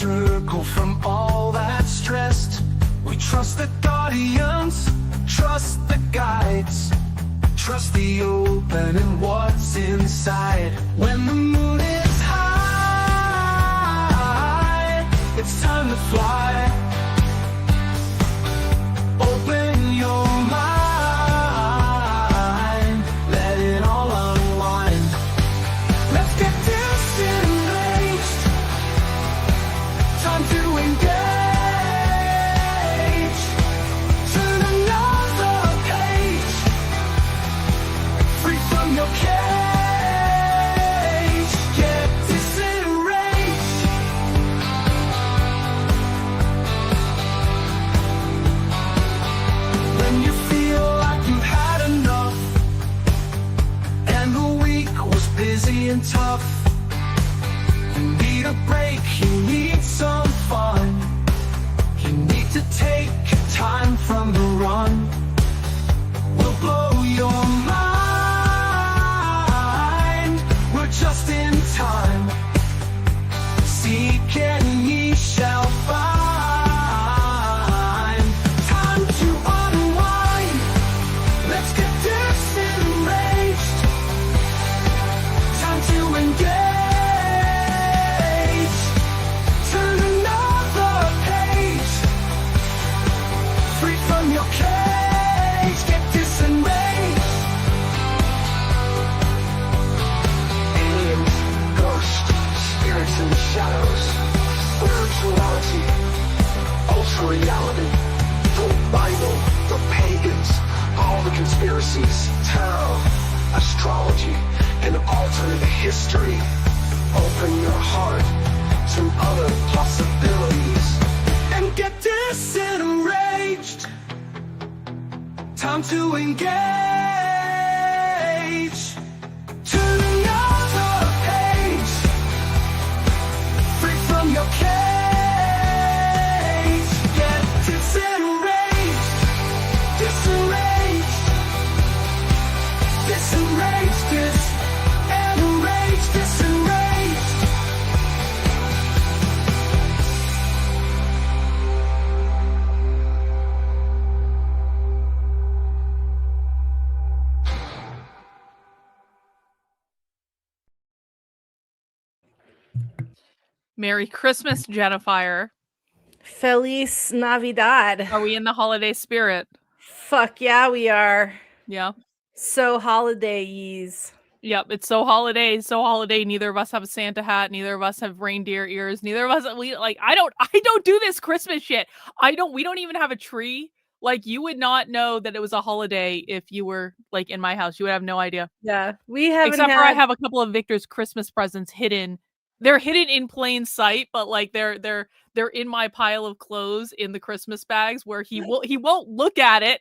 circle from all that stressed. We trust the guardians, trust the guides, trust the open and what's inside. When the moon is high, it's time to fly. Open your mind, let it all unwind. Let's get disengaged, time to engage. Turn another page, free from your cage. Get disenraged. When you feel like you've had enough and the week was busy and tough, you need a break, you need some fun. You need to take time from the run. We'll blow your mind. We're just in time. Seek and ye shall find. Time to unwind. Let's get disenraged. Time to engage. Turn another page, free from your cage. Get disenraged. Aliens, ghosts, spirits in the shadows, spirituality, ultra reality, the Bible, the pagans, all the conspiracies, tarot, astrology, and alternate history. Open your heart to other possibilities and get disenraged. Time to engage. Turn another page, free from your cage. Get disenraged, disenraged, disenraged, disenraged, disenraged. Merry Christmas, Jennifer. Feliz Navidad. Are we in the holiday spirit? Fuck yeah, we are. Yeah. So holiday-ys. Yep, it's so holiday, so holiday. Neither of us have a Santa hat. Neither of us have reindeer ears. Neither of us I don't do this Christmas shit. We don't even have a tree. Like, you would not know that it was a holiday if you were like in my house. You would have no idea. Yeah, we haven't Except for I have a couple of Victor's Christmas presents hidden. They're hidden in plain sight, but like they're in my pile of clothes in the Christmas bags where he won't look at it.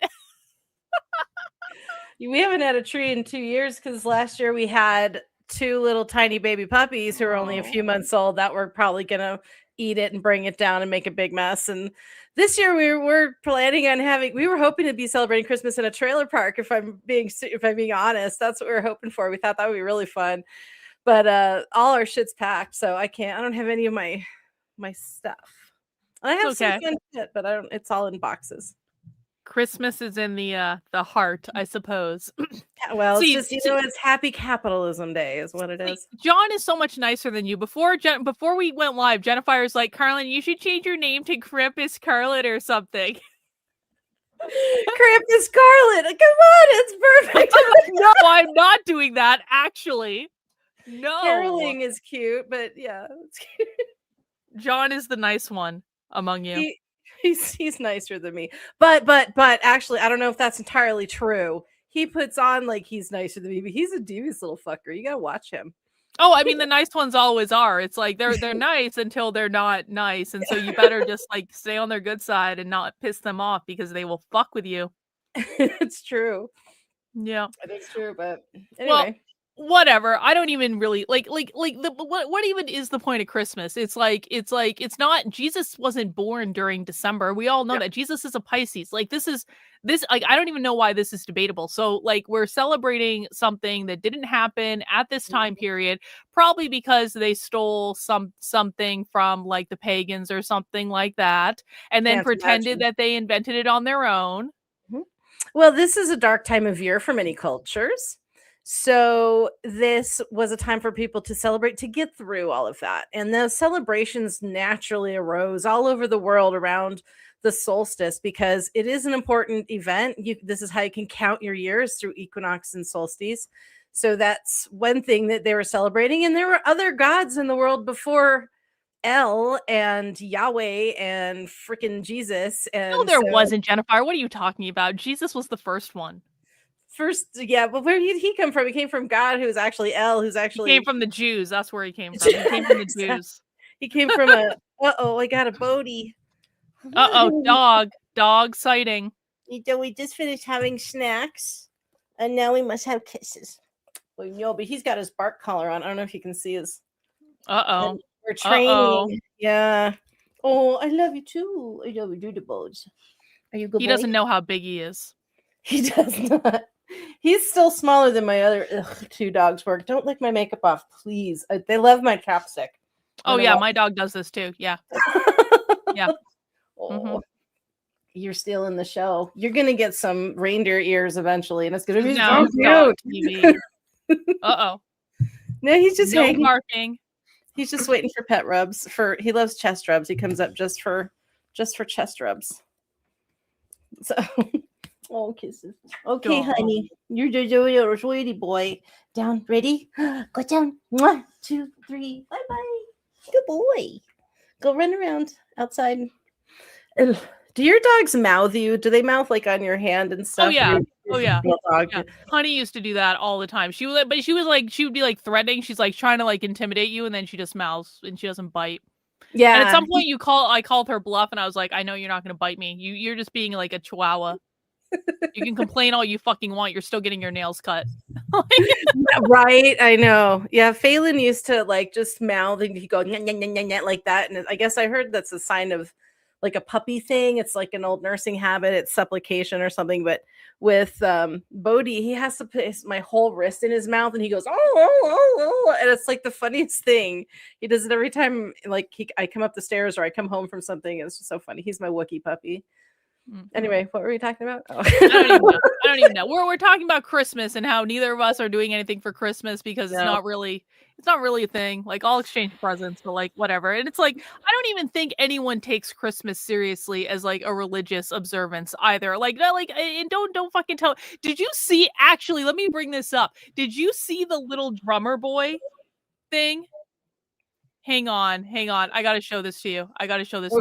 We haven't had a tree in 2 years because last year we had 2 little tiny baby puppies who are only a few months old that were probably gonna eat it and bring it down and make a big mess. And this year we were planning on we were hoping to be celebrating Christmas in a trailer park. If I'm being honest, that's what we were hoping for. We thought that would be really fun, but all our shit's packed, so I don't have any of my stuff. I have some fun shit, but it's all in boxes. Christmas is in the heart, I suppose. Yeah, well, it's just, it's Happy Capitalism Day is what it is. John is so much nicer than you. Before we went live, Jennifer's like, Karlyn, you should change your name to Krampus Scarlet or something. Krampus Scarlet, come on, it's perfect. No, I'm not doing that, actually. No. Caroling is cute, but yeah, it's cute. John is the nice one among you. He's nicer than me. But actually, I don't know if that's entirely true. He puts on like he's nicer than me, but he's a devious little fucker. You gotta watch him. Oh, I mean, the nice ones always are. It's like they're nice until they're not nice, and so you better just like stay on their good side and not piss them off because they will fuck with you. It's true. Yeah, it is true. But anyway, whatever. I don't even really like what even is the point of Christmas? It's not, Jesus wasn't born during December. We all know that Jesus is a Pisces. Like this like I don't even know why this is debatable. So like we're celebrating something that didn't happen at this time period, probably because they stole something from like the pagans or something like that, and then pretended that they invented it on their own. Well, this is a dark time of year for many cultures. So this was a time for people to celebrate, to get through all of that. And those celebrations naturally arose all over the world around the solstice because it is an important event. This is how you can count your years, through equinox and solstice. So that's one thing that they were celebrating. And there were other gods in the world before El and Yahweh and freaking Jesus. And no, there wasn't, Jennifer. What are you talking about? Jesus was the first one. Yeah, but where did he come from? He came from God, who's actually El, who's actually... He came from the Jews. That's where he came from. He came from the Jews. He came from a... Uh-oh, I got a Bodhi. Uh-oh, dog sighting. We just finished having snacks, and now we must have kisses. Well, no, but he's got his bark collar on. I don't know if you can see his... Uh-oh. And we're training. Yeah. Oh, I love you too. I love you, do the bones. Are you good? He doesn't know how big he is. He does not. He's still smaller than my other two dogs were. Don't lick my makeup off, please. They love my chapstick. Oh, yeah. My dog does this too. Yeah. Yeah. Oh, you're stealing the show. You're going to get some reindeer ears eventually, and it's going to be so cute. Uh-oh. No, he's just no barking. He's just waiting for pet rubs. He loves chest rubs. He comes up just for chest rubs. So... Oh, kisses. Okay, honey. You're a sweetie boy. Down. Ready? Go down. 1, 2, 3. Bye-bye. Good boy. Go run around outside. Do your dogs mouth you? Do they mouth like on your hand and stuff? Oh, yeah. Yeah. Honey used to do that all the time. She would be like threatening. She's like trying to like intimidate you, and then she just mouths and she doesn't bite. Yeah. And at some point I called her bluff, and I was like, I know you're not going to bite me. You're just being like a chihuahua. You can complain all you fucking want. You're still getting your nails cut. Right. I know. Yeah. Phelan used to like just mouth and he'd go nyah, nyah, nyah, nyah, nyah, like that. And I guess I heard that's a sign of like a puppy thing. It's like an old nursing habit. It's supplication or something. But with Bodhi, he has to put my whole wrist in his mouth and he goes, oh. And it's like the funniest thing. He does it every time. Like I come up the stairs or I come home from something. It's just so funny. He's my Wookiee puppy. Anyway, what were we talking about? Oh. I don't even know. We're talking about Christmas and how neither of us are doing anything for Christmas because it's not really a thing. Like I'll exchange presents, but like whatever. And it's like I don't even think anyone takes Christmas seriously as like a religious observance either. Like and don't fucking tell. Did you see? Actually, let me bring this up. Did you see the little drummer boy thing? Hang on. I gotta show this to you. To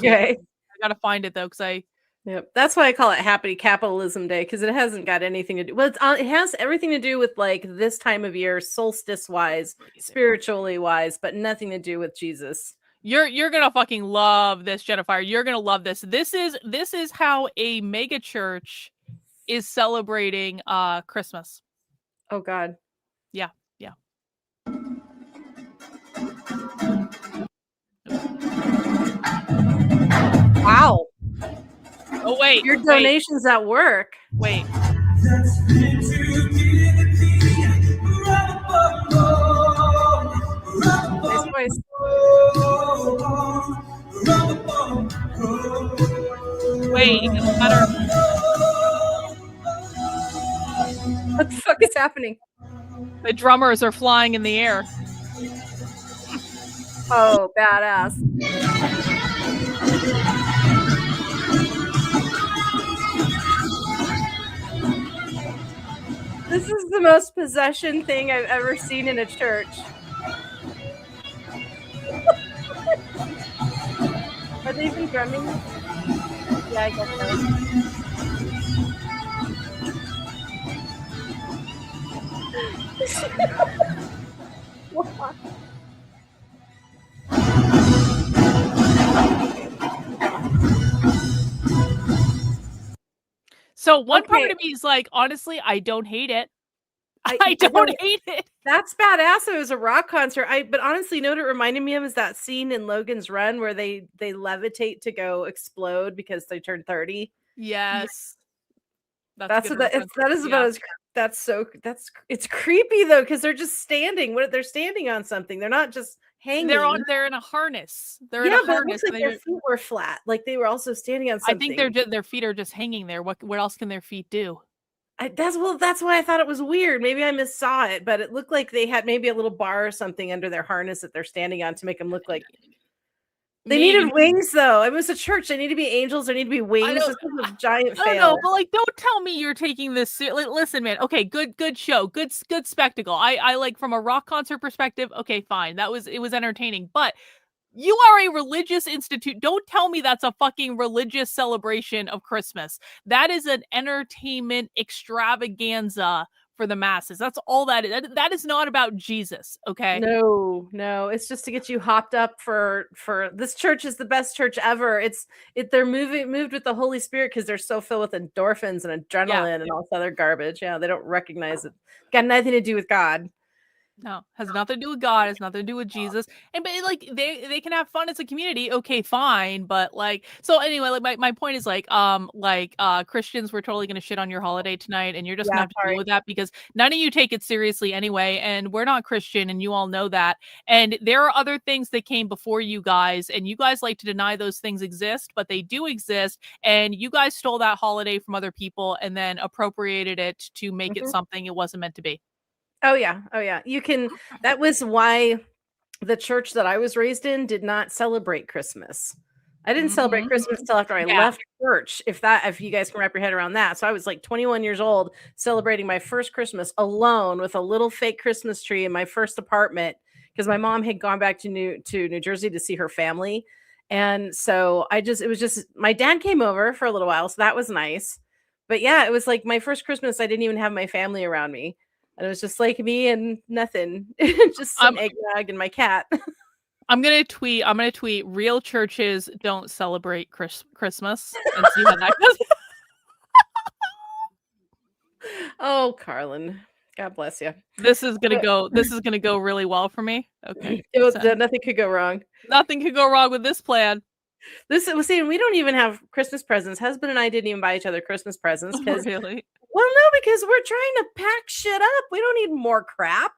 you. I gotta find it though, because Yep, that's why I call it Happy Capitalism Day, because it hasn't got anything to do. Well, it has everything to do with like this time of year, solstice wise, spiritually wise, but nothing to do with Jesus. You're gonna fucking love this, Jennifer. You're gonna love this. This is how a mega church is celebrating Christmas. Oh God. Yeah. Wow. Oh wait, your donations at work. Wait. Nice voice. Wait, it gets better. What the fuck is happening? The drummers are flying in the air. Oh, badass. This is the most possession thing I've ever seen in a church. Are they even drumming? Yeah, I guess So one part of me is like, honestly, I don't hate it. I don't hate it. That's badass. It was a rock concert. But honestly, you know what it reminded me of is that scene in Logan's Run where they levitate to go explode because they turned 30. Yes. That's what that is about. It's creepy though, because they're just standing. They're standing on something. They're not just hanging. They're in a harness. They're in a harness. It looks like their feet were flat. Like they were also standing on something. I think their feet are just hanging there. What else can their feet do? That's why I thought it was weird. Maybe I missaw it, but it looked like they had maybe a little bar or something under their harness that they're standing on to make them look like they needed wings, though. It was a church. They need to be angels. There need to be wings. This is a giant fail. I don't know, but like, don't tell me you're taking this. Listen, man. Okay, good show, good spectacle. I like from a rock concert perspective. Okay, fine. It was entertaining, but you are a religious institute. Don't tell me that's a fucking religious celebration of Christmas. That is an entertainment extravaganza for the masses. That's all that is. That is not about Jesus, okay? No. It's just to get you hopped up for this church is the best church ever. They're moved with the Holy Spirit because they're so filled with endorphins and adrenaline and all this other garbage. Yeah, they don't recognize it. Got nothing to do with God. No, has nothing to do with God. Has nothing to do with Jesus. And but like they can have fun as a community. Okay, fine. But like, so anyway, like my point is like Christians, we're totally gonna shit on your holiday tonight, and you're just gonna have to deal with that because none of you take it seriously anyway, and we're not Christian, and you all know that. And there are other things that came before you guys, and you guys like to deny those things exist, but they do exist. And you guys stole that holiday from other people and then appropriated it to make it something it wasn't meant to be. Oh yeah. That was why the church that I was raised in did not celebrate Christmas. I didn't celebrate Christmas until after I left church. If you guys can wrap your head around that. So I was like 21 years old celebrating my first Christmas alone with a little fake Christmas tree in my first apartment because my mom had gone back to New Jersey to see her family. And so it was just my dad came over for a little while, so that was nice. But yeah, it was like my first Christmas. I didn't even have my family around me. And it was just like me and nothing, just some eggnog and my cat. I'm gonna tweet. Real churches don't celebrate Christmas and see how that goes. Oh, Karlyn, God bless you. This is gonna go really well for me. Okay, nothing could go wrong. Nothing could go wrong with this plan. We don't even have Christmas presents. Husband and I didn't even buy each other Christmas presents because really. Well, no, because we're trying to pack shit up. We don't need more crap.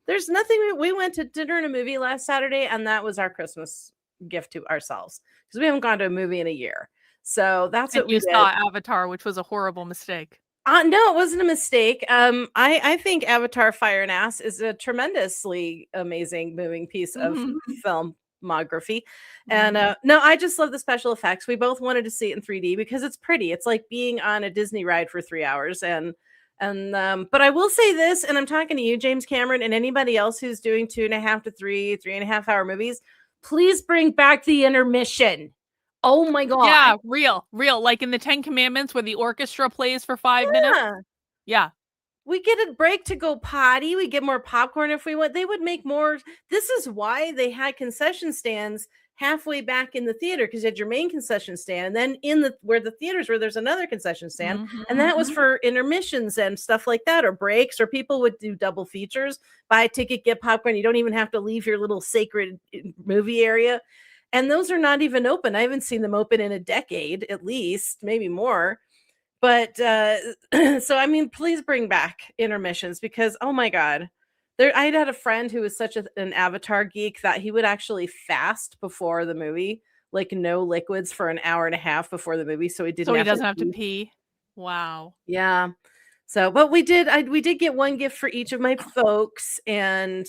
There's nothing. We went to dinner and a movie last Saturday, and that was our Christmas gift to ourselves because we haven't gone to a movie in a year. So that's what we did. You saw Avatar, which was a horrible mistake. No, it wasn't a mistake. I think Avatar Fire and Ass is a tremendously amazing moving piece of filmography. And no, I just love the special effects. We both wanted to see it in 3D because it's pretty. It's like being on a Disney ride for 3 hours. But I will say this, and I'm talking to you, James Cameron, and anybody else who's doing 2.5 to 3.5 hour movies, please bring back the intermission. Oh my God. Yeah, real. Like in the 10 Commandments where the orchestra plays for 5 minutes. Yeah. We get a break to go potty. We get more popcorn if we want. They would make more. This is why they had concession stands halfway back in the theater, because you had your main concession stand, and then where the theaters were, there's another concession stand, and that was for intermissions and stuff like that, or breaks, or people would do double features, buy a ticket, get popcorn. You don't even have to leave your little sacred movie area. And those are not even open. I haven't seen them open in a decade, at least, maybe more. But so, I mean, please bring back intermissions because, oh my God, I had a friend who was such an Avatar geek that he would actually fast before the movie, like no liquids for an hour and a half before the movie. So he doesn't have to pee. Wow. Yeah. So, but we did get one gift for each of my folks, and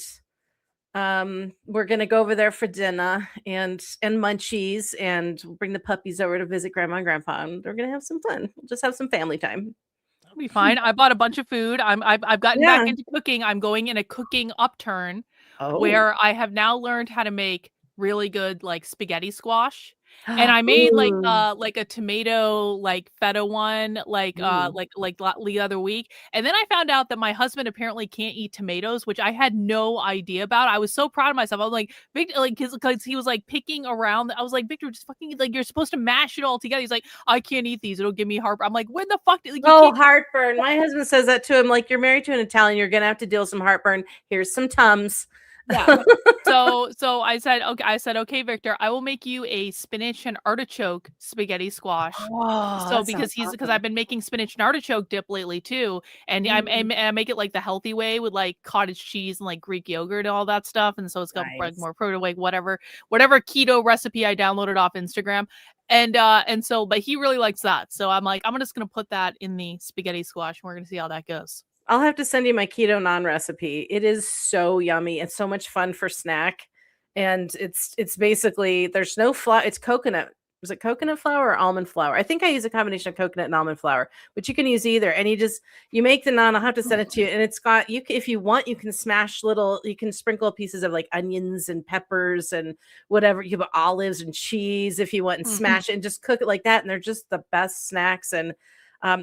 we're gonna go over there for dinner and munchies, and we'll bring the puppies over to visit Grandma and Grandpa, and we're gonna have some fun. We'll just have some family time. That'll be fine. I bought a bunch of food. I've gotten back into cooking. I'm going in a cooking upturn where I have now learned how to make really good like spaghetti squash. And I made Ooh. like a tomato like feta one Ooh. the other week. And then I found out that my husband apparently can't eat tomatoes, which I had no idea about. I was so proud of myself. I was like, Victor, like because he was like picking around. I was like, Victor, just fucking like you're supposed to mash it all together. He's like, I can't eat these. It'll give me heartburn. I'm like, when the fuck did like you Oh, can't heartburn. My husband says that to him. Like, you're married to an Italian, you're gonna have to deal with some heartburn. Here's some Tums. Yeah. So I said, okay, Victor, I will make you a spinach and artichoke spaghetti squash. Oh, So that sounds because awesome. I've been making spinach and artichoke dip lately too, and I make it like the healthy way with like cottage cheese and like Greek yogurt and all that stuff, and so it's got like Nice. more protein, like whatever keto recipe I downloaded off Instagram, and so but he really likes that, so I'm like I'm just gonna put that in the spaghetti squash, and we're gonna see how that goes. I'll have to send you my keto naan recipe. It is so yummy. It's so much fun for snack. And it's basically there's no flour. It's coconut. Was it coconut flour or almond flour? I think I use a combination of coconut and almond flour, but you can use either. And you make the naan. I'll have to send it to you. And it's got if you want, you can you can sprinkle pieces of like onions and peppers and whatever. You have olives and cheese if you want, and smash it and just cook it like that. And they're just the best snacks. And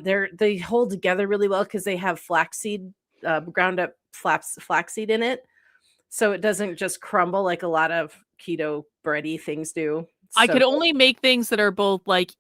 they hold together really well because they have flaxseed, ground up flaxseed in it, so it doesn't just crumble like a lot of keto bready things do. I So could only make things that are both like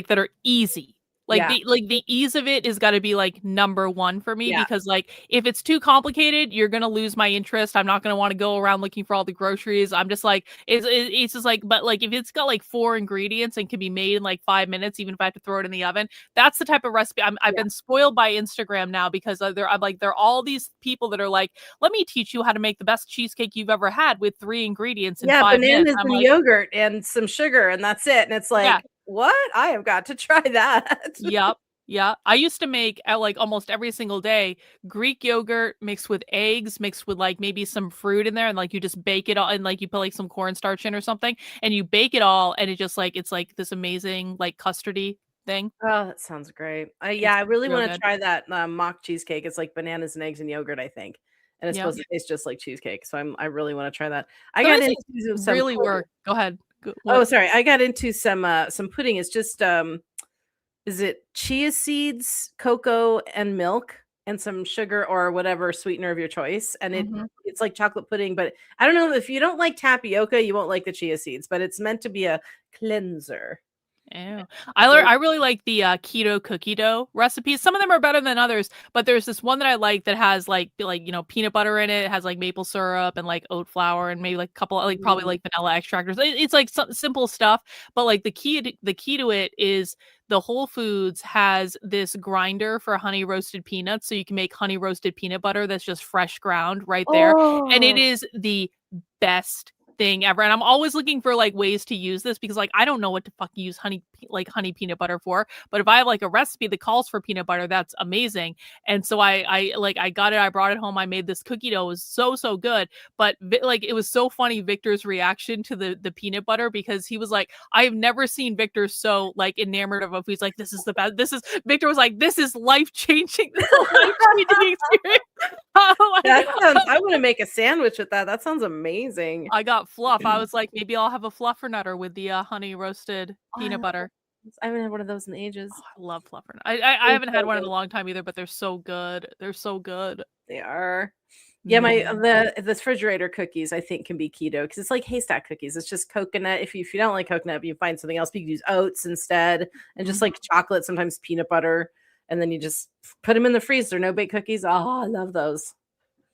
that are easy. Like yeah, the ease of it is got to be like number one for me, yeah, because like if it's too complicated, you're gonna lose my interest. I'm not gonna want to go around looking for all the groceries. I'm just like it's just like, but like if it's got like 4 ingredients and can be made in like 5 minutes, even if I have to throw it in the oven, that's the type of recipe. I've yeah, been spoiled by Instagram now because there are all these people that are like, let me teach you how to make the best cheesecake you've ever had with 3 ingredients in yeah. 5 minutes. Bananas I'm and like, yogurt and some sugar, and that's it. And it's yeah. like, what? I have got to try that. Yep. Yeah. I used to make like almost every single day Greek yogurt mixed with eggs, mixed with like maybe some fruit in there, and like you just bake it all, and like you put like some cornstarch in or something, and you bake it all, and it just like it's like this amazing like custardy thing. Oh, that sounds great. Yeah, It's I really real want to good. try that mock cheesecake. It's like bananas and eggs and yogurt, I think, and it's Yep. supposed to taste just like cheesecake. So I really want to try that. I got Sometimes things into some really pudding. work. Go ahead. Oh, What? sorry. I got into some pudding. It's just is it chia seeds, cocoa, and milk, and some sugar or whatever sweetener of your choice. And Mhm. it's like chocolate pudding, but I don't know if you don't like tapioca, you won't like the chia seeds, but it's meant to be a cleanser. Ew. Very I really like the keto cookie dough recipes. Some of them are better than others, but there's this one that I like that has like peanut butter in it. It has like maple syrup and like oat flour and maybe like a couple like probably mm. like vanilla extractors. It's like some simple stuff, but like the key to it is the Whole Foods has this grinder for honey roasted peanuts, so you can make honey roasted peanut butter that's just fresh ground right there, and it Oh, is the best thing ever. And I'm always looking for like ways to use this because like I don't know what to fucking use honey peanut butter for. But if I have like a recipe that calls for peanut butter, that's amazing. And so I got it, I brought it home, I made this cookie dough. It was so good. But like it was so funny Victor's reaction to the peanut butter, because he was like, I have never seen Victor so like enamored of it. He's like, this is the best. This is Victor was like, this is life-changing. This is a life-changing experience. that sounds, I want to make a sandwich with that. That sounds amazing. I got fluff. I was like, maybe I'll have a fluffernutter with the honey roasted Oh, peanut butter. I haven't had one of those in ages. Oh, I love fluffernutter. I They're haven't had so one in good. a long time either, but they're so good. They're so good. They are. Yeah, my Mm. the refrigerator cookies I think can be keto because it's like haystack cookies. It's just coconut. If you don't like coconut, you find something else. You can use oats instead, and just Mhm. like chocolate, sometimes peanut butter, and then you just put them in the freezer. No bake cookies. Oh, I love those.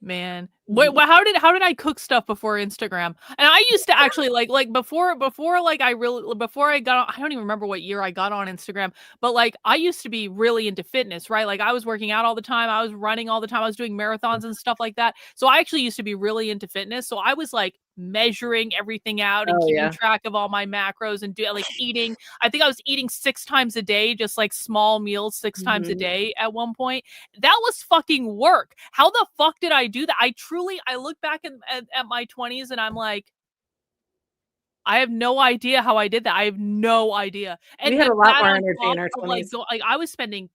Man, Mhm. how did I cook stuff before Instagram? And I used to actually like before like I really before I got on, I don't even remember what year I got on Instagram, but like I used to be really into fitness, right? Like I was working out all the time, I was running all the time, I was doing marathons and stuff like that. So I actually used to be really into fitness. So I was like measuring everything out and Oh keeping yeah. track of all my macros and like eating. I think I was eating 6 times a day, just like small meals 6 times a Mhm. day at one point. That was fucking work. How the fuck did I do that? I look back at my 20s and I'm like, I have no idea how I did that. I have no idea. We And had a lot that more on energy top in our of like 20s. like I was spending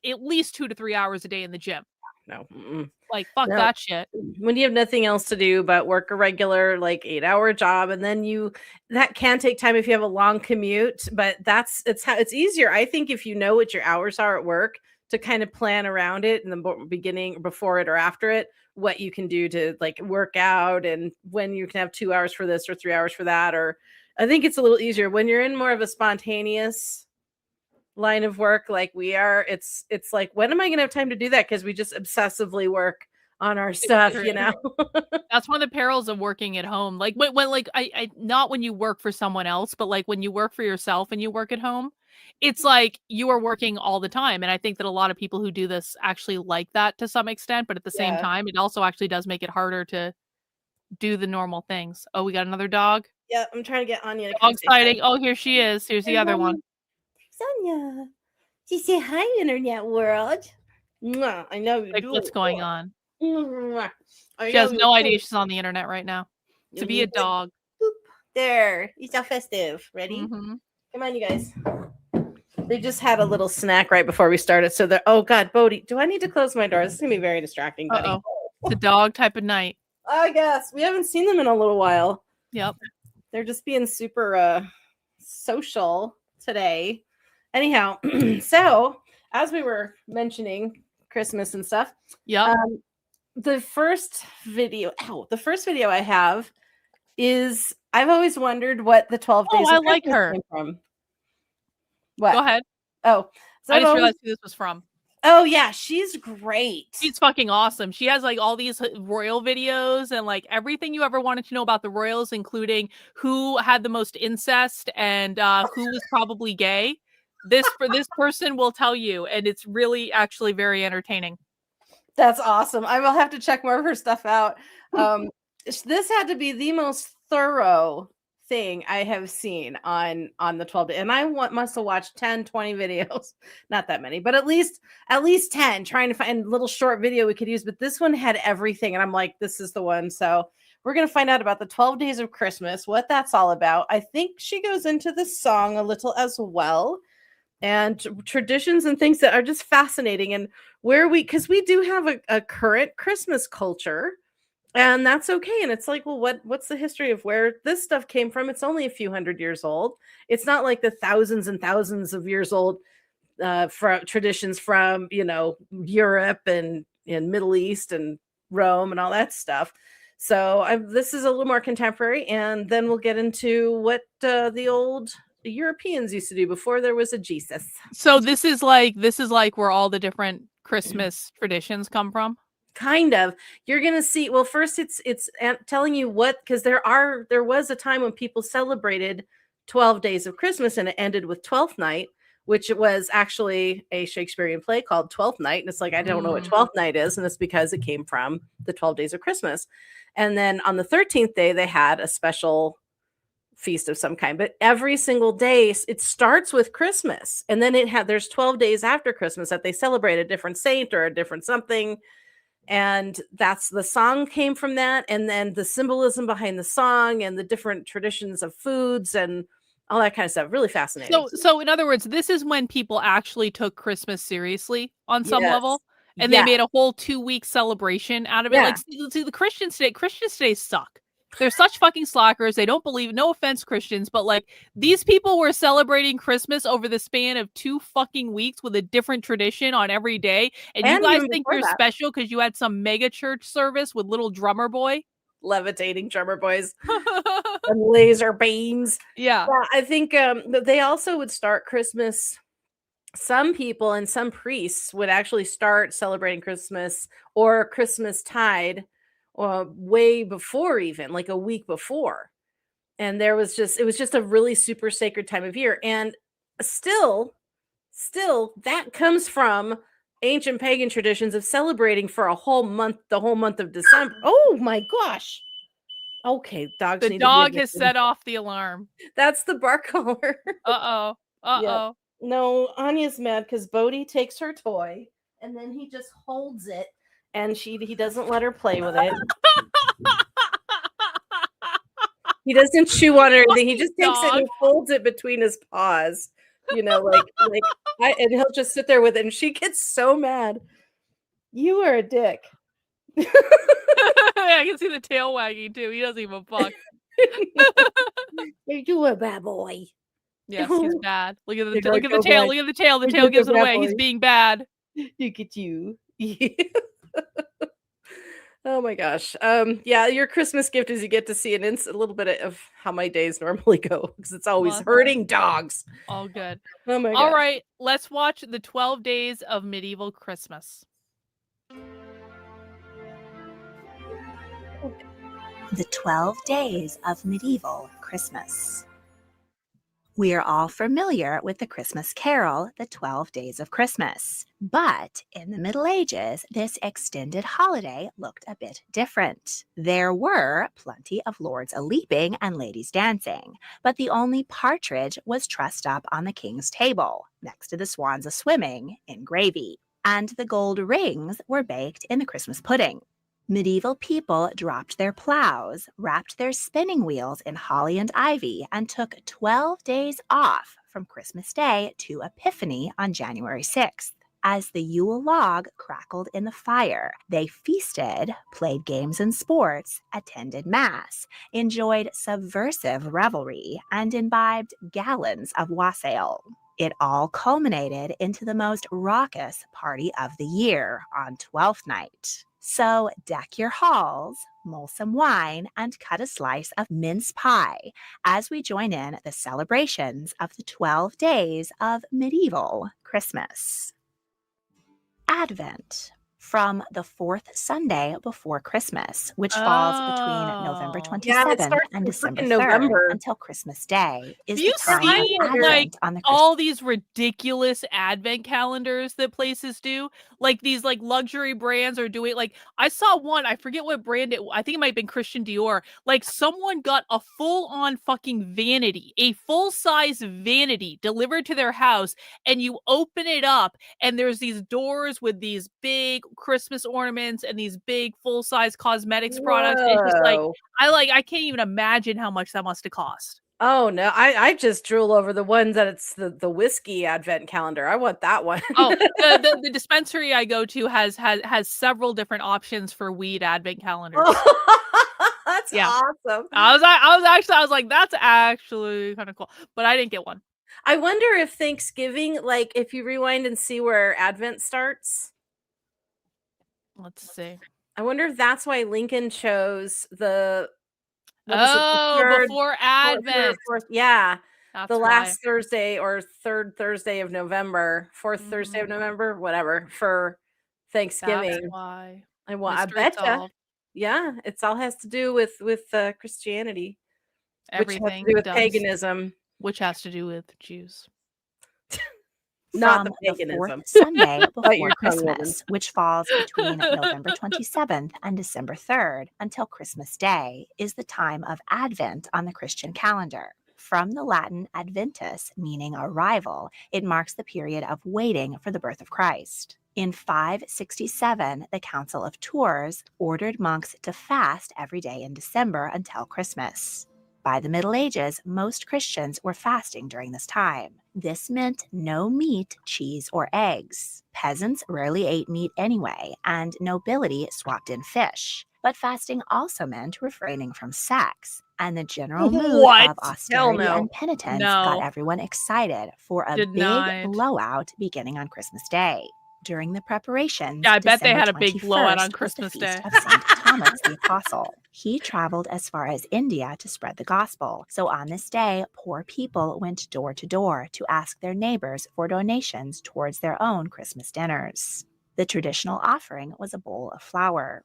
at least 2 to 3 hours a day in the gym. no. Mm-mm. Like, fuck No. that shit. When you have nothing else to do but work a regular like 8-hour job, and then that can take time if you have a long commute, but it's easier, I think, if you know what your hours are at work, to kind of plan around it in the beginning, before it or after it, what you can do to like work out, and when you can have 2 hours for this or 3 hours for that. Or I think it's a little easier when you're in more of a spontaneous line of work like we are. It's like, when am I going to have time to do that? Because we just obsessively work on our stuff, true. you know. That's one of the perils of working at home. Like when like I not when you work for someone else, but like when you work for yourself and you work at home, it's like you are working all the time. And I think that a lot of people who do this actually like that to some extent, but at the same Yeah. time, it also actually does make it harder to do the normal things. Oh, we got another dog. Yeah, I'm trying to get Anya to come Dog say hi. sighting. Oh, here she is. Here's the other one. Sonia. She say hi, internet world. Mwah, I know you Like, do. what's going on? Mwah. I She has know no you idea do. she's on the internet right now. To You be a need to- dog. Boop. There. It's all festive. Ready? Mhm. Come on, you guys. They just had a little snack right before we started. So they're, oh God, Bodhi, do I need to close my door? This is gonna be very distracting, buddy. Uh-oh. It's a dog type of night. I guess. We haven't seen them in a little while. Yep. They're just being super social today. Anyhow, so as we were mentioning Christmas and stuff, Yep. the first video I have is, I've always wondered what the 12 days I of like Christmas her. came from. What? Go ahead. Oh, so I I've just always- realized who this was from. oh yeah, she's great. She's fucking awesome. She has like all these royal videos and like everything you ever wanted to know about the royals, including who had the most incest and who was probably gay. This person will tell you, and it's really actually very entertaining. That's awesome. I will have to check more of her stuff out. This had to be the most thorough thing I have seen on the 12 day, and I must have watched 10 20 videos, not that many, but at least 10, trying to find a little short video we could use. But this one had everything, and I'm like, this is the one. So we're going to find out about the 12 days of Christmas, what that's all about. I think she goes into the song a little as well, and traditions and things that are just fascinating, and because we do have a current Christmas culture. And that's okay. And it's like, well, what's the history of where this stuff came from? It's only a few hundred years old. It's not like the thousands and thousands of years old traditions from, Europe and Middle East and Rome and all that stuff. So this is a little more contemporary. And then we'll get into what the old Europeans used to do before there was a Jesus. So this is like where all the different Christmas traditions come from. Kind of. You're gonna see. Well, first it's telling you what, because there was a time when people celebrated 12 days of Christmas, and it ended with Twelfth Night, which it was actually a Shakespearean play called Twelfth Night. And it's like, I don't know what Twelfth Night is, and it's because it came from the 12 days of Christmas. And then on the 13th day, they had a special feast of some kind. But every single day, it starts with Christmas, and then there's 12 days after Christmas that they celebrate a different saint or a different something. And that's the song came from that. And then the symbolism behind the song and the different traditions of foods and all that kind of stuff. Really fascinating. So in other words, this is when people actually took Christmas seriously on some Yes. level. And they made a whole 2-week celebration out of it. Yeah. Like, see, the Christians today suck. They're such fucking slackers. They don't believe, no offense, Christians, but like these people were celebrating Christmas over the span of 2 fucking weeks with a different tradition on every day. And you guys think you're special because you had some mega church service with little drummer boy? Levitating drummer boys and laser beams. Yeah. I think they also would start Christmas. Some people and some priests would actually start celebrating Christmas or Christmas tide way before, even like a week before. And it was just a really super sacred time of year. And still that comes from ancient pagan traditions of celebrating for the whole month of December. Oh my gosh. Okay, dogs. The dog has set off the alarm. That's the bark collar. Uh-oh. Yeah. No, Anya's mad because Bodhi takes her toy and then he just holds it, and he doesn't let her play with it. He doesn't chew on her. He just takes it and holds it between his paws. And he'll just sit there with it, and she gets so mad. You are a dick. I can see the tail wagging too. He doesn't even fuck. You a bad boy. Yes, he's bad. Look at the You're look like, at the "Oh, tail. boy. Look at the tail. The You're tail just a gives it bad away. He's boy." being bad. Look at you. Oh my gosh. Yeah, your Christmas gift is you get to see a little bit of how my days normally go because it's always Well, hurting dogs. all good. Oh my All gosh. right, let's watch the 12 Days of Medieval Christmas. The 12 Days of Medieval Christmas. We are all familiar with the Christmas carol, The 12 Days of Christmas. But in the Middle Ages, this extended holiday looked a bit different. There were plenty of lords a-leaping and ladies dancing, but the only partridge was trussed up on the king's table, next to the swans a-swimming in gravy, and the gold rings were baked in the Christmas pudding. Medieval people dropped their plows, wrapped their spinning wheels in holly and ivy, and took 12 days off from Christmas Day to Epiphany on January 6th. As the Yule log crackled in the fire, they feasted, played games and sports, attended Mass, enjoyed subversive revelry, and imbibed gallons of wassail. It all culminated into the most raucous party of the year on Twelfth Night. So deck your halls, mull some wine, and cut a slice of mince pie as we join in the celebrations of the 12 days of medieval Christmas. Advent. From the fourth Sunday before Christmas, which falls between November Oh. Yeah, it 27th starts and in December frickin' 3rd November. until Christmas Day, is Do the you time see, of Advent like, on the all these ridiculous advent calendars that places do? Like, these, like, luxury brands are doing, like, I saw one, I forget what brand I think it might have been Christian Dior. Like, someone got a full-on fucking vanity, a full-size vanity delivered to their house, and you open it up, and there's these doors with these big Christmas ornaments and these big full-size cosmetics products. It's just like, Whoa. I can't even imagine how much that must have cost. Oh no, I just drool over the ones that it's the whiskey advent calendar. I want that one. Oh, the dispensary I go to has several different options for weed advent calendars. That's Yeah. awesome. I was like, that's actually kind of cool, but I didn't get one. I wonder if Thanksgiving, like if you rewind and see where Advent starts, Let's see. I wonder if that's why Lincoln chose the what is it, the Oh, third, before third or Advent. fourth, yeah, That's the why. last Thursday or third Thursday of November, fourth Thursday of Mhm. November, whatever, for That's Thanksgiving. why. I Mystery betcha. solved. Yeah, it's all has to do with Christianity, which has to Everything do with does, paganism, which has to do with Jews. not From the the paganism. fourth Sunday Bite before your tongue, woman. Christmas, which falls between November 27th and December 3rd until Christmas Day, is the time of Advent on the Christian calendar. From the Latin adventus, meaning arrival, it marks the period of waiting for the birth of Christ. In 567, the Council of Tours ordered monks to fast every day in December until Christmas. By the Middle Ages, most Christians were fasting during this time. This meant no meat, cheese, or eggs. Peasants rarely ate meat anyway, and nobility swapped in fish. But fasting also meant refraining from sex, and the general mood What? of austerity no. and penitence No. got everyone excited for a Denied. big blowout beginning on Christmas Day. During the preparations, Yeah, I bet they December had a big blowout 21st on was Christmas the feast Day. of St. Thomas the Apostle. He traveled as far as India to spread the gospel. So on this day, poor people went door to door to ask their neighbors for donations towards their own Christmas dinners. The traditional offering was a bowl of flour.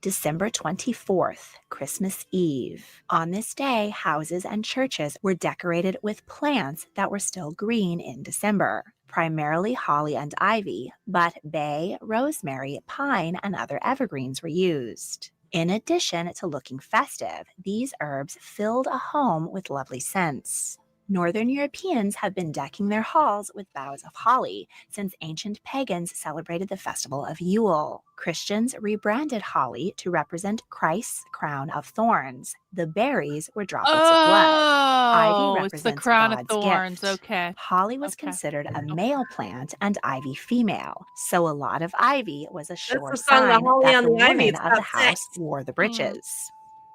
December 24th, Christmas Eve. On this day, houses and churches were decorated with plants that were still green in December, primarily holly and ivy, but bay, rosemary, pine, and other evergreens were used. In addition to looking festive, these herbs filled a home with lovely scents. Northern Europeans have been decking their halls with boughs of holly since ancient pagans celebrated the festival of Yule. Christians rebranded holly to represent Christ's crown of thorns. The berries were droplets of blood. Ivy Oh, it's the represents crown of God's thorns. gift. Okay. Holly was Okay. considered a male plant and ivy female, so a lot of ivy was a That's sure the song, The sign Holly that on the the Ivy. woman It's of the about house sex. wore the breeches.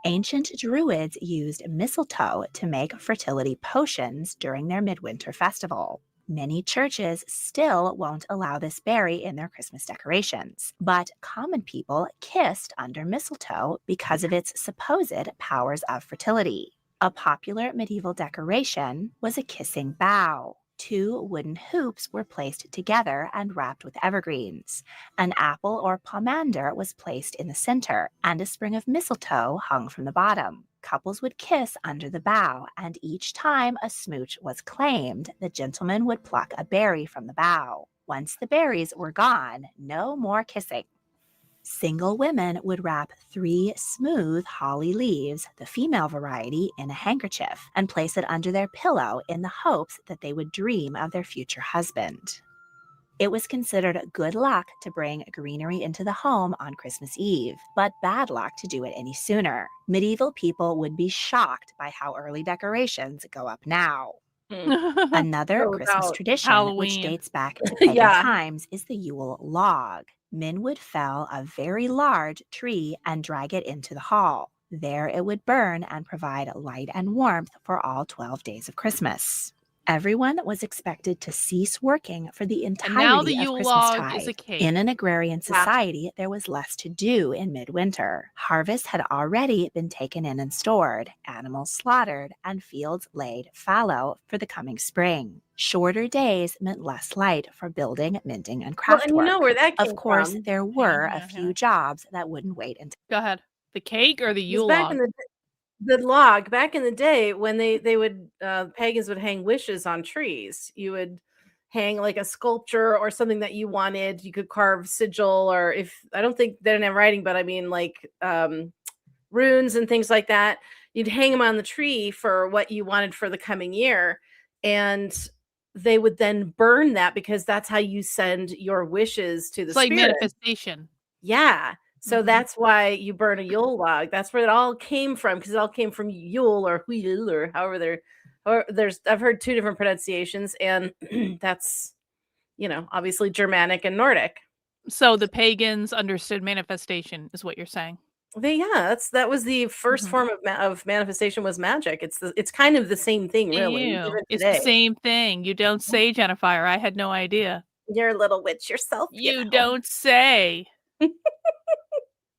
Ancient Druids used mistletoe to make fertility potions during their midwinter festival. Many churches still won't allow this berry in their Christmas decorations, but common people kissed under mistletoe because of its supposed powers of fertility. A popular medieval decoration was a kissing bough. 2 wooden hoops were placed together and wrapped with evergreens. An apple or pomander was placed in the center, and a sprig of mistletoe hung from the bottom. Couples would kiss under the bough, and each time a smooch was claimed, the gentleman would pluck a berry from the bough. Once the berries were gone, no more kissing. Single women would wrap 3 smooth holly leaves, the female variety, in a handkerchief and place it under their pillow in the hopes that they would dream of their future husband. It was considered good luck to bring greenery into the home on Christmas Eve, but bad luck to do it any sooner. Medieval people would be shocked by how early decorations go up now. Another So Christmas about tradition, which Halloween. dates back to pagan Yeah. times, is the Yule log. Men would fell a very large tree and drag it into the hall. There it would burn and provide light and warmth for all 12 days of Christmas. Everyone was expected to cease working for the And now the entirety of Yule log is a Christmastide. cake. In an agrarian Yeah. society, there was less to do in midwinter. Harvest had already been taken in and stored, animals slaughtered, and fields laid fallow for the coming spring. Shorter days meant less light for building, mending, and Well, craft and you work. know where that came Of course, from. there were Yeah, a yeah, few yeah. jobs that wouldn't wait until Go ahead. The cake or the Because Yule back log? in the log, back in the day when they would pagans would hang wishes on trees. You would hang like a sculpture or something that you wanted. You could carve sigil, or if I don't think they didn't have writing, but I mean like runes and things like that. You'd hang them on the tree for what you wanted for the coming year, and they would then burn that because that's how you send your wishes to the It's like spirit. manifestation. Yeah. So Mhm. that's why you burn a Yule log. That's where it all came from, because it all came from Yule or Wheel or however they're, or there's, I've heard 2 different pronunciations, and that's, obviously Germanic and Nordic. So the pagans understood manifestation, is what you're saying. That was the first Mhm. form of manifestation, was magic. It's kind of the same thing, really, Ew. even It's the today. same thing. You don't say, Jennifer. I had no idea. You're a little witch yourself, You don't say.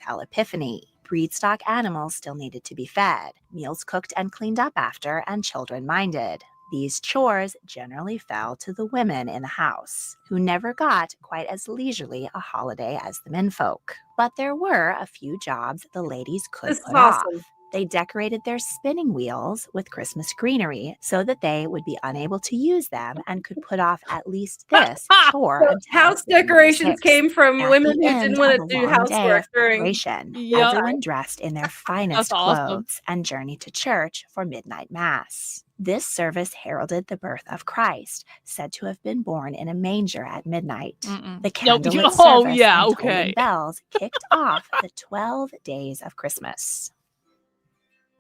Epiphany. Breedstock animals still needed to be fed, meals cooked and cleaned up after, and children minded. These chores generally fell to the women in the house, who never got quite as leisurely a holiday as the menfolk. But there were a few jobs the ladies could This is put off. awesome. They decorated their spinning wheels with Christmas greenery so that they would be unable to use them and could put off at least this chore So until house December decorations 6th. came from At women the who end didn't of want a to do long day housework of during preparation, Yep. everyone dressed in their finest awesome. clothes and journeyed to church for midnight mass. This service heralded the birth of Christ, said to have been born in a manger at midnight. Mm-mm. The Nope. candlelit Oh, service yeah, and okay. tolling bells kicked off the 12 days of Christmas.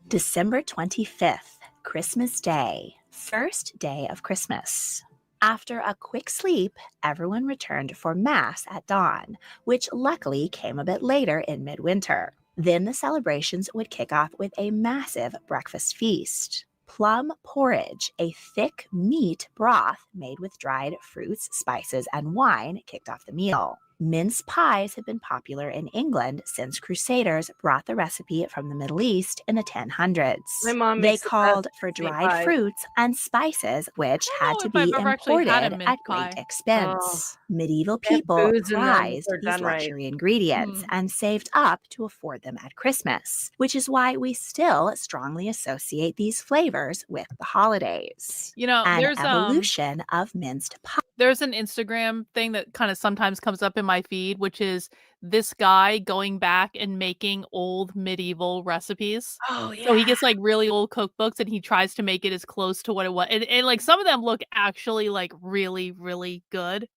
December 25th, Christmas Day, first day of Christmas. After a quick sleep, everyone returned for Mass at dawn, which luckily came a bit later in midwinter. Then the celebrations would kick off with a massive breakfast feast. Plum porridge, a thick meat broth made with dried fruits, spices, and wine, kicked off the meal. Mince pies have been popular in England since Crusaders brought the recipe from the Middle East in the 1000s. My mom They makes the called best for meat dried pies. fruits and spices, which I don't had know to if I've be ever actually had a imported mince at great pie. expense. Medieval They have people foods in them if prized they're these done right. luxury ingredients Mm. and saved up to afford them at Christmas, which is why we still strongly associate these flavors with the holidays. You know, An there's evolution of minced pie. there's an Instagram thing that kind of sometimes comes up in in my feed, which is this guy going back and making old medieval recipes. Oh So he yeah. gets like really old cookbooks and he tries to make it as close to what it was. And like some of them look actually like really, really good.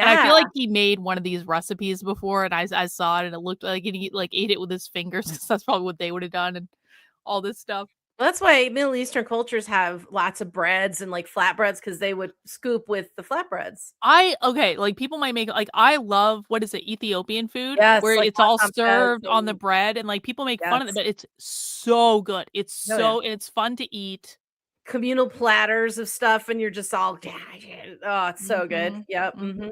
And I Yeah. feel like he made one of these recipes before and I saw it and it looked like he like ate it with his fingers. 'Cause that's probably what they would have done and all this stuff. Well, that's why Middle Eastern cultures have lots of breads and like flatbreads because they would scoop with the flatbreads. Okay, like people might make like I love what is it, Ethiopian food Yes, where like it's all latkes served on the and bread and like people make fun of it, yes. but it's so good. It's Oh, yeah. and it's fun to eat. Communal platters of stuff, and you're just all, oh, it's so good. Mhm, Yep. mhm.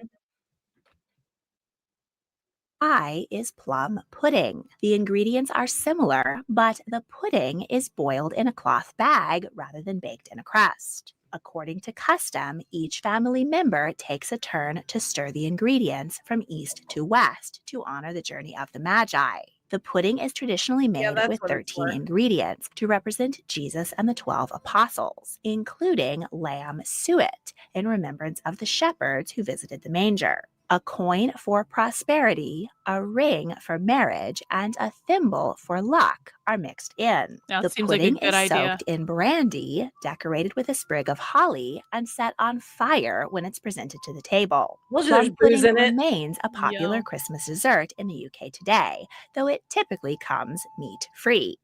I is plum pudding. The ingredients are similar, but the pudding is boiled in a cloth bag rather than baked in a crust. According to custom, each family member takes a turn to stir the ingredients from east to west to honor the journey of the Magi. The pudding is traditionally Yeah, made that's with what it's 13 for. ingredients to represent Jesus and the 12 apostles, including lamb suet in remembrance of the shepherds who visited the manger. A coin for prosperity, a ring for marriage, and a thimble for luck are mixed in. That The seems like a pudding good is idea. soaked in brandy, decorated with a sprig of holly, and set on fire when it's presented to the table. Well, there's Plum booze pudding in it. remains a popular Yum. Christmas dessert in the UK today, though it typically comes meat-free.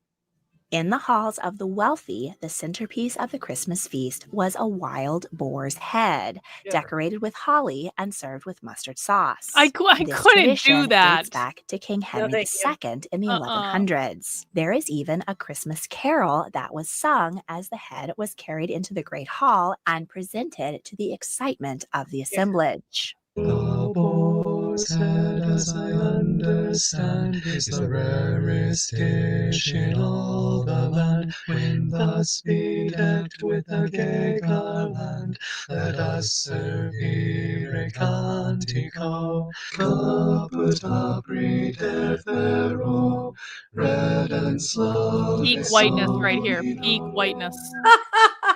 In the halls of the wealthy, the centerpiece of the Christmas feast was a wild boar's head, Yeah. decorated with holly and served with mustard sauce. I This couldn't tradition do that. dates back to King Henry thank you. II in the Uh-uh. 1100s. There is even a Christmas carol that was sung as the head was carried into the Great Hall and presented to the excitement of the assemblage. The boar's head, as I understand, is the rarest dish in all the land. When thus be decked with a gay garland, let us serve ire cantico. Caput apri terfero, red and slow. Peak whiteness right here. Peak whiteness.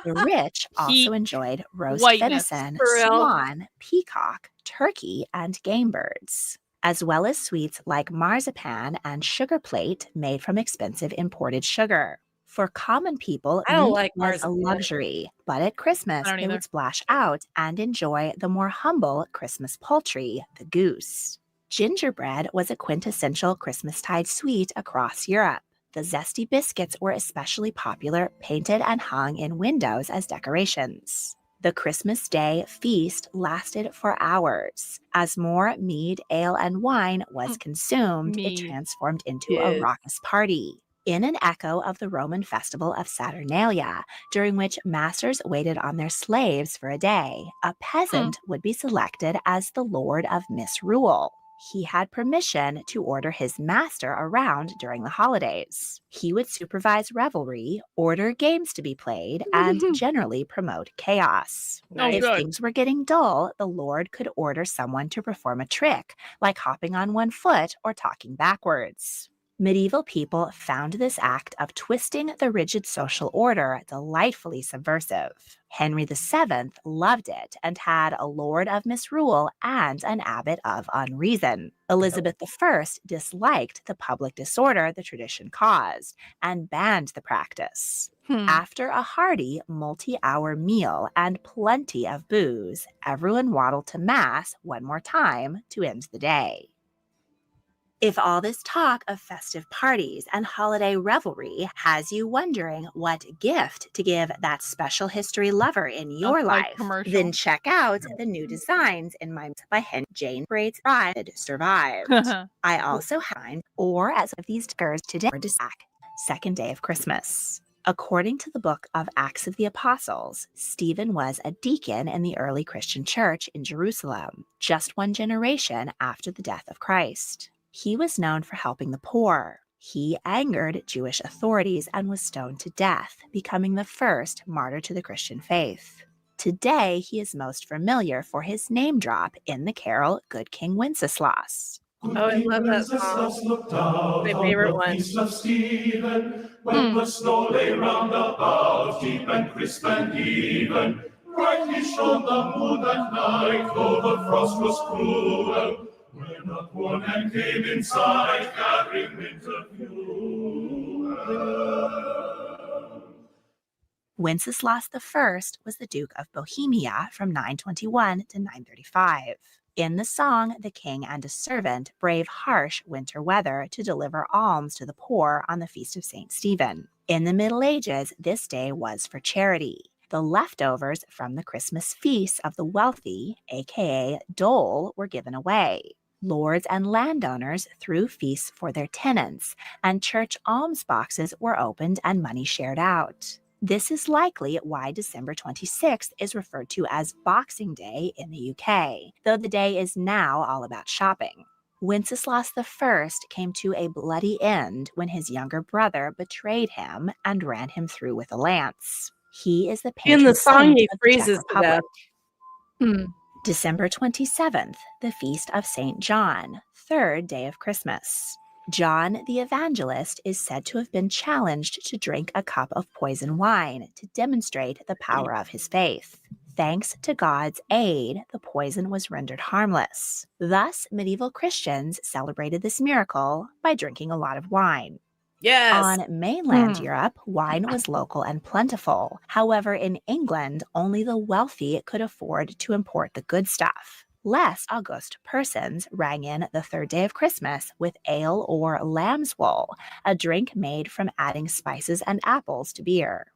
The rich also Peak enjoyed roast whiteness. venison, For real. swan, peacock, turkey, and game birds, as well as sweets like marzipan and sugar plate made from expensive imported sugar. For common people, I don't meat like was a marzipan. luxury, but at Christmas, I don't they either. would splash out and enjoy the more humble Christmas poultry, the goose. Gingerbread was a quintessential Christmastide sweet across Europe. The zesty biscuits were especially popular, painted and hung in windows as decorations. The Christmas Day feast lasted for hours. As more mead, ale, and wine was consumed, it Mead. transformed into a Yes. raucous party. In an echo of the Roman festival of Saturnalia, during which masters waited on their slaves for a day, a peasant would be selected as the lord of misrule. He had permission to order his master around during the holidays. He would supervise revelry, order games to be played, and generally promote chaos. Oh, If good. things were getting dull, the Lord could order someone to perform a trick, like hopping on one foot or talking backwards. Medieval people found this act of twisting the rigid social order delightfully subversive. Henry VII loved it and had a lord of misrule and an abbot of unreason. Elizabeth I disliked the public disorder the tradition caused and banned the practice. After a hearty multi-hour meal and plenty of booze, everyone waddled to Mass one more time to end the day. If all this talk of festive parties and holiday revelry has you wondering what gift to give that special history lover in your That's like life, commercial. then check out the new designs in my by Jane Braid's Bride Survived. I also find, or as of these stickers today, second day of Christmas. According to the book of Acts of the Apostles, Stephen was a deacon in the early Christian church in Jerusalem, just one generation after the death of Christ. He was known for helping the poor. He angered Jewish authorities and was stoned to death, becoming the first martyr to the Christian faith. Today, he is most familiar for his name drop in the carol Good King Wenceslas. Oh, I love that song. Looked out My on favorite the one. feast of Stephen, when the snow lay round about, deep and crisp and even. Brightly shone the moon that night, though the frost was cruel. When a poor man came in sight, gathering winter fuel. Wenceslaus I was the Duke of Bohemia from 921 to 935. In the song, the king and a servant brave harsh winter weather to deliver alms to the poor on the feast of St. Stephen. In the Middle Ages, this day was for charity. The leftovers from the Christmas feasts of the wealthy, aka dole, were given away. Lords and landowners threw feasts for their tenants, and church alms boxes were opened and money shared out. This is likely why December 26th is referred to as Boxing Day in the UK, though the day is now all about shopping. Wenceslaus I came to a bloody end when his younger brother betrayed him and ran him through with a lance. He is the patron In the song, saint he of the Czech freezes to Republic. death. December 27th, the Feast of St. John, third day of Christmas. John the Evangelist is said to have been challenged to drink a cup of poison wine to demonstrate the power of his faith. Thanks to God's aid, the poison was rendered harmless. Thus, medieval Christians celebrated this miracle by drinking a lot of wine. Yes. On mainland Europe, wine was local and plentiful. However, in England, only the wealthy could afford to import the good stuff. Less august persons rang in the third day of Christmas with ale or lamb's wool, a drink made from adding spices and apples to beer.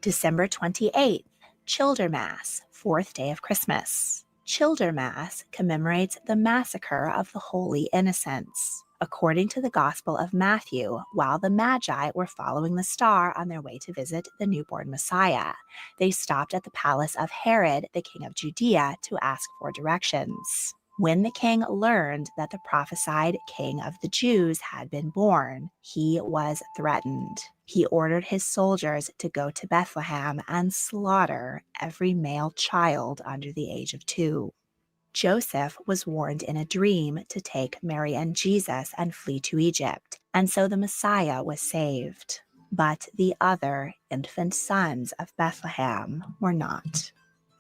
December 28th, Childermas, fourth day of Christmas. Childermas commemorates the massacre of the Holy Innocents. According to the Gospel of Matthew, while the Magi were following the star on their way to visit the newborn Messiah, they stopped at the palace of Herod, the king of Judea, to ask for directions. When the king learned that the prophesied king of the Jews had been born, he was threatened. He ordered his soldiers to go to Bethlehem and slaughter every male child under the age of 2. Joseph was warned in a dream to take Mary and Jesus and flee to Egypt, and so the Messiah was saved. But the other infant sons of Bethlehem were not.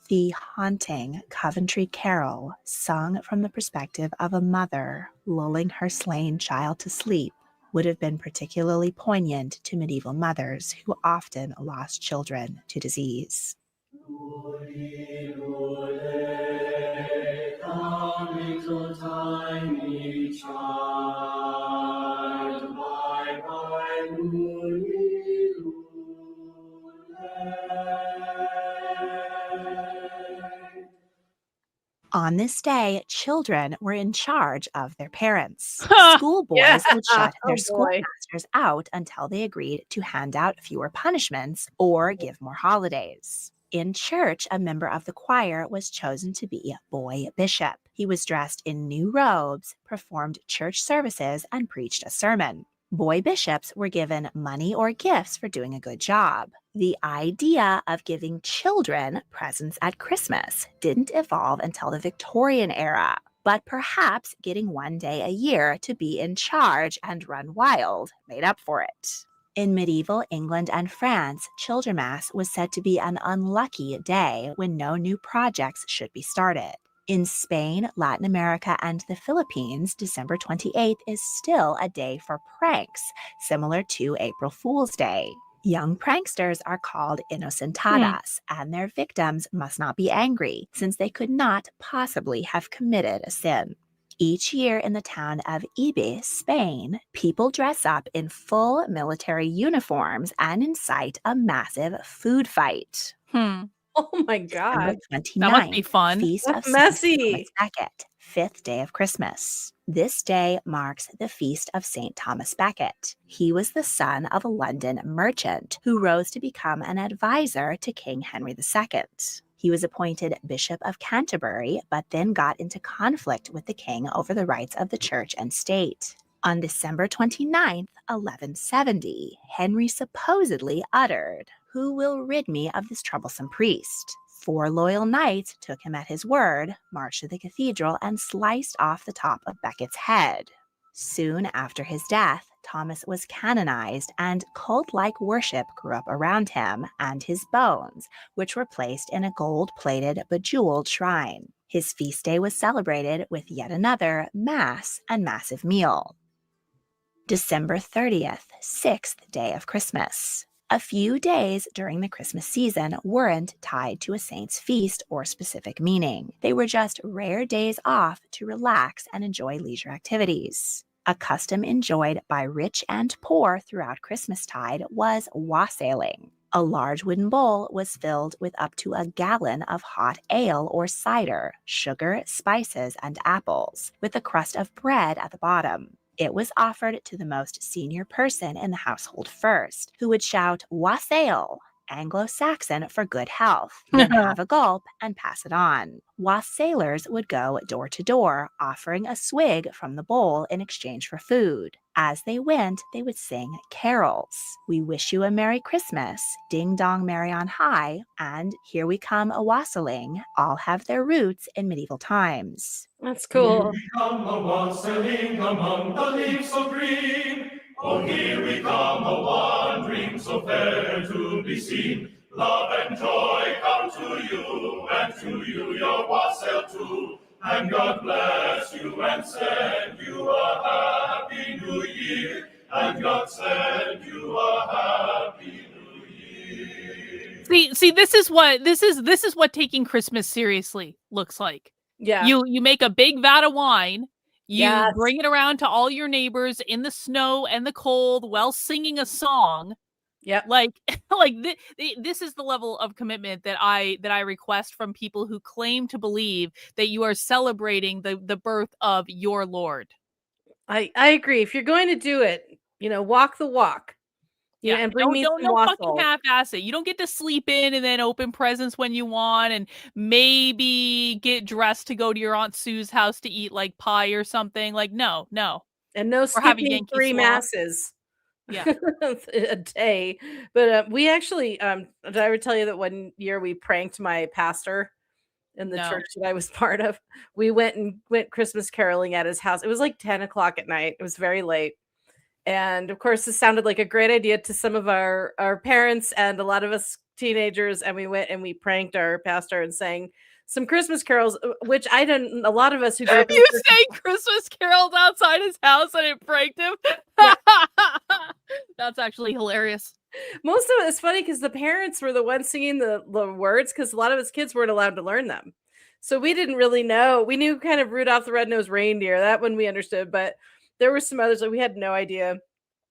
The haunting Coventry carol, sung from the perspective of a mother lulling her slain child to sleep, would have been particularly poignant to medieval mothers who often lost children to disease. Little tiny child, bye bye, Luli, Lule. On this day, children were in charge of their parents. Huh. Schoolboys Yeah. would shut their Oh, boy. schoolmasters out until they agreed to hand out fewer punishments or give more holidays. In church, a member of the choir was chosen to be a boy bishop. He was dressed in new robes, performed church services, and preached a sermon. Boy bishops were given money or gifts for doing a good job. The idea of giving children presents at Christmas didn't evolve until the Victorian era, but perhaps getting one day a year to be in charge and run wild made up for it. In medieval England and France, Childermas was said to be an unlucky day when no new projects should be started. In Spain, Latin America, and the Philippines, December 28th is still a day for pranks, similar to April Fool's Day. Young pranksters are called inocentadas, and their victims must not be angry, since they could not possibly have committed a sin. Each year in the town of Ibis, Spain, people dress up in full military uniforms and incite a massive food fight. Oh my December God. 29th, That must be fun. Feast That's of messy. St. Thomas Becket, fifth day of Christmas. This day marks the feast of St. Thomas Becket. He was the son of a London merchant who rose to become an advisor to King Henry II. He was appointed Bishop of Canterbury, but then got into conflict with the king over the rights of the church and state. On December 29th, 1170, Henry supposedly uttered, "Who will rid me of this troublesome priest?" 4 loyal knights took him at his word, marched to the cathedral, and sliced off the top of Becket's head. Soon after his death, Thomas was canonized, and cult-like worship grew up around him and his bones, which were placed in a gold-plated, bejeweled shrine. His feast day was celebrated with yet another mass and massive meal. December 30th, 6th day of Christmas. A few days during the Christmas season weren't tied to a saint's feast or specific meaning. They were just rare days off to relax and enjoy leisure activities. A custom enjoyed by rich and poor throughout Christmastide was wassailing. A large wooden bowl was filled with up to a gallon of hot ale or cider, sugar, spices, and apples, with a crust of bread at the bottom. It was offered to the most senior person in the household first, who would shout, "Wassail," Anglo-Saxon for good health, then have a gulp and pass it on. Wassailers would go door to door, offering a swig from the bowl in exchange for food. As they went, they would sing carols. "We wish you a Merry Christmas," "Ding Dong Merry on High," and "Here We Come a Wassailing," all have their roots in medieval times. That's cool. We come a wassailing among the leaves so green. Oh, here we come a wandering so fair to be seen. Love and joy come to you, and to you your wassail too. And God bless you and send you a happy new year. And God send you a happy new year. See, this is what taking Christmas seriously looks like. Yeah. You make a big vat of wine, you Yes. bring it around to all your neighbors in the snow and the cold while singing a song. Yep. Like this is the level of commitment that I request from people who claim to believe that you are celebrating the birth of your Lord. I agree. If you're going to do it, walk the walk. Yeah, and bring me some don't fucking wassail. half-ass it. You don't get to sleep in and then open presents when you want, and maybe get dressed to go to your Aunt Sue's house to eat like pie or something. Like, no. And no have a skipping Yankee 3 Swap. masses. Yeah. A day. But we actually, did I ever tell you that one year we pranked my pastor in the No. church that I was part of? We went Christmas caroling at his house. It was like 10 o'clock at night. It was very late. And of course, this sounded like a great idea to some of our parents and a lot of us teenagers. And we went and we pranked our pastor and sang some Christmas carols, which a lot of us who grew up in You sang Christmas carols outside his house and it pranked him? Yeah. That's actually hilarious. Most of it is funny because the parents were the ones singing the words, because a lot of us kids weren't allowed to learn them. So we didn't really know. We knew kind of Rudolph the Red-Nosed Reindeer. That one we understood, but there were some others that we had no idea.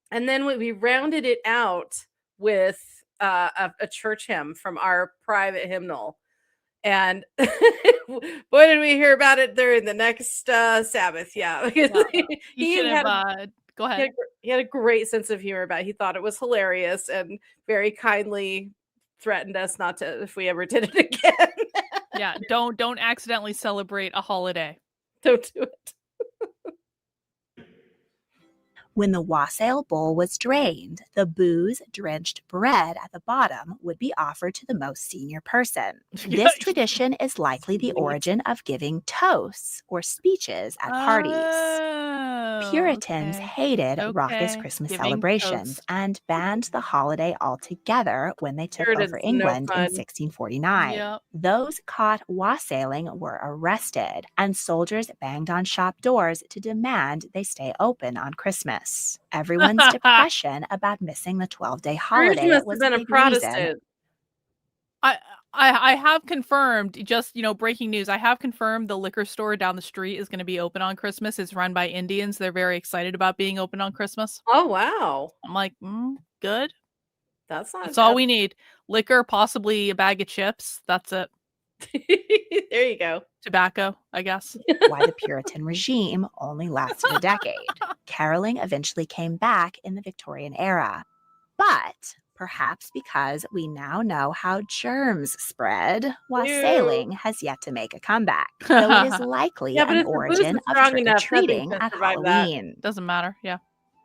And then we rounded it out with a church hymn from our private hymnal. And boy, did we hear about it during the next Sabbath. Yeah. You should have, go ahead. He had a great sense of humor about it. He thought it was hilarious and very kindly threatened us not to, if we ever did it again. Yeah, don't accidentally celebrate a holiday. Don't do it. When the wassail bowl was drained, the booze-drenched bread at the bottom would be offered to the most senior person. This tradition is likely the origin of giving toasts or speeches at parties. Puritans hated raucous Christmas celebrations and banned the holiday altogether when they took over England in 1649. Yep. Those caught wassailing were arrested, and soldiers banged on shop doors to demand they stay open on Christmas. Everyone's depression about missing the 12-day holiday was been a Protestant. I have confirmed, just, breaking news. I have confirmed the liquor store down the street is going to be open on Christmas. It's run by Indians. They're very excited about being open on Christmas. Oh, wow. I'm like, good. That's all we need. Liquor, possibly a bag of chips. That's it. There you go. Tobacco, I guess. Why the Puritan regime only lasted a decade. Caroling eventually came back in the Victorian era. But perhaps because we now know how germs spread, wassailing has yet to make a comeback, though it is likely an origin of trick-or-treating at Halloween. Doesn't matter, yeah.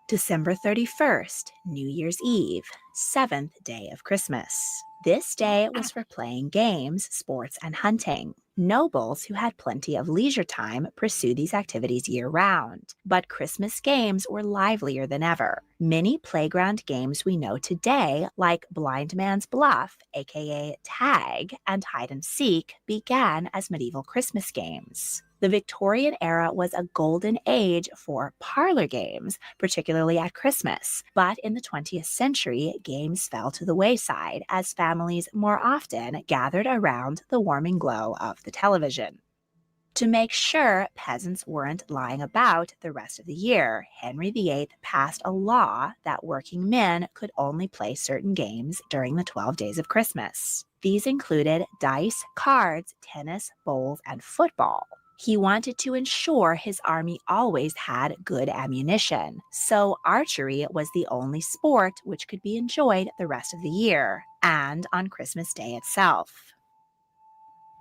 December 31st, New Year's Eve, 7th day of Christmas. This day was for playing games, sports, and hunting. Nobles who had plenty of leisure time pursued these activities year-round, but Christmas games were livelier than ever. Many playground games we know today, like Blind Man's Bluff, aka Tag, and Hide and Seek, began as medieval Christmas games. The Victorian era was a golden age for parlor games, particularly at Christmas. But in the 20th century, games fell to the wayside as families more often gathered around the warming glow of the television. To make sure peasants weren't lying about the rest of the year, Henry VIII passed a law that working men could only play certain games during the 12 days of Christmas. These included dice, cards, tennis, bowls, and football. He wanted to ensure his army always had good ammunition, so archery was the only sport which could be enjoyed the rest of the year, and on Christmas Day itself.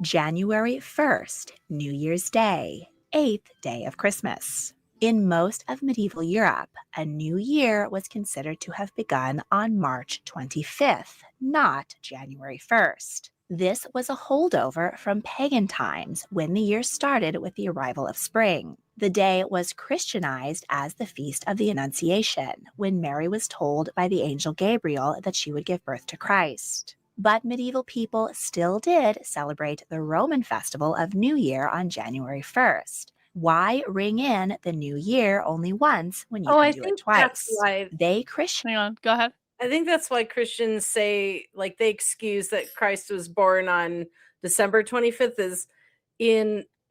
January 1st, New Year's Day, 8th day of Christmas. In most of medieval Europe, a new year was considered to have begun on March 25th, not January 1st. This was a holdover from pagan times when the year started with the arrival of spring. The day was Christianized as the Feast of the Annunciation, when Mary was told by the angel Gabriel that she would give birth to Christ. But medieval people still did celebrate the Roman festival of New Year on January 1st. Why ring in the new year only once when you can do it twice? That's why. Hang on, go ahead. I think that's why Christians say, like, they excuse that Christ was born on December 25th is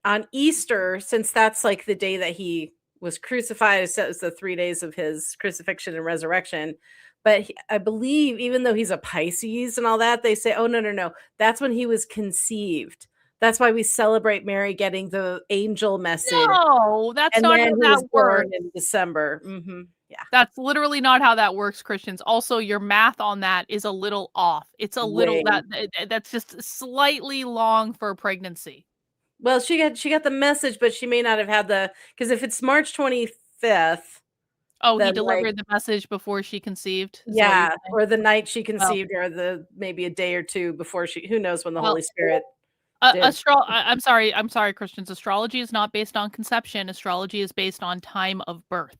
on Easter, since that's like the day that he was crucified. So it was the 3 days of his crucifixion and resurrection. But I believe, even though he's a Pisces and all that, they say, oh, no. That's when he was conceived. That's why we celebrate Mary getting the angel message. No, that's and not then how he that was born works. in December. Yeah. That's literally not how that works, Christians. Also, your math on that is a little off. It's a little that's just slightly long for a pregnancy. Well, she got the message, but she may not have had because if it's March 25th. Oh, he delivered the message before she conceived. Yeah, or the night she conceived, or maybe a day or two before who knows when the Holy Spirit. I'm sorry, Christians. Astrology is not based on conception. Astrology is based on time of birth.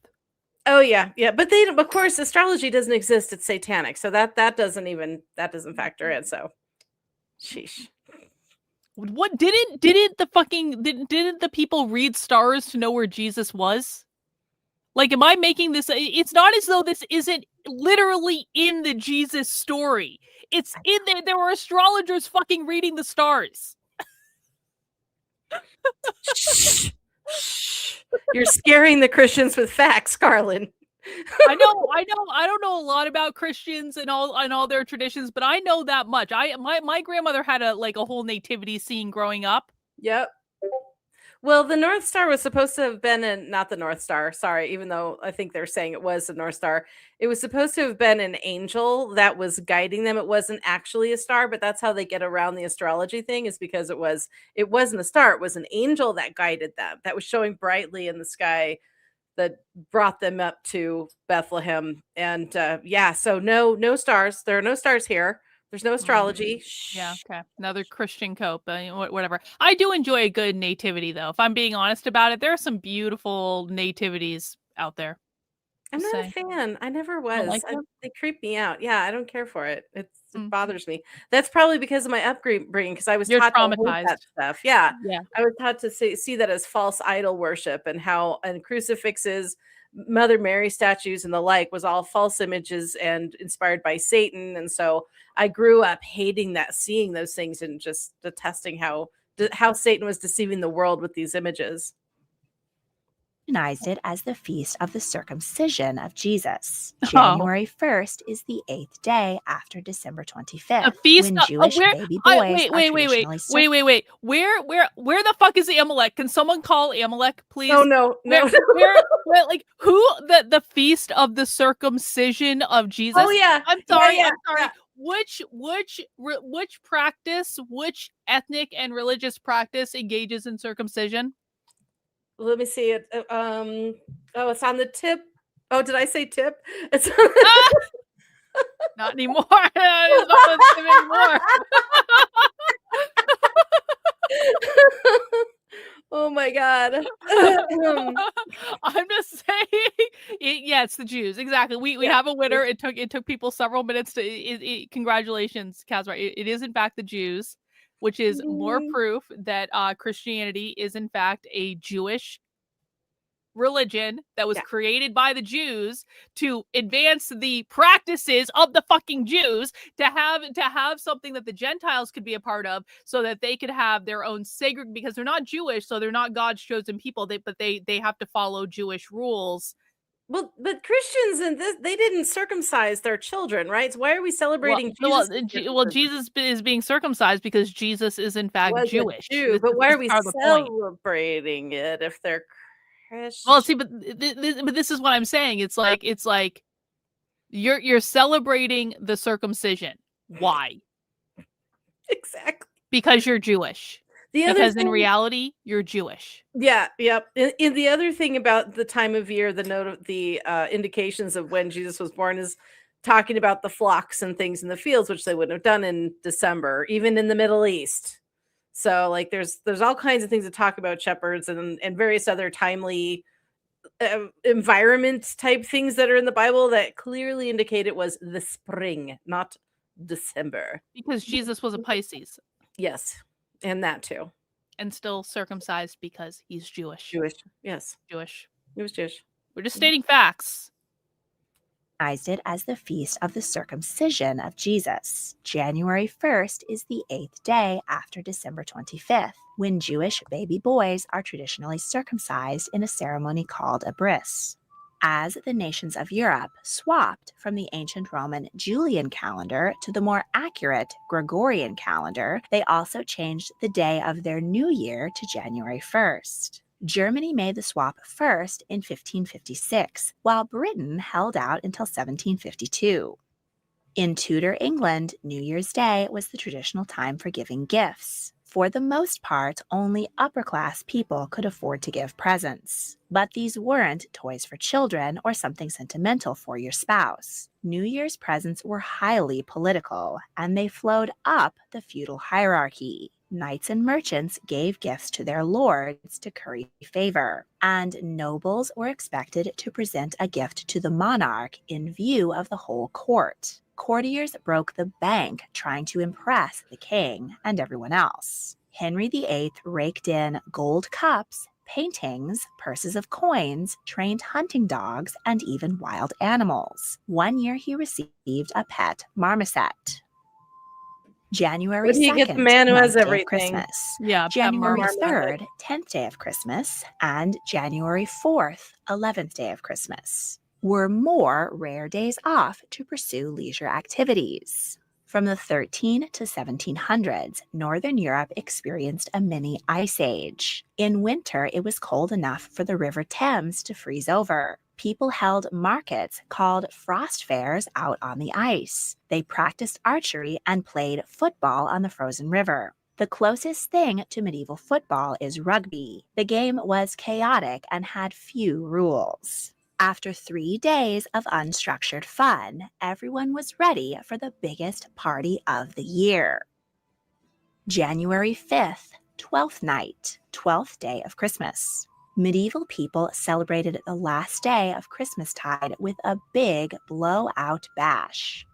Oh yeah, but of course, astrology doesn't exist. It's satanic, so that doesn't factor in. So, sheesh. What didn't the people read stars to know where Jesus was? Like, am I making this? It's not as though this isn't literally in the Jesus story. It's in there. There were astrologers fucking reading the stars. Shh. You're scaring the Christians with facts, Karlyn. I know. I don't know a lot about Christians and all their traditions, but I know that much. My grandmother had a whole nativity scene growing up. Yep. Well, the North Star was supposed to have been not the North Star, sorry, even though I think they're saying it was the North Star. It was supposed to have been an angel that was guiding them. It wasn't actually a star, but that's how they get around the astrology thing, is because it wasn't a star. It was an angel that guided them, that was showing brightly in the sky, that brought them up to Bethlehem. And so no stars. There are no stars here. There's no astrology. Yeah, okay. Another Christian cope, whatever. I do enjoy a good nativity, though. If I'm being honest about it, there are some beautiful nativities out there. I'm not a fan. I never was. They creep me out. Yeah, I don't care for it. It bothers me. That's probably because of my upbringing, because I was taught to hate that stuff. Yeah. I was taught to see that as false idol worship, and crucifixes, Mother Mary statues and the like was all false images and inspired by Satan. And so I grew up hating that, seeing those things, and just detesting how Satan was deceiving the world with these images. Recognized it as the feast of the circumcision of Jesus. January 1st is the 8th day after December 25th. A feast when Jewish baby boys wait. Where the fuck is Amalek? Can someone call Amalek, please? Oh no. Where who the feast of the circumcision of Jesus? Oh yeah. I'm sorry. Yeah. Which practice, which ethnic and religious practice engages in circumcision? Let me see it. It's on the tip. Oh, did I say tip? It's Not anymore. There's no Thanksgiving anymore. Oh my god. I'm just saying, yeah, it's the Jews. Exactly. We have a winner. It took people several minutes to. Congratulations, Kazra. It is in fact the Jews, which is more proof that Christianity is in fact a Jewish religion that was created by the Jews to advance the practices of the fucking Jews, to have something that the Gentiles could be a part of, so that they could have their own sacred, because they're not Jewish, so they're not God's chosen people. They have to follow Jewish rules. Well, but Christians and this, they didn't circumcise their children, right? So why are we celebrating Jesus? Jesus is being circumcised because Jesus is in fact Was a Jewish. Jew, but why are we part of the point. celebrating it if they're Christian? Well, see, but this is what I'm saying. It's like you're celebrating the circumcision. Why? Exactly. Because you're Jewish. Because in reality, you're Jewish. Yeah, yep. And the other thing about the time of year, the indications of when Jesus was born is talking about the flocks and things in the fields, which they wouldn't have done in December, even in the Middle East. So, like, there's all kinds of things to talk about shepherds and various other timely environment type things that are in the Bible that clearly indicate it was the spring, not December. Because Jesus was a Pisces. Yes, and that too. And still circumcised because he's Jewish. Yes. Jewish. He was Jewish. We're just stating facts. It as the feast of the circumcision of Jesus. January 1st is the 8th day after December 25th, when Jewish baby boys are traditionally circumcised in a ceremony called a bris. As the nations of Europe swapped from the ancient Roman Julian calendar to the more accurate Gregorian calendar, they also changed the day of their new year to January 1st. Germany made the swap first in 1556, while Britain held out until 1752. In Tudor England, New Year's Day was the traditional time for giving gifts. For the most part, only upper-class people could afford to give presents. But these weren't toys for children or something sentimental for your spouse. New Year's presents were highly political, and they flowed up the feudal hierarchy. Knights and merchants gave gifts to their lords to curry favor, and nobles were expected to present a gift to the monarch in view of the whole court. Courtiers broke the bank trying to impress the king and everyone else. Henry VIII raked in gold cups, paintings, purses of coins, trained hunting dogs, and even wild animals. One year he received a pet marmoset. January 2nd, get the man who has ninth day of everything? Christmas. Yeah. January Marmoset. 3rd, 10th day of Christmas, and January 4th, 11th day of Christmas were more rare days off to pursue leisure activities. From the 13 to 1700s, Northern Europe experienced a mini ice age. In winter, it was cold enough for the River Thames to freeze over. People held markets called frost fairs out on the ice. They practiced archery and played football on the frozen river. The closest thing to medieval football is rugby. The game was chaotic and had few rules. After 3 days of unstructured fun, everyone was ready for the biggest party of the year. January 5th, 12th night, 12th day of Christmas. Medieval people celebrated the last day of Christmastide with a big blowout bash.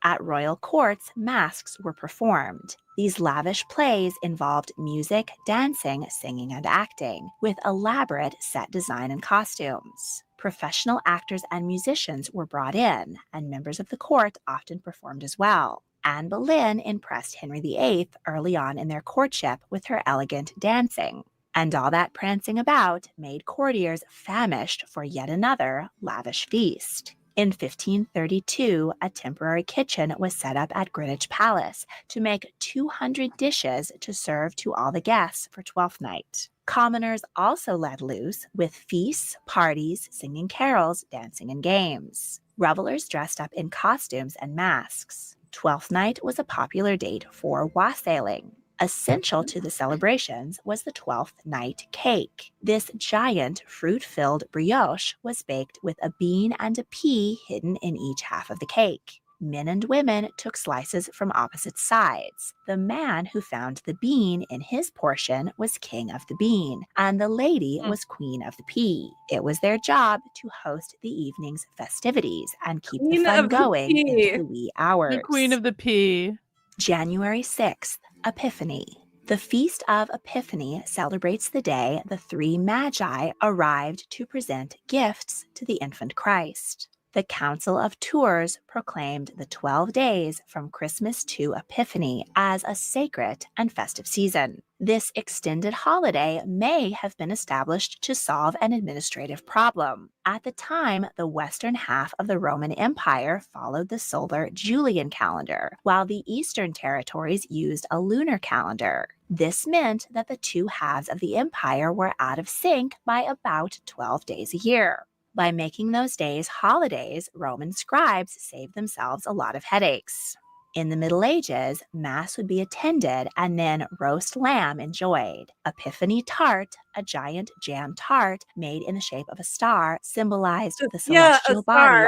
At royal courts, masks were performed. These lavish plays involved music, dancing, singing, and acting, with elaborate set design and costumes. Professional actors and musicians were brought in, and members of the court often performed as well. Anne Boleyn impressed Henry VIII early on in their courtship with her elegant dancing. And all that prancing about made courtiers famished for yet another lavish feast. In 1532, a temporary kitchen was set up at Greenwich Palace to make 200 dishes to serve to all the guests for Twelfth Night. Commoners also let loose with feasts, parties, singing carols, dancing, and games. Revelers dressed up in costumes and masks. Twelfth Night was a popular date for wassailing. Essential to the celebrations was the 12th night cake. This giant fruit-filled brioche was baked with a bean and a pea hidden in each half of the cake. Men and women took slices from opposite sides. The man who found the bean in his portion was king of the bean, and the lady was queen of the pea. It was their job to host the evening's festivities and keep Queen the fun of the going pea. into the wee hours. The queen of the pea. January 6th, Epiphany. The Feast of Epiphany celebrates the day the three magi arrived to present gifts to the infant Christ. The Council of Tours proclaimed the 12 days from Christmas to Epiphany as a sacred and festive season. This extended holiday may have been established to solve an administrative problem. At the time, the western half of the Roman Empire followed the solar Julian calendar, while the eastern territories used a lunar calendar. This meant that the two halves of the empire were out of sync by about 12 days a year. By making those days holidays, Roman scribes saved themselves a lot of headaches. In the Middle Ages, Mass would be attended and then roast lamb enjoyed. Epiphany tart, a giant jam tart made in the shape of a star, symbolized the celestial body. star.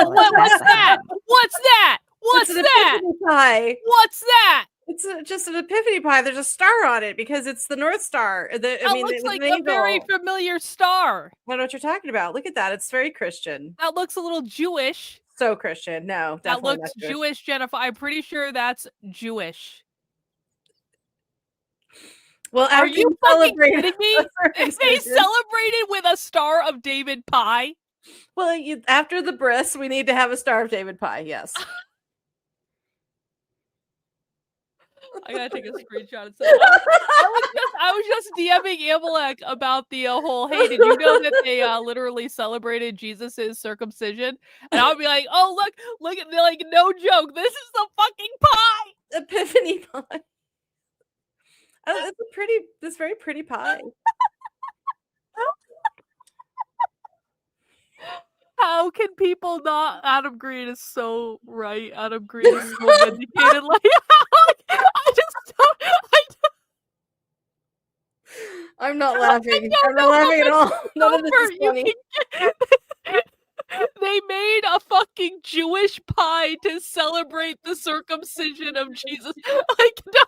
What's that? What's that? What's It's an that? epiphany pie. What's that? It's just an epiphany pie. There's a star on it because it's the North Star. That it looks was like an a very angel. familiar star. I don't know what you're talking about. Look at that. It's very Christian. That looks a little Jewish. So Christian. No, That definitely looks not Jewish, Jennifer. I'm pretty sure that's Jewish. Well, Are after you fucking celebrate kidding me? They circumcision- celebrated with a Star of David pie. Well, after the bris, we need to have a Star of David pie. Yes. I gotta take a screenshot. And I was just DMing Amalek about the whole. Hey, did you know that they literally celebrated Jesus's circumcision? And I'll be like, oh look at like no joke. This is the fucking pie. Epiphany pie. Oh, it's very pretty pie. How can people not? Adam Green is so right. Adam Green is so vindicated. Like, I just don't. I'm not laughing. I'm not laughing at all. None of this is funny. They made a fucking Jewish pie to celebrate the circumcision of Jesus. Like, no.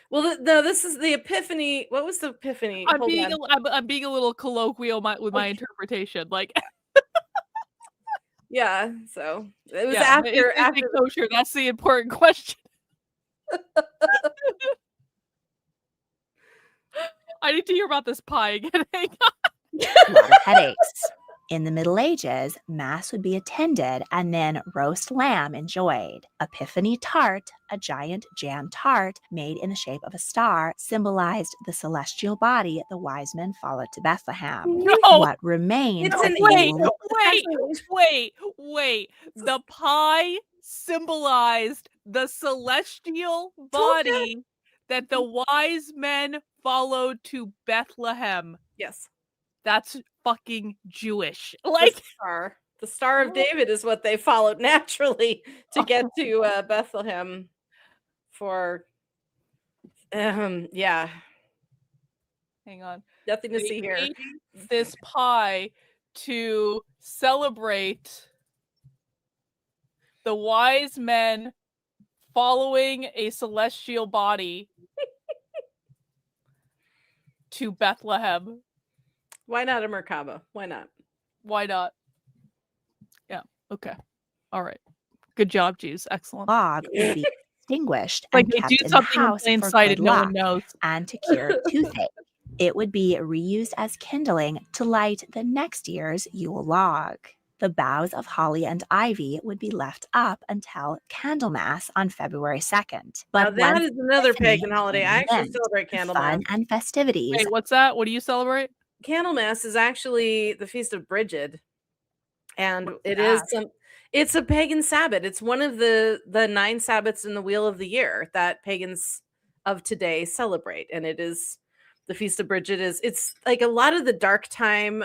Well, no, this is the Epiphany. What was the Epiphany? I'm being a little colloquial with my interpretation. Like, yeah. So it was yeah, after is it kosher? That's the important question. I need to hear about this pie again. Hang on. A lot of headaches. In the Middle Ages, Mass would be attended and then roast lamb enjoyed. Epiphany tart, a giant jam tart made in the shape of a star, symbolized the celestial body the wise men followed to Bethlehem. No. What remains It's of an the Wait. The pie symbolized the celestial body that the wise men followed to Bethlehem. Yes. That's fucking Jewish. Like, the Star of David is what they followed naturally to get to Bethlehem for yeah. hang on. Nothing to They see here. made this pie to celebrate the wise men following a celestial body to Bethlehem. Why not a Merkaba? Why not? Why not? Yeah. Okay. All right. Good job, Jews. Excellent. log would be extinguished Like and they kept do in the something in house plain for sight good and no luck one knows. and to cure toothache. It would be reused as kindling to light the next year's Yule log. The boughs of holly and ivy would be left up until Candlemas on February 2nd. Now But that once is another Epiphany pagan holiday. I came actually in, celebrate the Candlemas. fun and festivities Wait, what's that? What do you celebrate? Candlemas is actually the feast of Brigid, and What's it that? is it's a pagan Sabbath. It's one of the 9 Sabbaths in the Wheel of the Year that pagans of today celebrate, and it is the feast of Brigid. It's like a lot of the dark time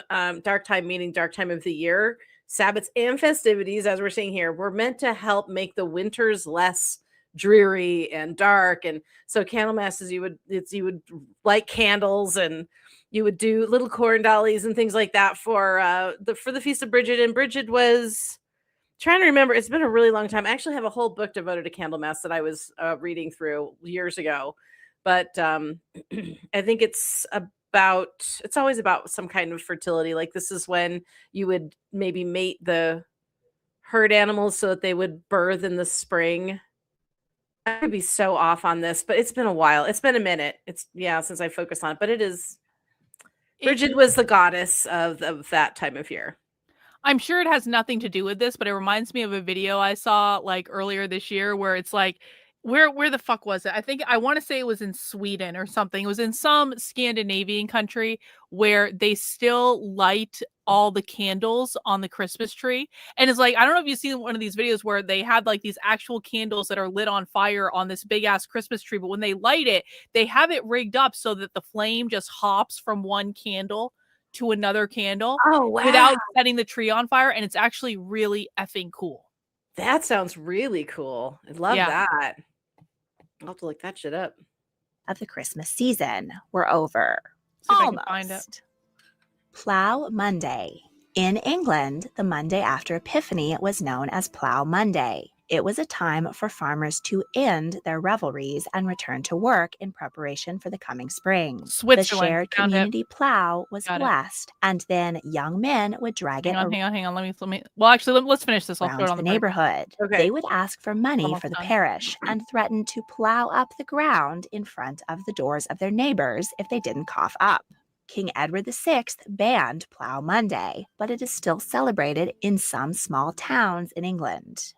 meaning dark time of the year Sabbaths and festivities, as we're seeing here, were meant to help make the winters less dreary and dark. And so Candlemas is you would light candles and you would do little corn dollies and things like that for the feast of Brigid. And Brigid was Trying to remember. It's been a really long time. I actually have a whole book devoted to Candlemas that I was reading through years ago. But I think it's always about some kind of fertility. Like this is when you would maybe mate the herd animals so that they would birth in the spring. I could be so off on this, but it's been a while. It's been a minute. Since I focused on it. But it is. Bridget was the goddess of that time of year. I'm sure it has nothing to do with this, but it reminds me of a video I saw like earlier this year where it's like, where the fuck was it? I want to say it was in Sweden or something. It was in some Scandinavian country where they still light all the candles on the Christmas tree. And it's like, I don't know if you've seen one of these videos where they had like these actual candles that are lit on fire on this big ass Christmas tree. But when they light it, they have it rigged up so that the flame just hops from one candle to another candle without setting the tree on fire. And it's actually really effing cool. That sounds really cool. I love that. I'll have to look that shit up. Of the Christmas season were over. See if I can find it. Plough Monday. In England, the Monday after Epiphany was known as Plough Monday. It was a time for farmers to end their revelries and return to work in preparation for the coming spring. The shared community plow was blessed, and then young men would drag it Hang on. Let me. Well, actually, let's finish this. I'll throw it on the neighborhood. Okay. They would ask for money for the parish and threaten to plow up the ground in front of the doors of their neighbors if they didn't cough up. King Edward VI banned Plough Monday, but it is still celebrated in some small towns in England.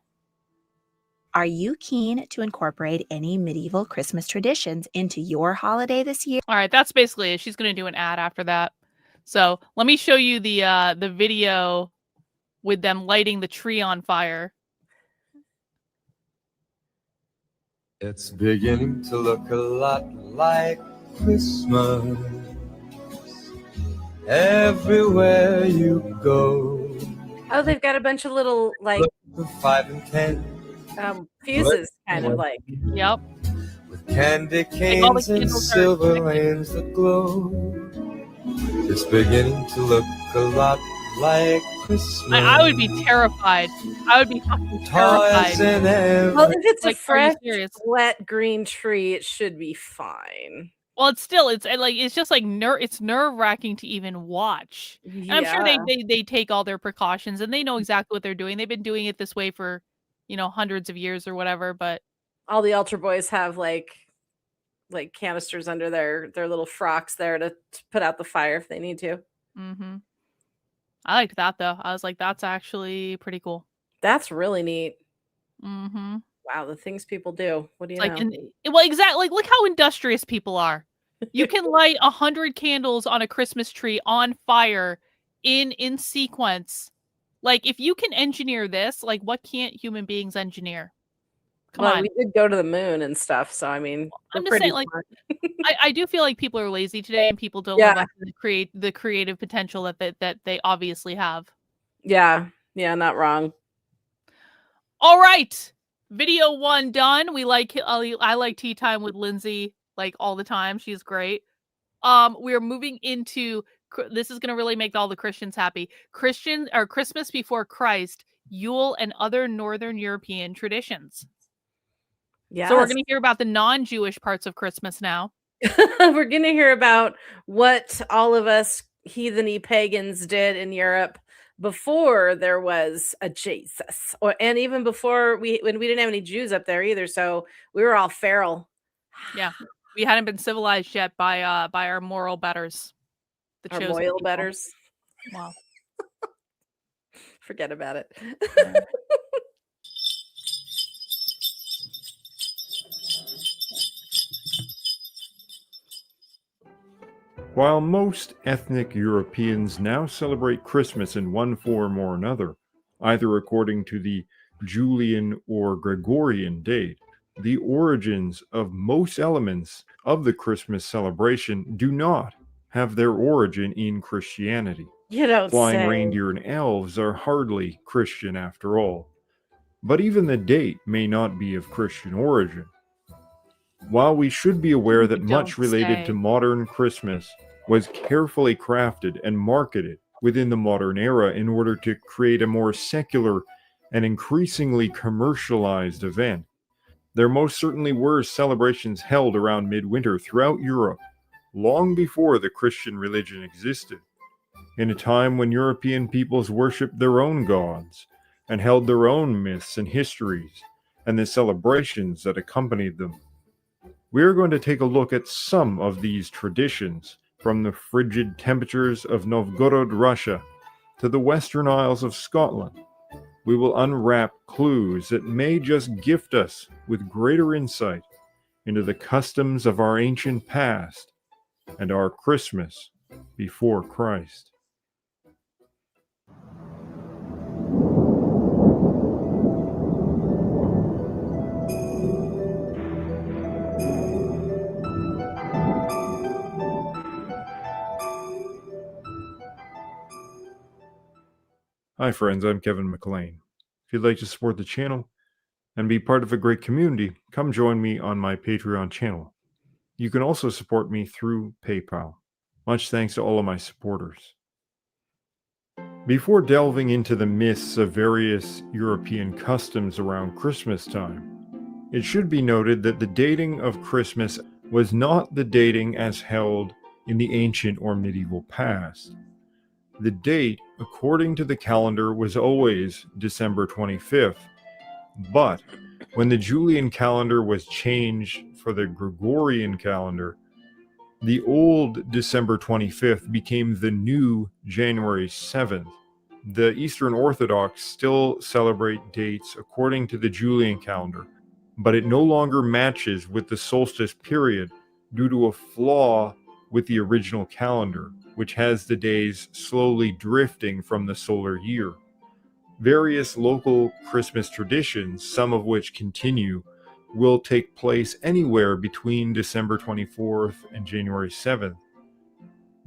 Are you keen to incorporate any medieval Christmas traditions into your holiday this year? All right, that's basically it. She's going to do an ad after that. So let me show you the video with them lighting the tree on fire. It's beginning to look a lot like Christmas everywhere you go. Oh, they've got a bunch of little like 5 and 10. Fuses, kind of like. Yep. With candy canes and silver lanes that glow. It's beginning to look a lot like Christmas. I would be terrified. I would be fucking terrified. Well, if it's a fresh, wet green tree, it should be fine. Well, it's just like it's nerve-wracking to even watch. And I'm sure they take all their precautions and they know exactly what they're doing. They've been doing it this way for hundreds of years or whatever, but all the altar boys have like canisters under their little frocks there to put out the fire if they need to. Mm-hmm. I liked that though. I was like, that's actually pretty cool. That's really neat. Mm-hmm. Wow, the things people do. What do you know? Well, exactly. Look how industrious people are. You can light 100 candles on a Christmas tree on fire in sequence. Like, if you can engineer this, like, what can't human beings engineer? Come on. We did go to the moon and stuff, so I mean, I'm just saying, like, I do feel like people are lazy today, and people don't live up to the creative potential that they obviously have. Yeah, not wrong. All right, video 1 done. I like tea time with Lindsay like all the time. She's great. We are moving into. This is going to really make all the Christians happy. Christmas before Christ, Yule, and other Northern European traditions. Yeah. So we're going to hear about the non-Jewish parts of Christmas now. We're going to hear about what all of us heatheny pagans did in Europe before there was a Jesus, and even before when we didn't have any Jews up there either. So we were all feral. Yeah, we hadn't been civilized yet by our moral betters. Our loyal betters. Wow. Forget about it. Yeah. While most ethnic Europeans now celebrate Christmas in one form or another, either according to the Julian or Gregorian date, the origins of most elements of the Christmas celebration do not have their origin in Christianity. You don't Flying say. reindeer and elves are hardly Christian after all. But even the date may not be of Christian origin. While we should be aware that much related to modern Christmas was carefully crafted and marketed within the modern era in order to create a more secular an increasingly commercialized event. There most certainly were celebrations held around midwinter throughout Europe, long before the Christian religion existed, in a time when European peoples worshipped their own gods and held their own myths and histories and the celebrations that accompanied them. We are going to take a look at some of these traditions, from the frigid temperatures of Novgorod, Russia, to the Western Isles of Scotland. We will unwrap clues that may just gift us with greater insight into the customs of our ancient past and our Christmas before Christ. Hi friends, I'm Kevin McLean. If you'd like to support the channel and be part of a great community, come join me on my Patreon channel. You can also support me through PayPal. Much thanks to all of my supporters. Before delving into the myths of various European customs around Christmas time, it should be noted that the dating of Christmas was not the dating as held in the ancient or medieval past. The date, according to the calendar, was always December 25th, but when the Julian calendar was changed for the Gregorian calendar, the old December 25th became the new January 7th. The Eastern Orthodox still celebrate dates according to the Julian calendar, but it no longer matches with the solstice period due to a flaw with the original calendar, which has the days slowly drifting from the solar year. Various local Christmas traditions, some of which continue, will take place anywhere between December 24th and January 7th.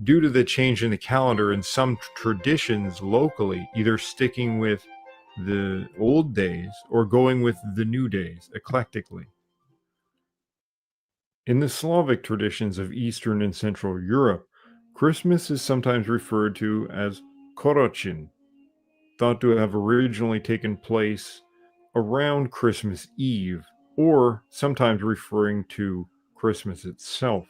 Due to the change in the calendar and some traditions locally, either sticking with the old days or going with the new days eclectically. In the Slavic traditions of Eastern and Central Europe, Christmas is sometimes referred to as Korochin, thought to have originally taken place around Christmas Eve, or sometimes referring to Christmas itself.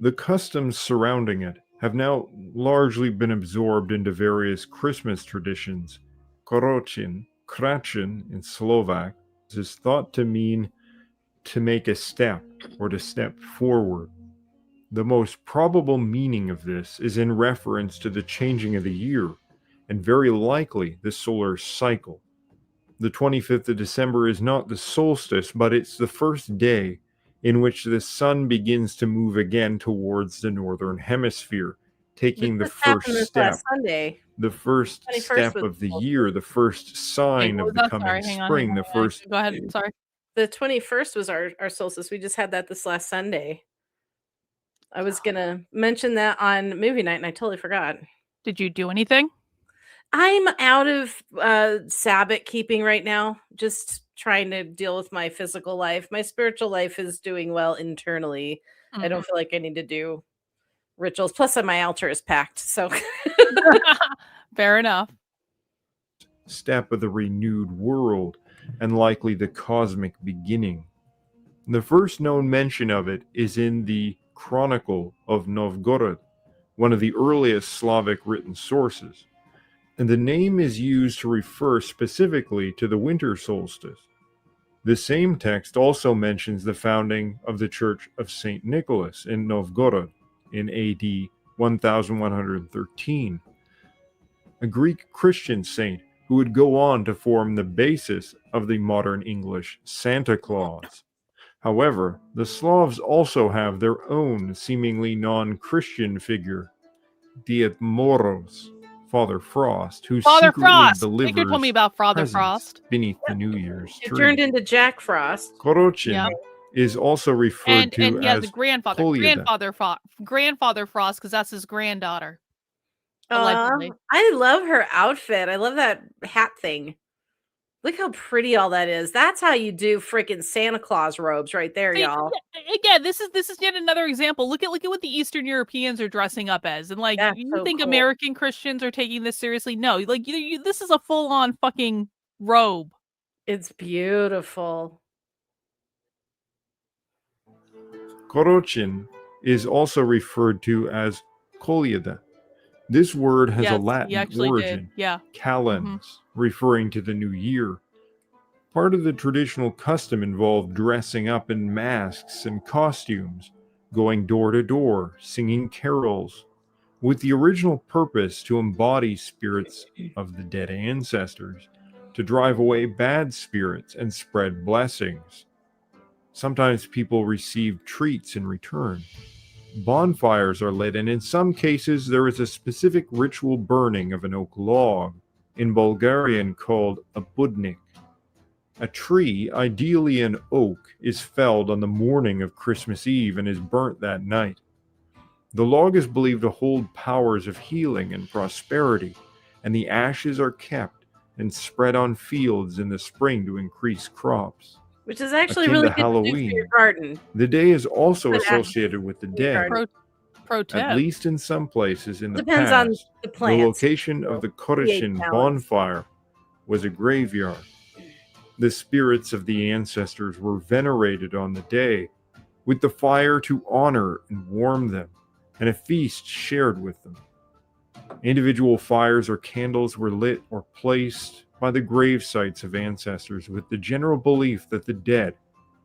The customs surrounding it have now largely been absorbed into various Christmas traditions. Korochin, Krachin in Slovak, is thought to mean to make a step or to step forward. The most probable meaning of this is in reference to the changing of the year, and very likely the solar cycle. The 25th of December is not the solstice, but it's the first day in which the sun begins to move again towards the northern hemisphere, taking the first step. Sunday. The first step of the year, the first sign of the coming spring, the first. Go ahead. Sorry. The 21st was our solstice. We just had that this last Sunday. I was gonna mention that on movie night and I totally forgot. Did you do anything? I'm out of Sabbath keeping right now, just trying to deal with my physical life. My spiritual life is doing well internally. I don't feel like I need to do rituals. Plus, my altar is packed. So Fair enough. Step of the renewed world, and likely the cosmic beginning. The first known mention of it is in the Chronicle of Novgorod, one of the earliest Slavic written sources, and the name is used to refer specifically to the winter solstice. The same text also mentions the founding of the Church of St. Nicholas in Novgorod in AD 1113, a Greek Christian saint who would go on to form the basis of the modern English Santa Claus. However, the Slavs also have their own seemingly non-Christian figure, Ded Moroz, Father Frost, who secretly delivers you told me about Father Frost beneath the New Year's tree. it turned into Jack Frost. Korochin is also referred to and as the grandfather Frost, because that's his granddaughter. Allegedly. I love her outfit. I love that hat thing. Look how pretty all that is. That's how you do freaking Santa Claus robes right there, y'all. Again, this is yet another example. Look at what the Eastern Europeans are dressing up as, and you think American Christians are taking this seriously? No, this is a full on fucking robe. It's beautiful. Korochin is also referred to as Kolyada. This word has a Yes, he Latin actually did. origin, Yeah. calends, referring to the new year. Part of the traditional custom involved dressing up in masks and costumes, going door to door, singing carols, with the original purpose to embody spirits of the dead ancestors, to drive away bad spirits and spread blessings. Sometimes people receive treats in return. Bonfires are lit, and in some cases there is a specific ritual burning of an oak log, in Bulgarian called a budnik. A tree, ideally an oak, is felled on the morning of Christmas Eve and is burnt that night. The log is believed to hold powers of healing and prosperity, and the ashes are kept and spread on fields in the spring to increase crops. Which is actually Akin really to good to do for your Halloween, garden. the day is also Put ashes associated with the in your dead, garden. Pro at tip. least in some places in the Depends on past. the The plants. location of the pH Korochin balance. bonfire was a graveyard. The spirits of the ancestors were venerated on the day, with the fire to honor and warm them, and a feast shared with them. Individual fires or candles were lit or placed by the grave sites of ancestors, with the general belief that the dead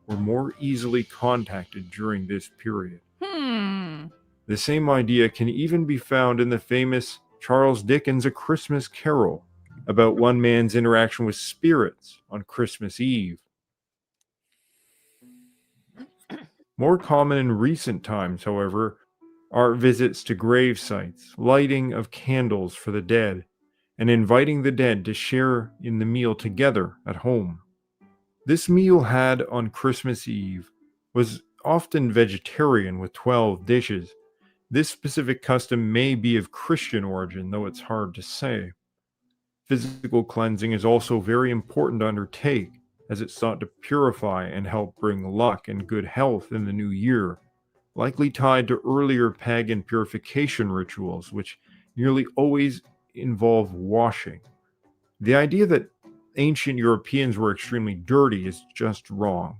were more easily contacted during this period. The same idea can even be found in the famous Charles Dickens' A Christmas Carol, about one man's interaction with spirits on Christmas Eve. More common in recent times, however, are visits to grave sites, lighting of candles for the dead, and inviting the dead to share in the meal together at home. This meal had on Christmas Eve was often vegetarian with 12 dishes. This specific custom may be of Christian origin, though it's hard to say. Physical cleansing is also very important to undertake, as it's sought to purify and help bring luck and good health in the new year, likely tied to earlier pagan purification rituals, which nearly always involve washing. The idea that ancient Europeans were extremely dirty is just wrong.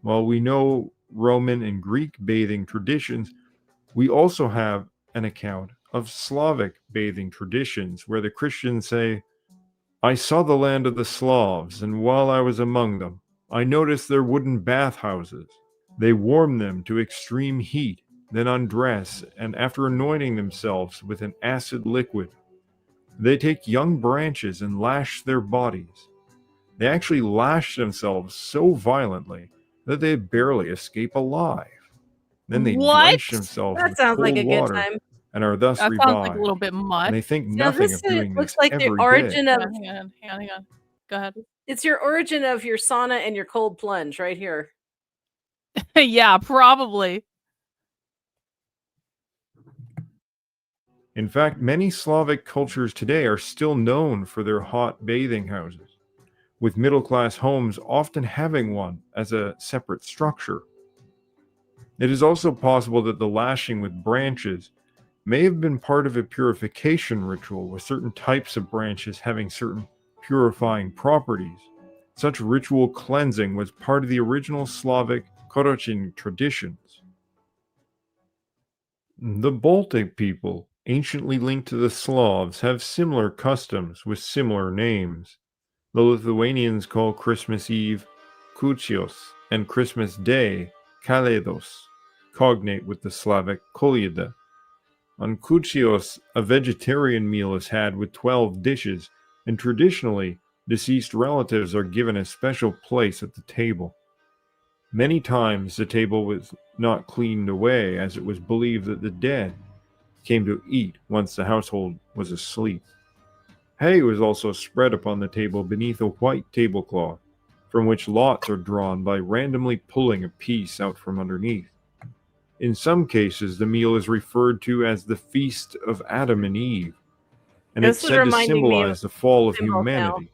While we know Roman and Greek bathing traditions, we also have an account of Slavic bathing traditions where the Christians say, "I saw the land of the Slavs, and while I was among them, I noticed their wooden bathhouses. They warm them to extreme heat, then undress, and after anointing themselves with an acid liquid, they take young branches and lash their bodies. They actually lash themselves so violently that they barely escape alive. Then they What? drench themselves That with sounds cold like a good water time. and are thus That sounds revived. like a little bit much. And they think Now nothing this of doing looks this like the every origin day. of Hang on. Go ahead. it's your origin of your sauna and your cold plunge right here. Yeah, probably. In fact, many Slavic cultures today are still known for their hot bathing houses, with middle-class homes often having one as a separate structure. It is also possible that the lashing with branches may have been part of a purification ritual, with certain types of branches having certain purifying properties. Such ritual cleansing was part of the original Slavic Korochin traditions. The Baltic people, anciently linked to the Slavs, have similar customs with similar names. The Lithuanians call Christmas Eve Kūčios and Christmas Day Kalėdos, cognate with the Slavic Kolyada. On Kūčios, a vegetarian meal is had with 12 dishes, and traditionally, deceased relatives are given a special place at the table. Many times the table was not cleaned away, as it was believed that the dead came to eat once the household was asleep. Hay was also spread upon the table beneath a white tablecloth, from which lots are drawn by randomly pulling a piece out from underneath. In some cases, the meal is referred to as the Feast of Adam and Eve, and This it's is said to reminding me of symbolize the fall of symbols now. humanity.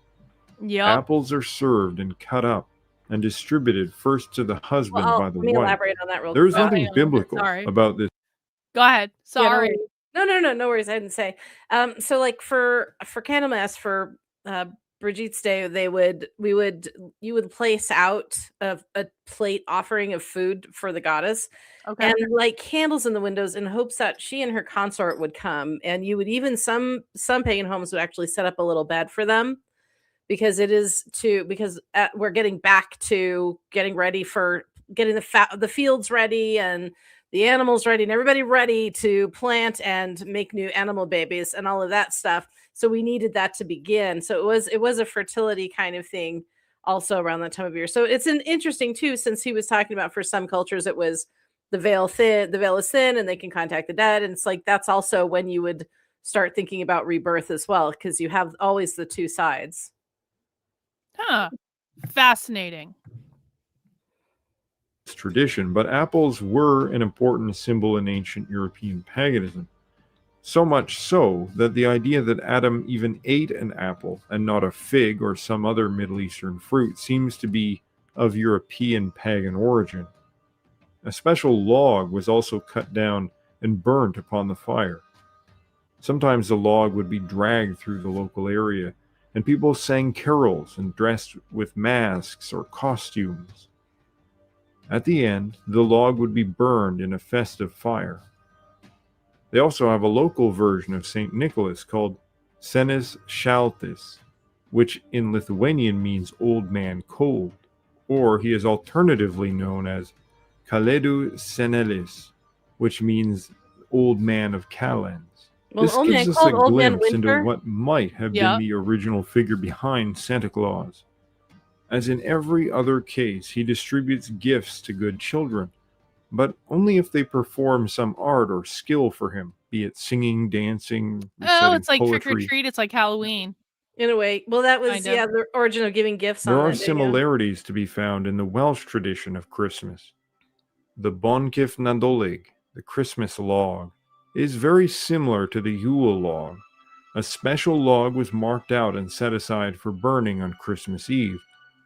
Yep. Apples are served and cut up and distributed first to the husband by the Let me wife. elaborate on that real There is quick. nothing hang on a minute, biblical sorry. about this. Go ahead. Yeah, no Sorry. worries. No worries. I didn't say. So like for Candlemas, for Brigitte's Day, you would place out a plate offering of food for the goddess Okay. and light candles in the windows in hopes that she and her consort would come. And you would even some pagan homes would actually set up a little bed for them because we're getting back to getting ready for getting the fields ready and the animals ready and everybody ready to plant and make new animal babies and all of that stuff. So we needed that to begin. So it was a fertility kind of thing also around that time of year. So it's an interesting too, since he was talking about for some cultures it was the veil is thin and they can contact the dead. And it's like that's also when you would start thinking about rebirth as well, because you have always the two sides. Huh. Fascinating. Tradition, but apples were an important symbol in ancient European paganism. So much so that the idea that Adam even ate an apple and not a fig or some other Middle Eastern fruit seems to be of European pagan origin. A special log was also cut down and burnt upon the fire. Sometimes the log would be dragged through the local area, and people sang carols and dressed with masks or costumes. At the end, the log would be burned in a festive fire. They also have a local version of St. Nicholas called Senis Šaltis, which in Lithuanian means old man cold, or he is alternatively known as Kalėdų senelis, which means old man of Kalends. Well, This old man gives us a cold, old man glimpse into winter. what might have Yeah. been the original figure behind Santa Claus. As in every other case, he distributes gifts to good children, but only if they perform some art or skill for him, be it singing, dancing, Oh, reciting it's like trick or poetry. treat. It's like Halloween. In a way. Well, that was Kind of. the origin of giving gifts There on are that day, yeah. similarities to be found in the Welsh tradition of Christmas. The Boncif Nadolig, the Christmas log, is very similar to the Yule log. A special log was marked out and set aside for burning on Christmas Eve,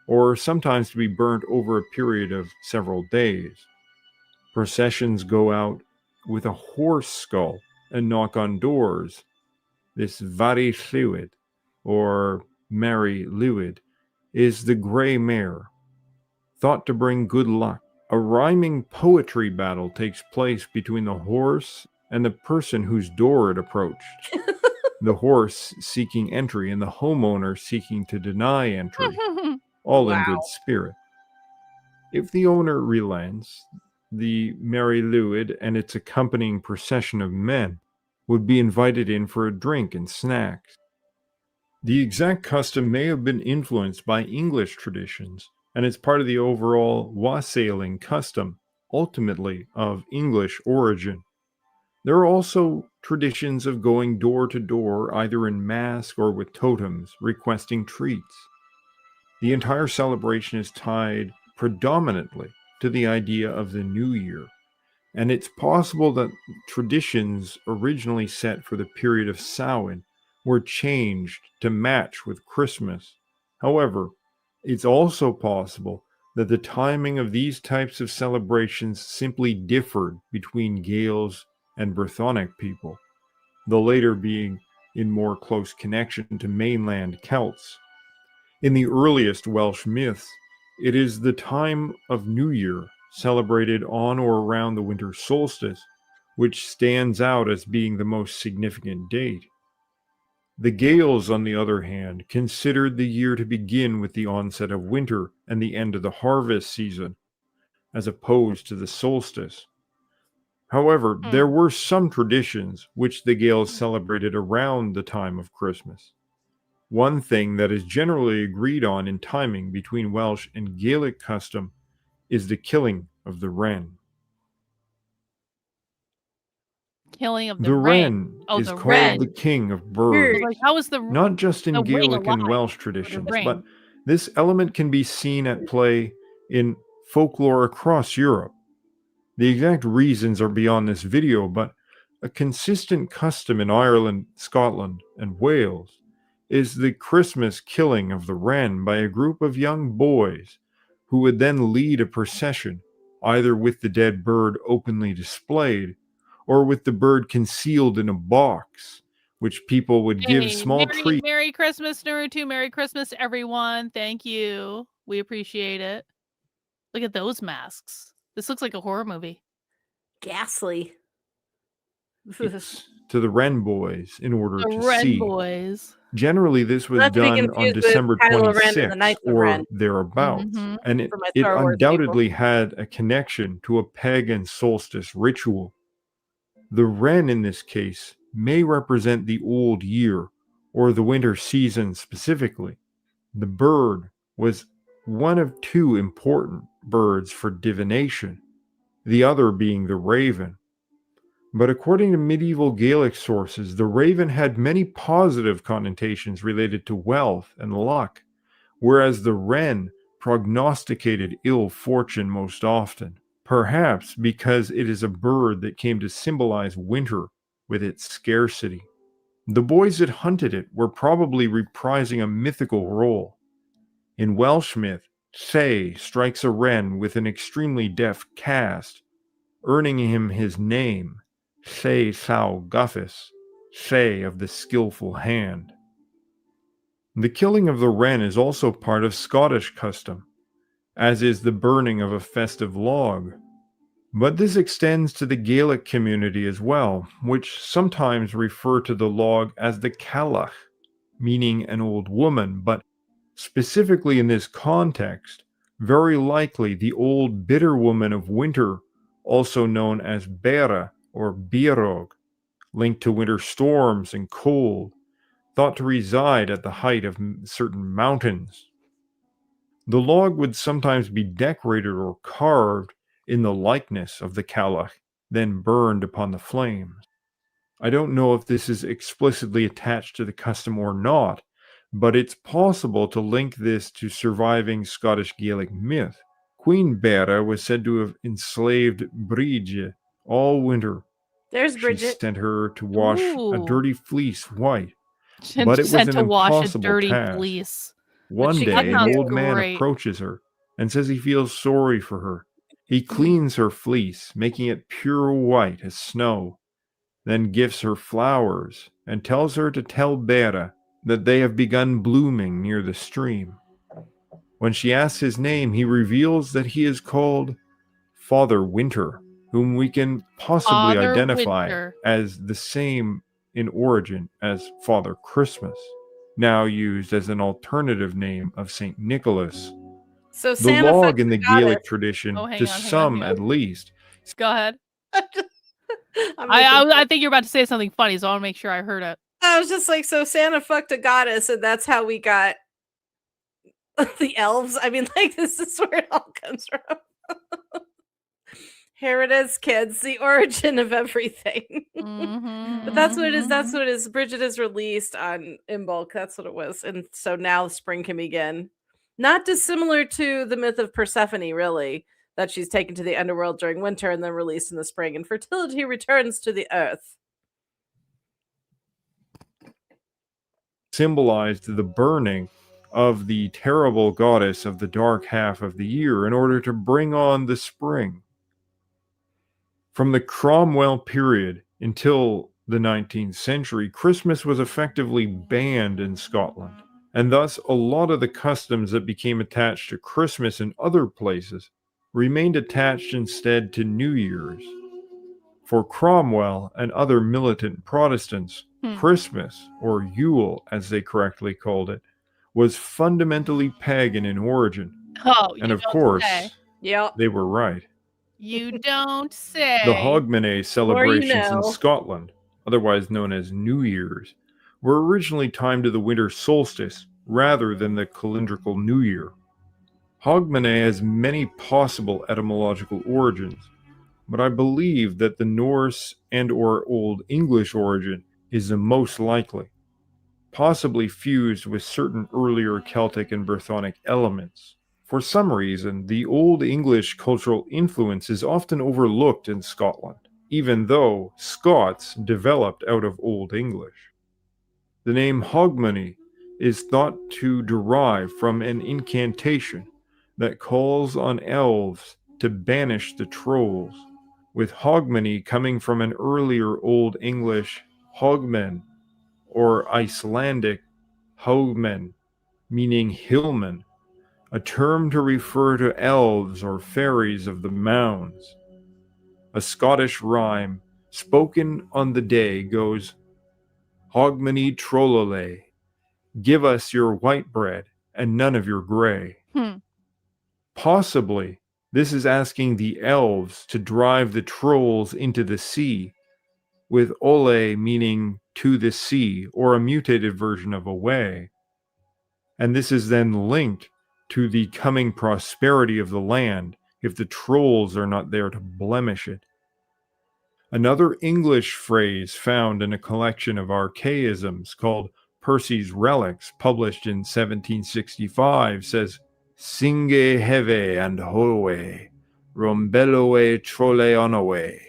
or sometimes to be burnt over a period of several days. Processions go out with a horse skull and knock on doors. This Vari Lluid, or Merry Lluid, is the grey mare, thought to bring good luck. A rhyming poetry battle takes place between the horse and the person whose door it approached. The horse seeking entry and the homeowner seeking to deny entry, all in good spirit. If the owner relents, the Merry Lluid and its accompanying procession of men would be invited in for a drink and snacks. The exact custom may have been influenced by English traditions, and it's part of the overall wassailing custom, ultimately of English origin. There are also traditions of going door to door, either in mask or with totems, requesting treats. The entire celebration is tied predominantly to the idea of the new year, and it's possible that traditions originally set for the period of Samhain were changed to match with Christmas. However, it's also possible that the timing of these types of celebrations simply differed between Gaels and Brythonic people, the later being in more close connection to mainland Celts. In the earliest Welsh myths, it is the time of New Year, celebrated on or around the winter solstice, which stands out as being the most significant date. The Gaels, on the other hand, considered the year to begin with the onset of winter and the end of the harvest season, as opposed to the solstice. However, there were some traditions which the Gaels celebrated around the time of Christmas. One thing that is generally agreed on in timing between Welsh and Gaelic custom is the killing of the wren. Killing of The wren Oh, is the called wren. the king of I birds, was like, how is the not just in the wing Gaelic and alive? Welsh traditions, ring. but this element can be seen at play in folklore across Europe. The exact reasons are beyond this video, but a consistent custom in Ireland, Scotland, and Wales is the Christmas killing of the wren by a group of young boys who would then lead a procession, either with the dead bird openly displayed or with the bird concealed in a box, which people would give Hey, small treats. Merry Christmas, Naruto. Merry Christmas, everyone. Thank you. We appreciate it. Look at those masks. This looks like a horror movie. Ghastly. To the Wren boys in order The to Red see. Boys. Generally, this was Not to be done on confused with December Kylo Ren and the 26th Knights of or Ren. thereabouts, Mhm. and For my it Star Wars undoubtedly had a connection to a pagan solstice ritual. The wren in this case may represent the old year or the winter season specifically. The bird was one of two important birds for divination, the other being the raven. But according to medieval Gaelic sources, the raven had many positive connotations related to wealth and luck, whereas the wren prognosticated ill fortune most often, perhaps because it is a bird that came to symbolize winter with its scarcity. The boys that hunted it were probably reprising a mythical role. In Welsh myth, Say strikes a wren with an extremely deft cast, earning him his name, Say Saw Guffus, Say of the skillful hand. The killing of the wren is also part of Scottish custom, as is the burning of a festive log. But this extends to the Gaelic community as well, which sometimes refer to the log as the callach, meaning an old woman, but specifically in this context, very likely the old bitter woman of winter, also known as Bera or Bírog, linked to winter storms and cold, thought to reside at the height of certain mountains. The log would sometimes be decorated or carved in the likeness of the callach, then burned upon the flames. I don't know if this is explicitly attached to the custom or not, but it's possible to link this to surviving Scottish Gaelic myth. Queen Bera was said to have enslaved Bridget all winter. There's She Bridget. sent her to wash a Ooh. dirty fleece white, but it was Sent an to wash a impossible dirty task. fleece. One she day, couldn't an do. old man Great. approaches her and says he feels sorry for her. He cleans her fleece, making it pure white as snow, then gives her flowers and tells her to tell Bera that they have begun blooming near the stream. When she asks his name, he reveals that he is called Father Winter, whom we can possibly Father identify Winter. as the same in origin as Father Christmas, now used as an alternative name of St. Nicholas. So The Santa log fucks in the the goddess. Gaelic tradition, Oh, hang to on, hang on, some hang on. at least, Go ahead. I I think you're about to say something funny, so I want to make sure I heard it. was just like, so Santa fucked a goddess, and that's how we got the elves. I mean, like, this is where it all comes from. Here it is, kids, the origin of everything. But that's what it is. That's what it is. Bridget is released in bulk. That's what it was. And so now spring can begin. Not dissimilar to the myth of Persephone, really, that she's taken to the underworld during winter and then released in the spring, and fertility returns to the earth. symbolized the burning of the terrible goddess of the dark half of the year in order to bring on the spring. From the Cromwell period until the 19th century, Christmas was effectively banned in Scotland, and thus a lot of the customs that became attached to Christmas in other places remained attached instead to New Year's. For Cromwell and other militant Protestants, Christmas, or Yule as they correctly called it, was fundamentally pagan in origin. Oh, And you of don't course, say. Yep. they were right. You don't say. The Hogmanay celebrations know. in Scotland, otherwise known as New Year's, were originally timed to the winter solstice rather than the calendrical New Year. Hogmanay has many possible etymological origins, but I believe that the Norse and/or Old English origin is the most likely, possibly fused with certain earlier Celtic and Brythonic elements. For some reason, the Old English cultural influence is often overlooked in Scotland, even though Scots developed out of Old English. The name Hogmanay is thought to derive from an incantation that calls on elves to banish the trolls, with Hogmanay coming from an earlier Old English hogmen, or Icelandic haugmen, meaning hillmen, a term to refer to elves or fairies of the mounds. A Scottish rhyme spoken on the day goes, Hogmanay trollolay, give us your white bread and none of your gray. Possibly, this is asking the elves to drive the trolls into the sea, with ole meaning to the sea, or a mutated version of away. And this is then linked to the coming prosperity of the land if the trolls are not there to blemish it. Another English phrase found in a collection of archaisms called Percy's Relics, published in 1765, says, Singe heve and howe, rombelloe trolle onawe.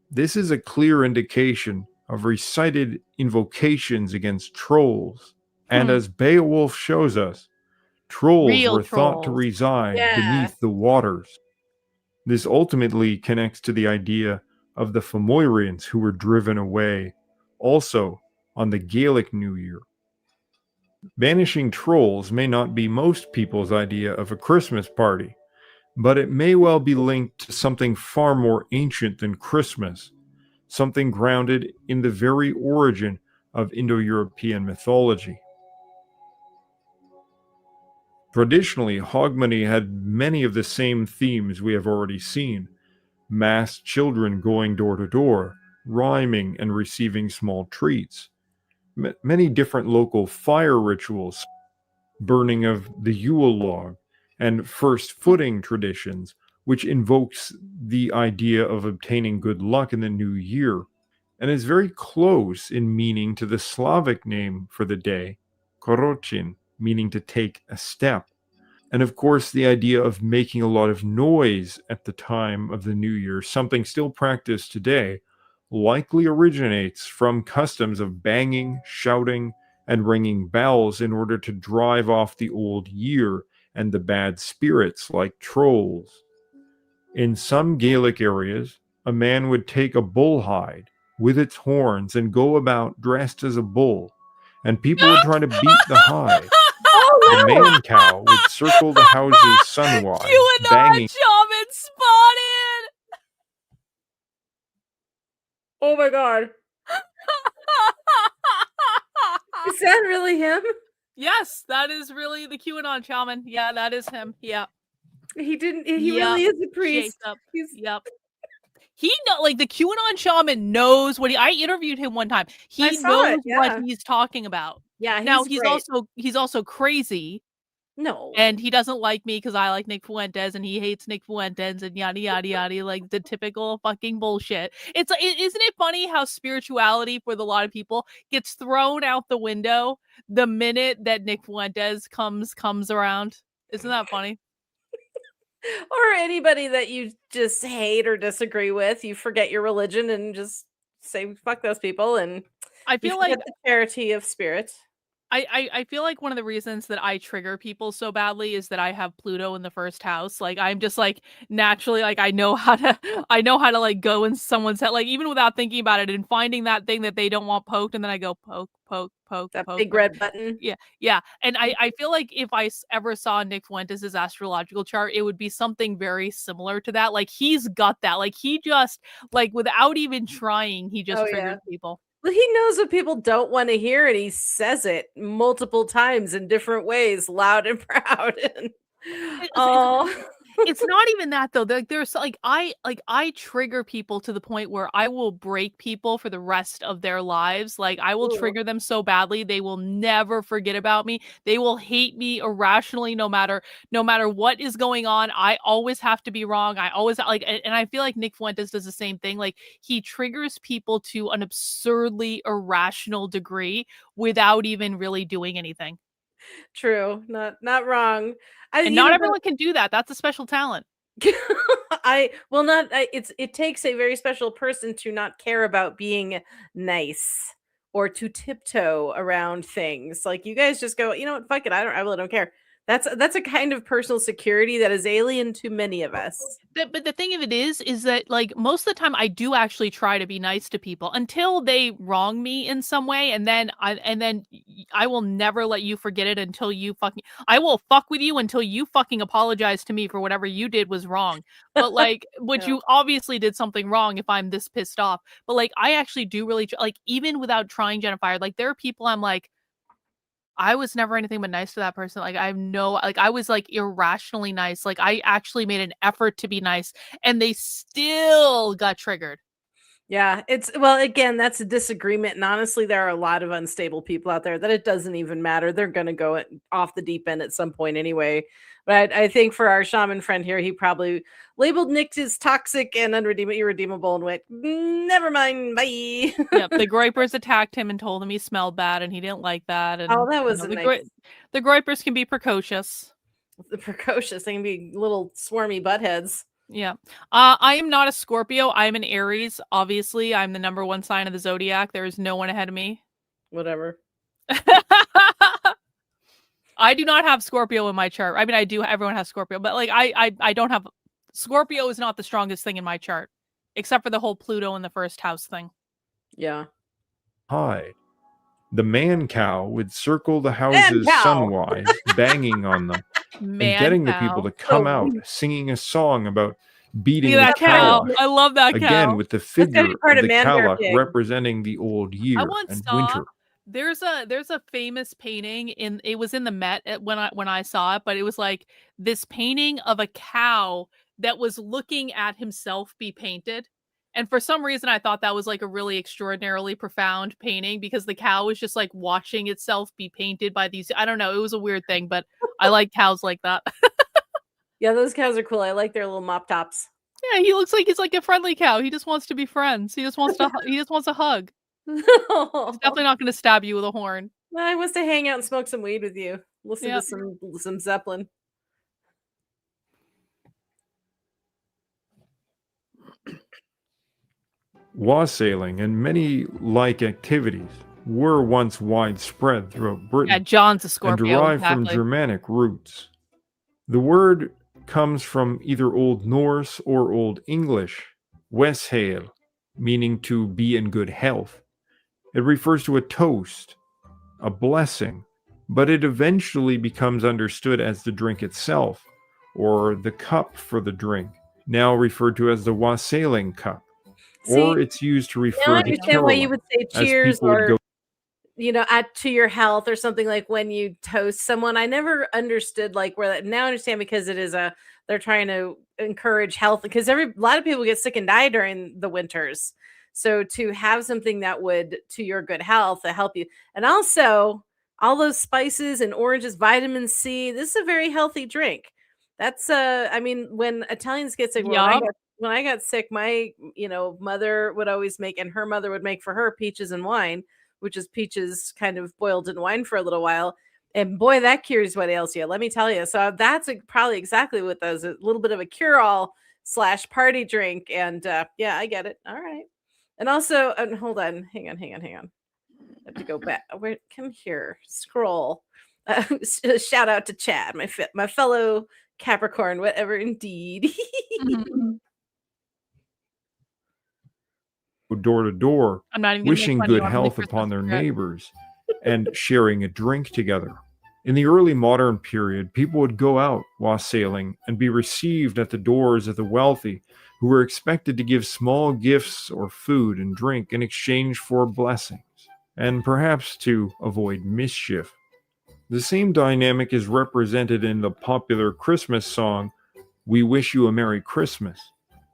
This is a clear indication of recited invocations against trolls, and as Beowulf shows us, trolls were thought to reside beneath the waters. This ultimately connects to the idea of the Fomorians who were driven away, also on the Gaelic New Year. Banishing trolls may not be most people's idea of a Christmas party, but it may well be linked to something far more ancient than Christmas, something grounded in the very origin of Indo-European mythology. Traditionally, Hogmanay had many of the same themes we have already seen: masked children going door to door, rhyming and receiving small treats. Many different local fire rituals, burning of the Yule log, and first footing traditions, which invokes the idea of obtaining good luck in the new year, and is very close in meaning to the Slavic name for the day, korochin, meaning to take a step. And of course, the idea of making a lot of noise at the time of the new year, something still practiced today, likely originates from customs of banging, shouting, and ringing bells in order to drive off the old year and the bad spirits like trolls. In some Gaelic areas, a man would take a bull hide with its horns and go about dressed as a bull, and people would try to beat the hide. The man cow would circle the houses sunwise, QAnon banging. shaman spotted! Oh my god. Is that really him? Yes, that is really the QAnon shaman. Yeah, that is him. Yeah. He really is a priest. Jacob. Yep. He like the QAnon shaman knows what I interviewed him one time. He knows what he's talking about. Yeah, now he's also crazy. No. And he doesn't like me because I like Nick Fuentes and he hates Nick Fuentes and yada yada yada, like the typical fucking bullshit. Isn't it funny how spirituality for a lot of people gets thrown out the window the minute that Nick Fuentes comes around? Isn't that funny? Or anybody that you just hate or disagree with, you forget your religion and just say fuck those people, and I feel like the charity of spirit. I feel like one of the reasons that I trigger people so badly is that I have Pluto in the first house. Like I'm just like naturally like I know how to like go in someone's head, like even without thinking about it, and finding that thing that they don't want poked, and then I go poke that poke, big red button. Yeah. And I feel like if I ever saw Nick Fuentes' astrological chart, it would be something very similar to that. Like he's got that. Like he just like without even trying, he just triggers people. Well, he knows what people don't want to hear, and he says it multiple times in different ways, loud and proud. And it's not even that though. There's I trigger people to the point where I will break people for the rest of their lives. Like I will trigger them so badly they will never forget about me. They will hate me irrationally no matter what is going on. I always have to be wrong. I always and I feel like Nick Fuentes does the same thing. Like he triggers people to an absurdly irrational degree without even really doing anything. True. Not wrong. And not everyone can do that. That's a special talent. It takes a very special person to not care about being nice or to tiptoe around things. Like you guys just go, you know what, fuck it. I really don't care. That's a kind of personal security that is alien to many of us. But the thing of it is that like most of the time I do actually try to be nice to people until they wrong me in some way, and then I will never let you forget it until you fucking I will fuck with you until you fucking apologize to me for whatever you did was wrong. But like, which Yeah. you obviously did something wrong if I'm this pissed off. But like, I actually do really like even without trying Jennifer, like there are people I'm like. I was never anything but nice to that person. Like, I have no like, I was, like, irrationally nice. Like, I actually made an effort to be nice, and they still got triggered. Yeah, it's well, again, that's a disagreement. And honestly, there are a lot of unstable people out there that it doesn't even matter. They're going to go off the deep end at some point anyway. But I think for our shaman friend here, he probably labeled Nick as toxic and irredeemable and went, never mind, bye. Yep, the Groypers attacked him and told him he smelled bad, and he didn't like that, and, Oh, that was a the nice. The Groypers can be precocious. The precocious. They can be little swarmy buttheads. Yeah. I am not a Scorpio. I am an Aries. Obviously, I'm the number 1 sign of the zodiac. There is no one ahead of me. Whatever. I do not have Scorpio in my chart. I mean, I do. Everyone has Scorpio, but like, I don't have Scorpio is not the strongest thing in my chart, except for the whole Pluto in the first house thing. Yeah. Hide. The man cow would circle the houses cow. sunwise, banging on them, Man and getting the cow. people to come out, singing a song about beating Look at the that cow. Kala. I love that cow. Again, with the figure of part of the Man Bear Kala Pig. representing the old year I once and saw winter. there's a famous painting it was in the Met when I saw it, but it was like this painting of a cow that was looking at himself be painted. And for some reason I thought that was like a really extraordinarily profound painting because the cow was just like watching itself be painted by these, I don't know, it was a weird thing, but I like cows like that. Yeah, those cows are cool. I like their little mop tops. Yeah, he looks like he's like a friendly cow. He just wants to be friends. He just wants a hug. He's definitely not going to stab you with a horn. I wants to hang out and smoke some weed with you. Listen Yep. to some Zeppelin. Wassailing and many like activities were once widespread throughout Yeah, Britain John's a and Scorpio. derived from Exactly. Germanic roots. The word comes from either Old Norse or Old English, weshael, meaning to be in good health. It refers to a toast, a blessing, but it eventually becomes understood as the drink itself, or the cup for the drink, now referred to as the wassailing cup. Or it's used to Now I refer to understand why you caroling, would say as cheers people would or go to your health or something like when you toast someone. I never understood like where that now I understand because it is they're trying to encourage health because a lot of people get sick and die during the winters. So to have something that would to your good health to help you, and also all those spices and oranges, vitamin C. This is a very healthy drink. That's I mean, when Italians get sick, Yup. when I got sick, my mother would always make, and her mother would make for her peaches and wine, which is peaches kind of boiled in wine for a little while. And boy, that cures what ails you. Let me tell you. So that's probably exactly what those a little bit of a cure-all / party drink. And yeah, I get it. All right. And also, hold on, hang on. I have to go back. Wait, come here, scroll. Shout out to Chad, my fellow Capricorn, whatever. Indeed. Mhm. door to door, I'm not even gonna make wishing fun of you good on the health Christmas upon their spirit. neighbors, and sharing a drink together. In the early modern period, people would go out wassailing and be received at the doors of the wealthy, who were expected to give small gifts or food and drink in exchange for blessings, and perhaps to avoid mischief. The same dynamic is represented in the popular Christmas song, "We Wish You a Merry Christmas,"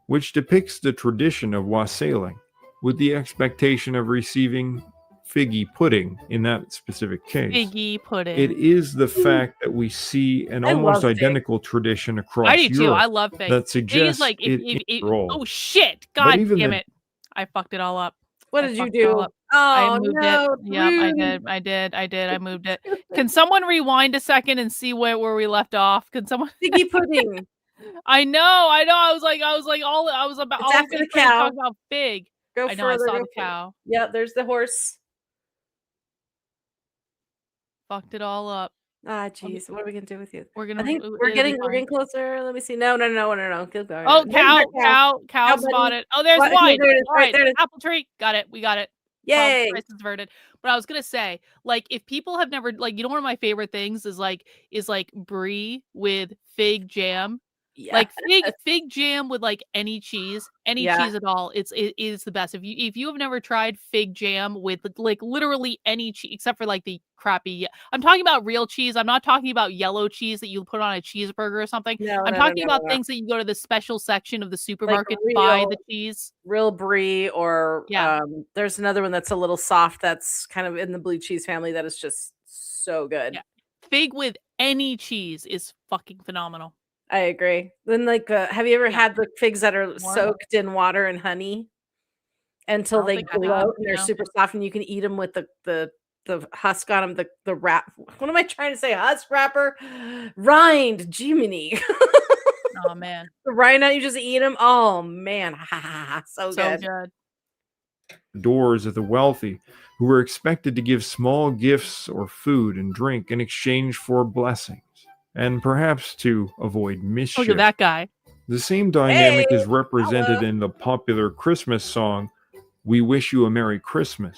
which depicts the tradition of wassailing, with the expectation of receiving figgy pudding in that specific case. Figgy pudding. It is the fact that we see an I almost love fig. identical tradition across I do too. I Europe love fig. that Fig is suggests like it is roll. oh shit! But God even damn the- it! I fucked it all up. What I did you fucked it all do? up. I Oh moved no! it. Yep, I rude. did. I moved it. Can someone rewind a second and see where we left off? Can someone? Figgy pudding. I know. I was like all I was about. It's All I was after the trying to cow. talk about fig. Go I know. I further. saw go the further. cow. Yeah, there's the horse. Fucked it all up. Ah, jeez, what are we gonna do with you? We're I gonna. think It'll we're be getting fine. closer. Let me see. No, Keep going. Oh, There's our cow Cow buddy. spotted. Oh, there's What? No, wine. there it is. All Right right, there it is. apple tree. Got it. We got it. Problem Yay! crisis averted. But I was gonna say, like, if people have never, like, one of my favorite things is brie with fig jam. Yeah. Like fig jam with like any cheese Yeah. at all. It is the best. If you have never tried fig jam with like literally any cheese except for like the crappy. I'm talking about real cheese. I'm not talking about yellow cheese that you put on a cheeseburger or something. No, I'm no, no, talking no, about no, no. things that you go to the special section of the Like supermarket to buy the cheese. real brie, or Yeah. there's another one that's a little soft that's kind of in the blue cheese family that is just so good. Yeah. Fig with any cheese is fucking phenomenal. I agree. Then, like, have you ever Yeah. had the figs that are More? soaked in water and honey until don't they think I have, glow and they're no. super soft and you can eat them with the husk on them, the wrap. What am I trying to say? Husk wrapper, rind, Jiminy. Oh man. The rind out, you just eat them. Oh man, so So good. good. Doors of the wealthy, who were expected to give small gifts or food and drink in exchange for blessings, and perhaps to avoid mischief. Look at that guy. The same dynamic Hey, is represented hello. in the popular Christmas song, We Wish You a Merry Christmas,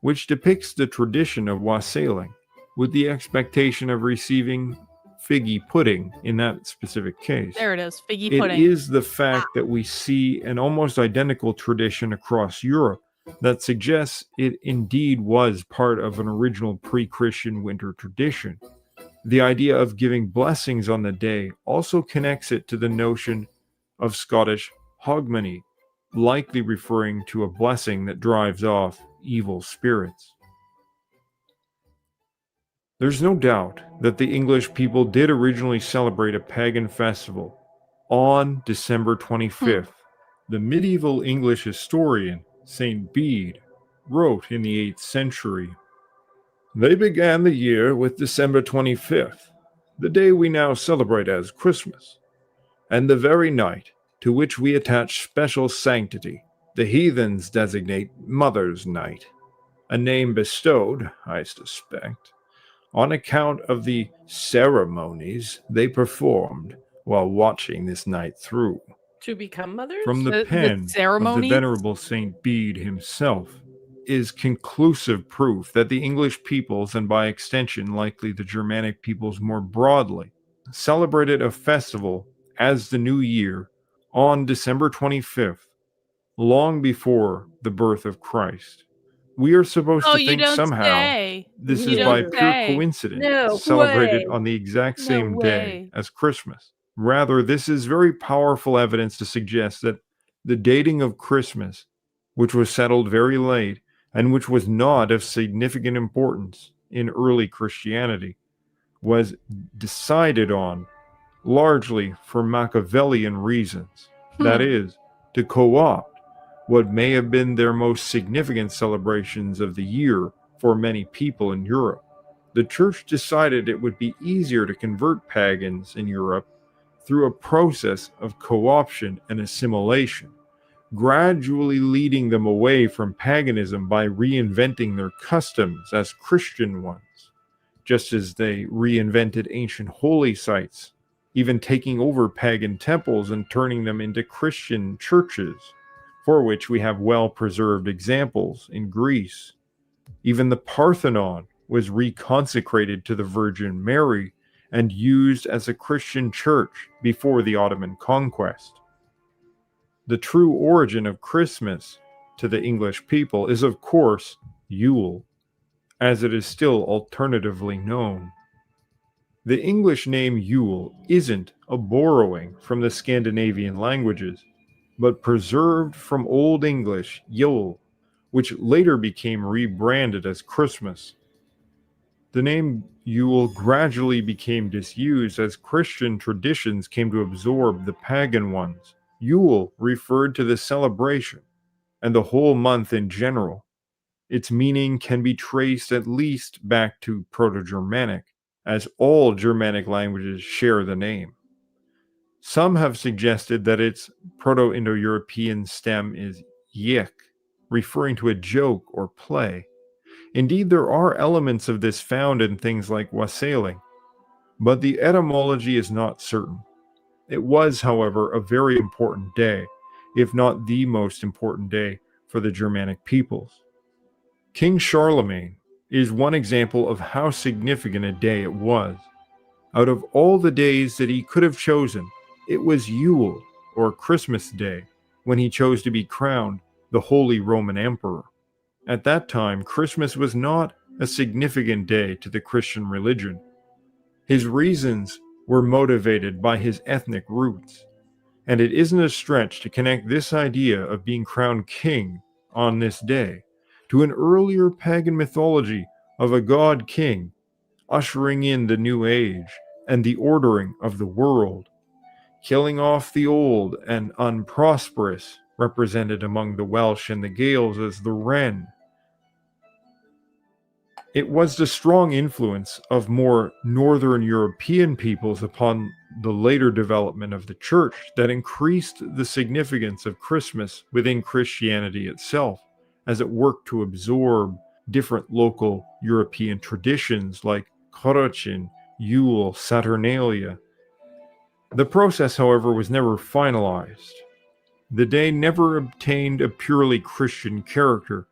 which depicts the tradition of wassailing, with the expectation of receiving figgy pudding in that specific case. There it is. Figgy It pudding. is the fact that we see an almost identical tradition across Europe that suggests it indeed was part of an original pre-Christian winter tradition. The idea of giving blessings on the day also connects it to the notion of Scottish hogmanay, likely referring to a blessing that drives off evil spirits. There's no doubt that the English people did originally celebrate a pagan festival on December 25th. The medieval English historian St. Bede wrote in the 8th century, "They began the year with December 25th, the day we now celebrate as Christmas, and the very night to which we attach special sanctity, the heathens designate Mother's Night, a name bestowed, I suspect, on account of the ceremonies they performed while watching this night through." To become mothers? From the The pen of the ceremonies? venerable St. Bede himself is conclusive proof that the English peoples, and by extension likely the Germanic peoples more broadly, celebrated a festival as the New Year on December 25th, long before the birth of Christ. We are supposed Oh, to you think don't somehow say. this You is You by don't pure say. coincidence No celebrated way. on the exact No same day way. as Christmas. Rather, this is very powerful evidence to suggest that the dating of Christmas, which was settled very late and which was not of significant importance in early Christianity, was decided on largely for Machiavellian reasons. That is, to co-opt what may have been their most significant celebrations of the year for many people in Europe. The church decided it would be easier to convert pagans in Europe through a process of co-option and assimilation, gradually leading them away from paganism by reinventing their customs as Christian ones, just as they reinvented ancient holy sites, even taking over pagan temples and turning them into Christian churches, for which we have well-preserved examples in Greece. Even the Parthenon was reconsecrated to the Virgin Mary and used as a Christian church before the Ottoman conquest. The true origin of Christmas to the English people is, of course, Yule, as it is still alternatively known. The English name Yule isn't a borrowing from the Scandinavian languages, but preserved from Old English Yule, which later became rebranded as Christmas. The name Yule gradually became disused as Christian traditions came to absorb the pagan ones. Yule referred to the celebration and the whole month in general. Its meaning can be traced at least back to Proto-Germanic, as all Germanic languages share the name. Some have suggested that its Proto-Indo-European stem is yik, referring to a joke or play. Indeed, there are elements of this found in things like wassailing, but the etymology is not certain. It was, however, a very important day, if not the most important day for the Germanic peoples. King Charlemagne is one example of how significant a day it was. Out of all the days that he could have chosen, it was Yule, or Christmas Day, when he chose to be crowned the Holy Roman Emperor. At that time, Christmas was not a significant day to the Christian religion. His reasons were motivated by his ethnic roots, and it isn't a stretch to connect this idea of being crowned king on this day to an earlier pagan mythology of a god king ushering in the new age and the ordering of the world, killing off the old and unprosperous, represented among the Welsh and the Gaels as the wren. It was the strong influence of more northern European peoples upon the later development of the church that increased the significance of Christmas within Christianity itself, as it worked to absorb different local European traditions like Korochin, Yule, Saturnalia. The process, however, was never finalized. The day never obtained a purely Christian character,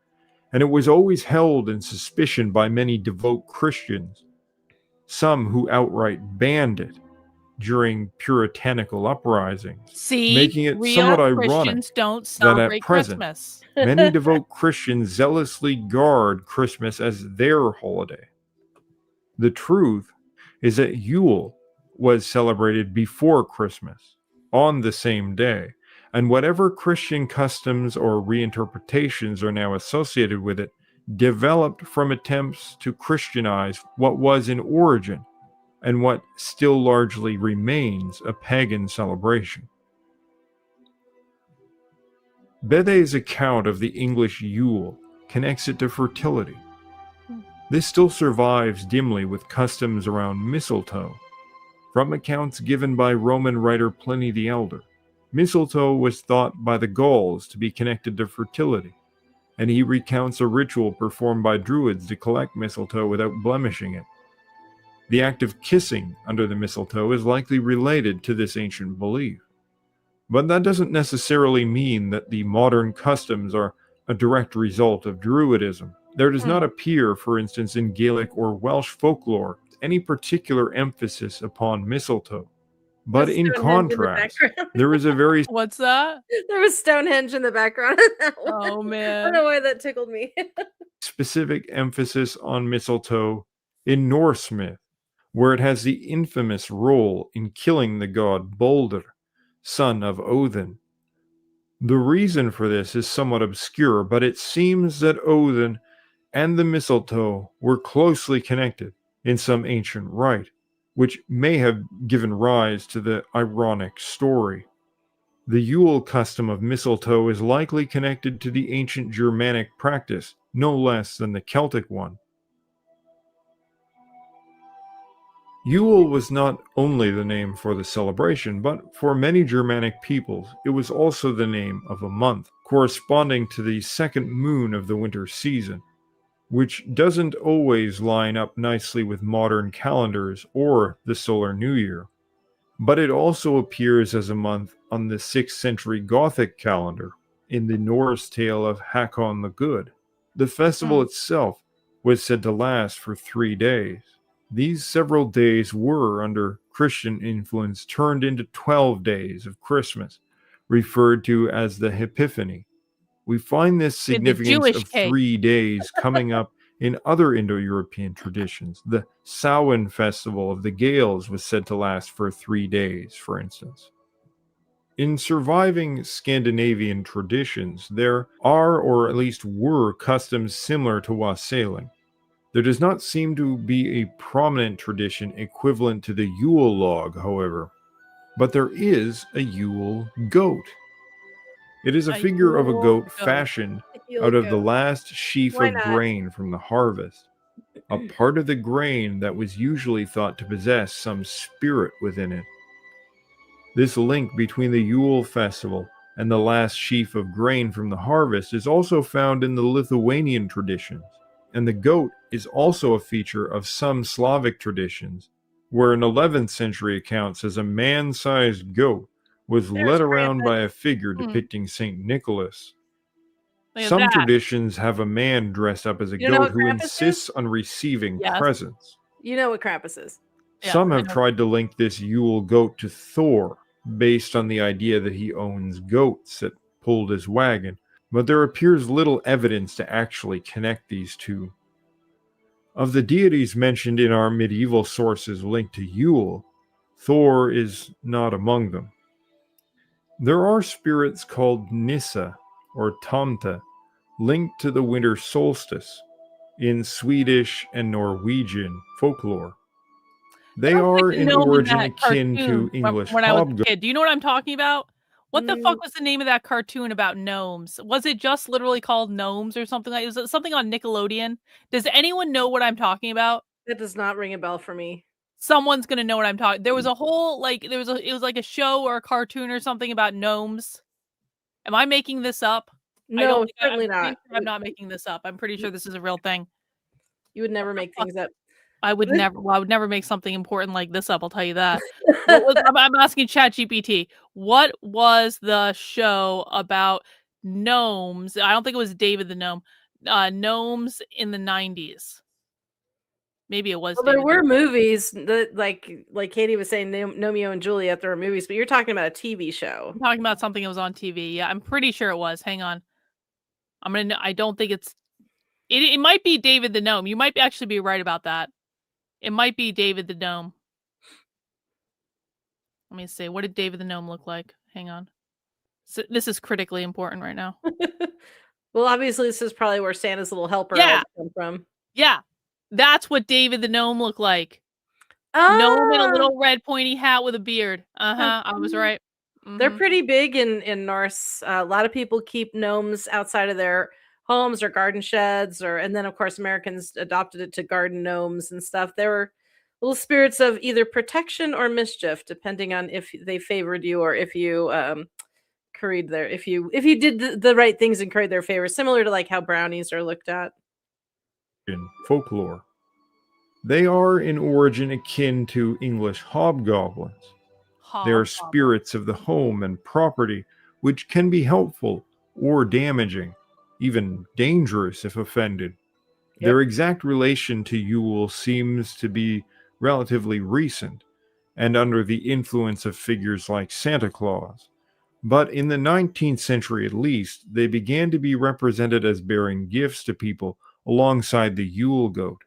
and it was always held in suspicion by many devout Christians, some who outright banned it during puritanical uprisings, See, making it real somewhat ironic Christians don't that celebrate at present, Christmas. many devout Christians zealously guard Christmas as their holiday. The truth is that Yule was celebrated before Christmas, on the same day, and whatever Christian customs or reinterpretations are now associated with it developed from attempts to Christianize what was in origin and what still largely remains a pagan celebration. Bede's account of the English Yule connects it to fertility. This still survives dimly with customs around mistletoe. From accounts given by Roman writer Pliny the Elder, mistletoe was thought by the Gauls to be connected to fertility, and he recounts a ritual performed by druids to collect mistletoe without blemishing it. The act of kissing under the mistletoe is likely related to this ancient belief. But that doesn't necessarily mean that the modern customs are a direct result of Druidism. There does not appear, for instance, in Gaelic or Welsh folklore, any particular emphasis upon mistletoe. But There's in Stonehenge contrast, in the background. there is a very What's that? There was Stonehenge in the background of that one. Oh, I don't man. know why that tickled me. specific emphasis on mistletoe in Norse myth, where it has the infamous role in killing the god Balder, son of Odin. The reason for this is somewhat obscure, but it seems that Odin and the mistletoe were closely connected in some ancient rite, which may have given rise to the ironic story. The Yule custom of mistletoe is likely connected to the ancient Germanic practice, no less than the Celtic one. Yule was not only the name for the celebration, but for many Germanic peoples, it was also the name of a month, corresponding to the second moon of the winter season, which doesn't always line up nicely with modern calendars or the solar new year. But it also appears as a month on the 6th century Gothic calendar in the Norse tale of Hakon the Good. The festival itself was said to last for 3 days. These several days were, under Christian influence, turned into 12 days of Christmas, referred to as the Epiphany. We find this With the significance Jewish of cake. 3 days coming up in other Indo-European traditions. The Samhain festival of the Gaels was said to last for 3 days, for instance. In surviving Scandinavian traditions, there are, or at least were, customs similar to wassailing. There does not seem to be a prominent tradition equivalent to the Yule log, however, but there is a Yule goat. It is a figure of a Yule goat goat. fashioned You'll out of go. the last sheaf Why of not? grain from the harvest, a part of the grain that was usually thought to possess some spirit within it. This link between the Yule festival and the last sheaf of grain from the harvest is also found in the Lithuanian traditions, and the goat is also a feature of some Slavic traditions where an 11th century account says a man-sized goat was There's led around Krampus. by a figure Hmm. depicting St. Nicholas. Look at Some that. traditions have a man dressed up as a You know goat what who Krampus is? insists on receiving Yes. presents. You know what Krampus is. Yes, Some I have know. tried to link this Yule goat to Thor, based on the idea that he owns goats that pulled his wagon, but there appears little evidence to actually connect these two. Of the deities mentioned in our medieval sources linked to Yule, Thor is not among them. There are spirits called Nissa or Tomte, linked to the winter solstice in Swedish and Norwegian folklore. They Sounds like are the in gnome in origin that akin to cartoon English when I was a hobgoblins. kid. Do you know what I'm talking about? What the fuck Mm. was the name of that cartoon about gnomes? Was it just literally called Gnomes or something like? Was it something on Nickelodeon? Does anyone know what I'm talking about? That does not ring a bell for me. Someone's gonna know what I'm talking. There was a whole it was like a show or a cartoon or something about gnomes. Am I making this up? I don't No, think certainly I'm pretty not. sure I'm not making this up. I'm pretty sure this is a real thing. You would never make fuck? things up. I would never make something important like this up, I'll tell you that. I'm asking ChatGPT, what was the show about gnomes? I don't think it was David the Gnome. Gnomes in the 90s. Maybe it was Well, there David. were movies that, like Katie was saying, Romeo and Juliet. There were movies, but you're talking about a TV show. I'm talking about something that was on TV. Yeah, I'm pretty sure it was. Hang on. I don't think it might be David the Gnome. You might actually be right about that. It might be David the Gnome. Let me see. What did David the Gnome look like? Hang on. So, this is critically important right now. Well, obviously, this is probably where Santa's little helper Yeah. elves come from. Yeah. That's what David the Gnome looked like. Gnome in a Ah, little red pointy hat with a beard. Uh-huh. I was right. they're Mhm. pretty big in Norse. A lot of people keep gnomes outside of their homes or garden sheds, and then of course Americans adopted it to garden gnomes and stuff. They were little spirits of either protection or mischief, depending on if they favored you or if you curried their if you did the right things and curried their favor, similar to like how brownies are looked at. In folklore. They are in origin akin to English hobgoblins. They are Hobgoblin. spirits of the home and property, which can be helpful or damaging, even dangerous if offended. Their exact relation to Yule seems to be relatively recent and under the influence of figures like Santa Claus. But in the 19th century at least, they began to be represented as bearing gifts to people alongside the Yule goat.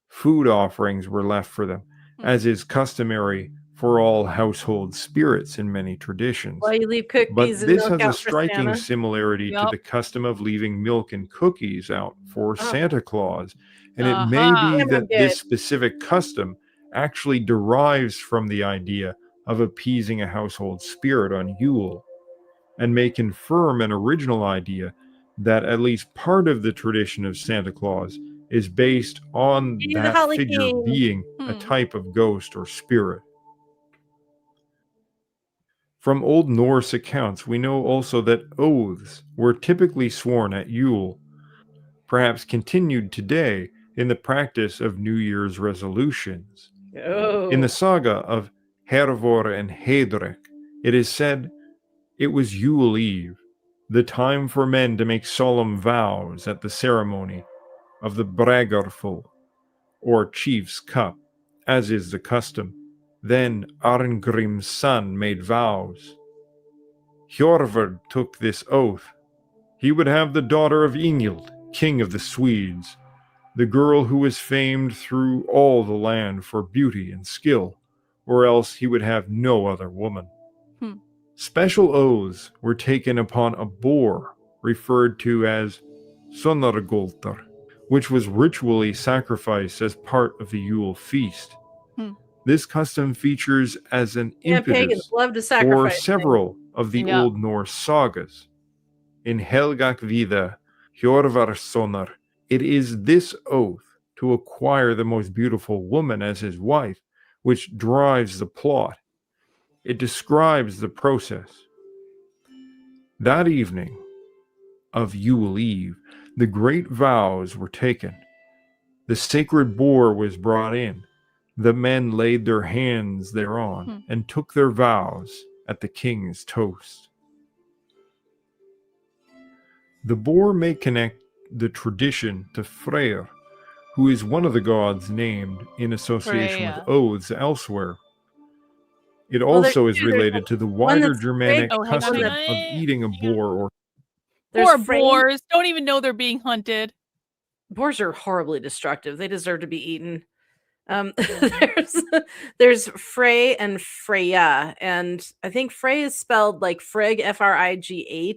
Food offerings were left for them, as is customary for all household spirits in many traditions. Well, you leave But cookies and this milk has a out for striking Santa. similarity to Yup. the custom of leaving milk and cookies out for Uh-huh. Santa Claus, and it may Uh-huh. be Damn, I'm that good. this specific custom actually derives from the idea of appeasing a household spirit on Yule, and may confirm an original idea that at least part of the tradition of Santa Claus is based on Be the that Holly figure King. being a Hmm. type of ghost or spirit. From Old Norse accounts, we know also that oaths were typically sworn at Yule, perhaps continued today in the practice of New Year's resolutions. Oh. In the saga of Hervor and Hedrek, it is said it was Yule Eve, the time for men to make solemn vows at the ceremony of the Bragarfull, or chief's cup, as is the custom. Then Arngrim's son made vows. Hjorvard took this oath. He would have the daughter of Ingild, king of the Swedes, the girl who was famed through all the land for beauty and skill, or else he would have no other woman. Hmm. Special oaths were taken upon a boar, referred to as Sonargoltar, which was ritually sacrificed as part of the Yule feast. Hmm. This custom features as an Yeah, pagans impetus love to for sacrifice things. several of the Yeah. Old Norse sagas. In Helgakvida, Hjorvarsonar, it is this oath to acquire the most beautiful woman as his wife which drives the plot. It describes the process. That evening of Yule Eve, the great vows were taken. The sacred boar was brought in. The men laid their hands thereon and took their vows at the king's toast. The boar may connect the tradition to Freyr, who is one of the gods named in association Freya. with oaths elsewhere. It Well, there's also is two. There's related to the one wider that's Germanic Frigg, Oh, hang on, custom hang of on. eating a boar or There's Poor Frey. boars don't even know they're being hunted. Boars are horribly destructive. They deserve to be eaten. There's Frey and Freya, and I think Frey is spelled like Frigg, Frigh,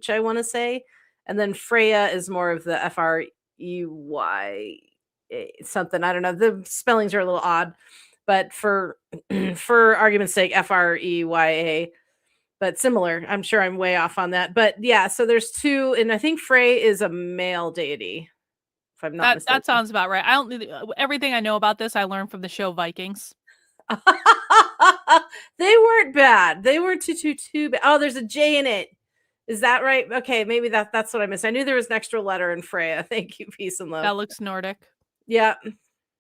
I want to say, and then Freya is more of the Frey something. I don't know. The spellings are a little odd, but for for argument's sake, Freya, but similar. I'm sure I'm way off on that, but yeah. So there's two, and I think Frey is a male deity. If I'm not mistaken. That sounds about right. I don't. Everything I know about this, I learned from the show Vikings. They weren't bad. They weren't too bad. Oh, there's a J in it. Is that right? Okay, maybe that's what I missed. I knew there was an extra letter in Freya. Thank you, peace and love. That looks Nordic. Yeah,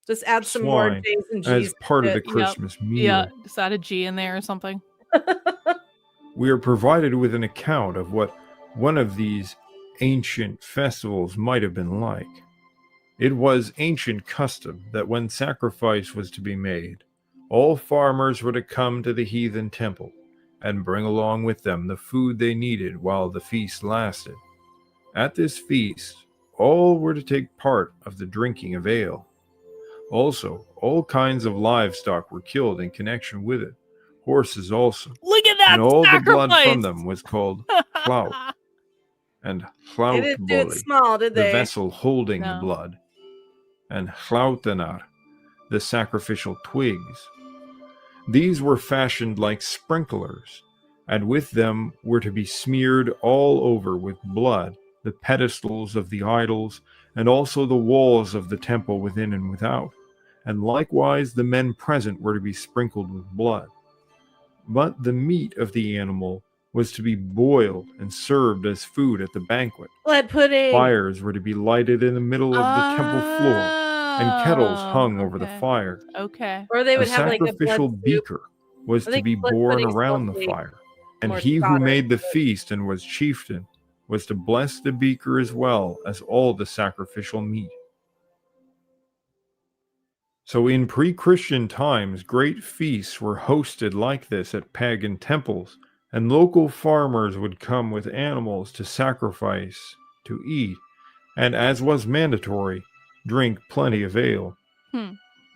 just add some more swine J's and G's as part of the to it. Christmas meal. Yeah, just add a G in there or something. We are provided with an account of what one of these ancient festivals might have been like. It was ancient custom that when sacrifice was to be made, all farmers were to come to the heathen temple and bring along with them the food they needed while the feast lasted. At this feast, all were to take part of the drinking of ale. Also, all kinds of livestock were killed in connection with it, horses also, Look at that and all sacrifice! the blood from them was called clout, and They didn't do it hlautboli, small, did the they? vessel holding the No. blood, and hlautenar, the sacrificial twigs. These were fashioned like sprinklers, and with them were to be smeared all over with blood the pedestals of the idols, and also the walls of the temple within and without, and likewise the men present were to be sprinkled with blood. But the meat of the animal was to be boiled and served as food at the banquet. Blood pudding. Fires were to be lighted in the middle of the temple floor, and kettles hung over the okay. fire. Okay. Or they A would have like a sacrificial blood soup. beaker was I to think be blood borne pudding's around the mostly fire, and more he who solid, made the but- feast and was chieftain was to bless the beaker as well as all the sacrificial meat. So in pre-Christian times, great feasts were hosted like this at pagan temples, and local farmers would come with animals to sacrifice, to eat, and as was mandatory, drink plenty of ale.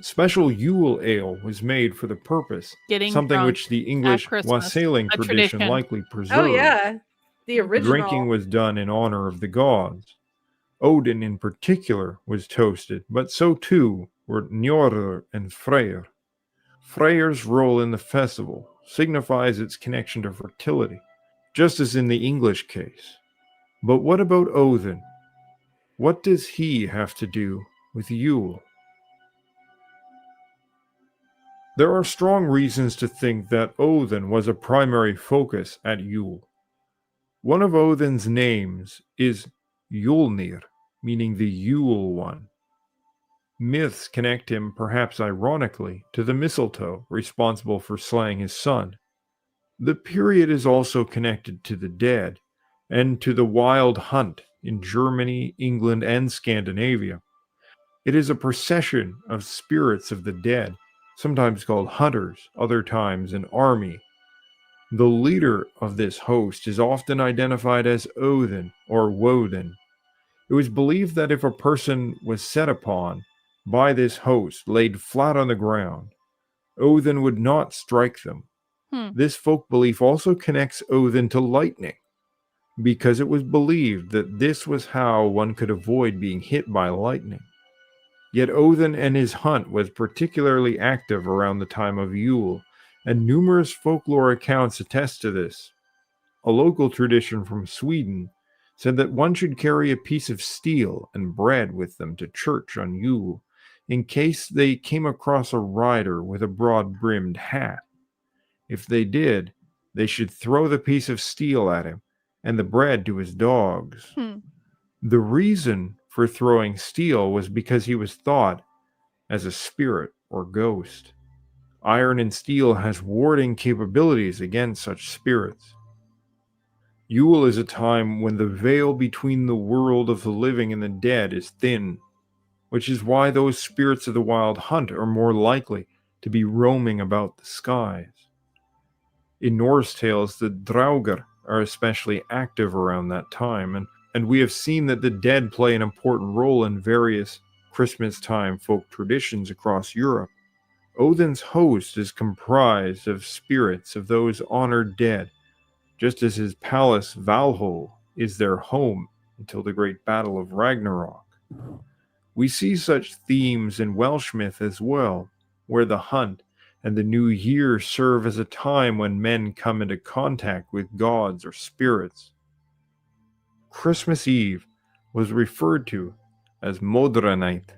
Special Yule ale was made for the purpose, Getting something drunk which the English Christmas. wassailing A tradition tradition. likely preserved. Oh yeah, the original. Drinking was done in honor of the gods. Odin in particular was toasted, but so too were Njordr and Freyr. Freyr's role in the festival signifies its connection to fertility, just as in the English case. But what about Odin? What does he have to do with Yule? There are strong reasons to think that Odin was a primary focus at Yule. One of Odin's names is Yulnir, meaning the Yule one. Myths connect him, perhaps ironically, to the mistletoe responsible for slaying his son. The period is also connected to the dead and to the wild hunt in Germany, England, and Scandinavia. It is a procession of spirits of the dead, sometimes called hunters, other times an army. The leader of this host is often identified as Odin or Woden. It was believed that if a person was set upon by this host, laid flat on the ground, Odin would not strike them. This folk belief also connects Odin to lightning, because it was believed that this was how one could avoid being hit by lightning. Yet Odin and his hunt was particularly active around the time of Yule, and numerous folklore accounts attest to this. A local tradition from Sweden said that one should carry a piece of steel and bread with them to church on Yule, in case they came across a rider with a broad-brimmed hat. If they did, they should throw the piece of steel at him and the bread to his dogs. The reason for throwing steel was because he was thought as a spirit or ghost. Iron and steel has warding capabilities against such spirits. Yule is a time when the veil between the world of the living and the dead is thin, which is why those spirits of the wild hunt are more likely to be roaming about the skies. In Norse tales, the Draugr are especially active around that time, and we have seen that the dead play an important role in various Christmas time folk traditions across Europe. Odin's host is comprised of spirits of those honored dead, just as his palace Valhall is their home until the great battle of Ragnarok. We see such themes in Welsh myth as well, where the hunt and the new year serve as a time when men come into contact with gods or spirits. Christmas Eve was referred to as Modranite,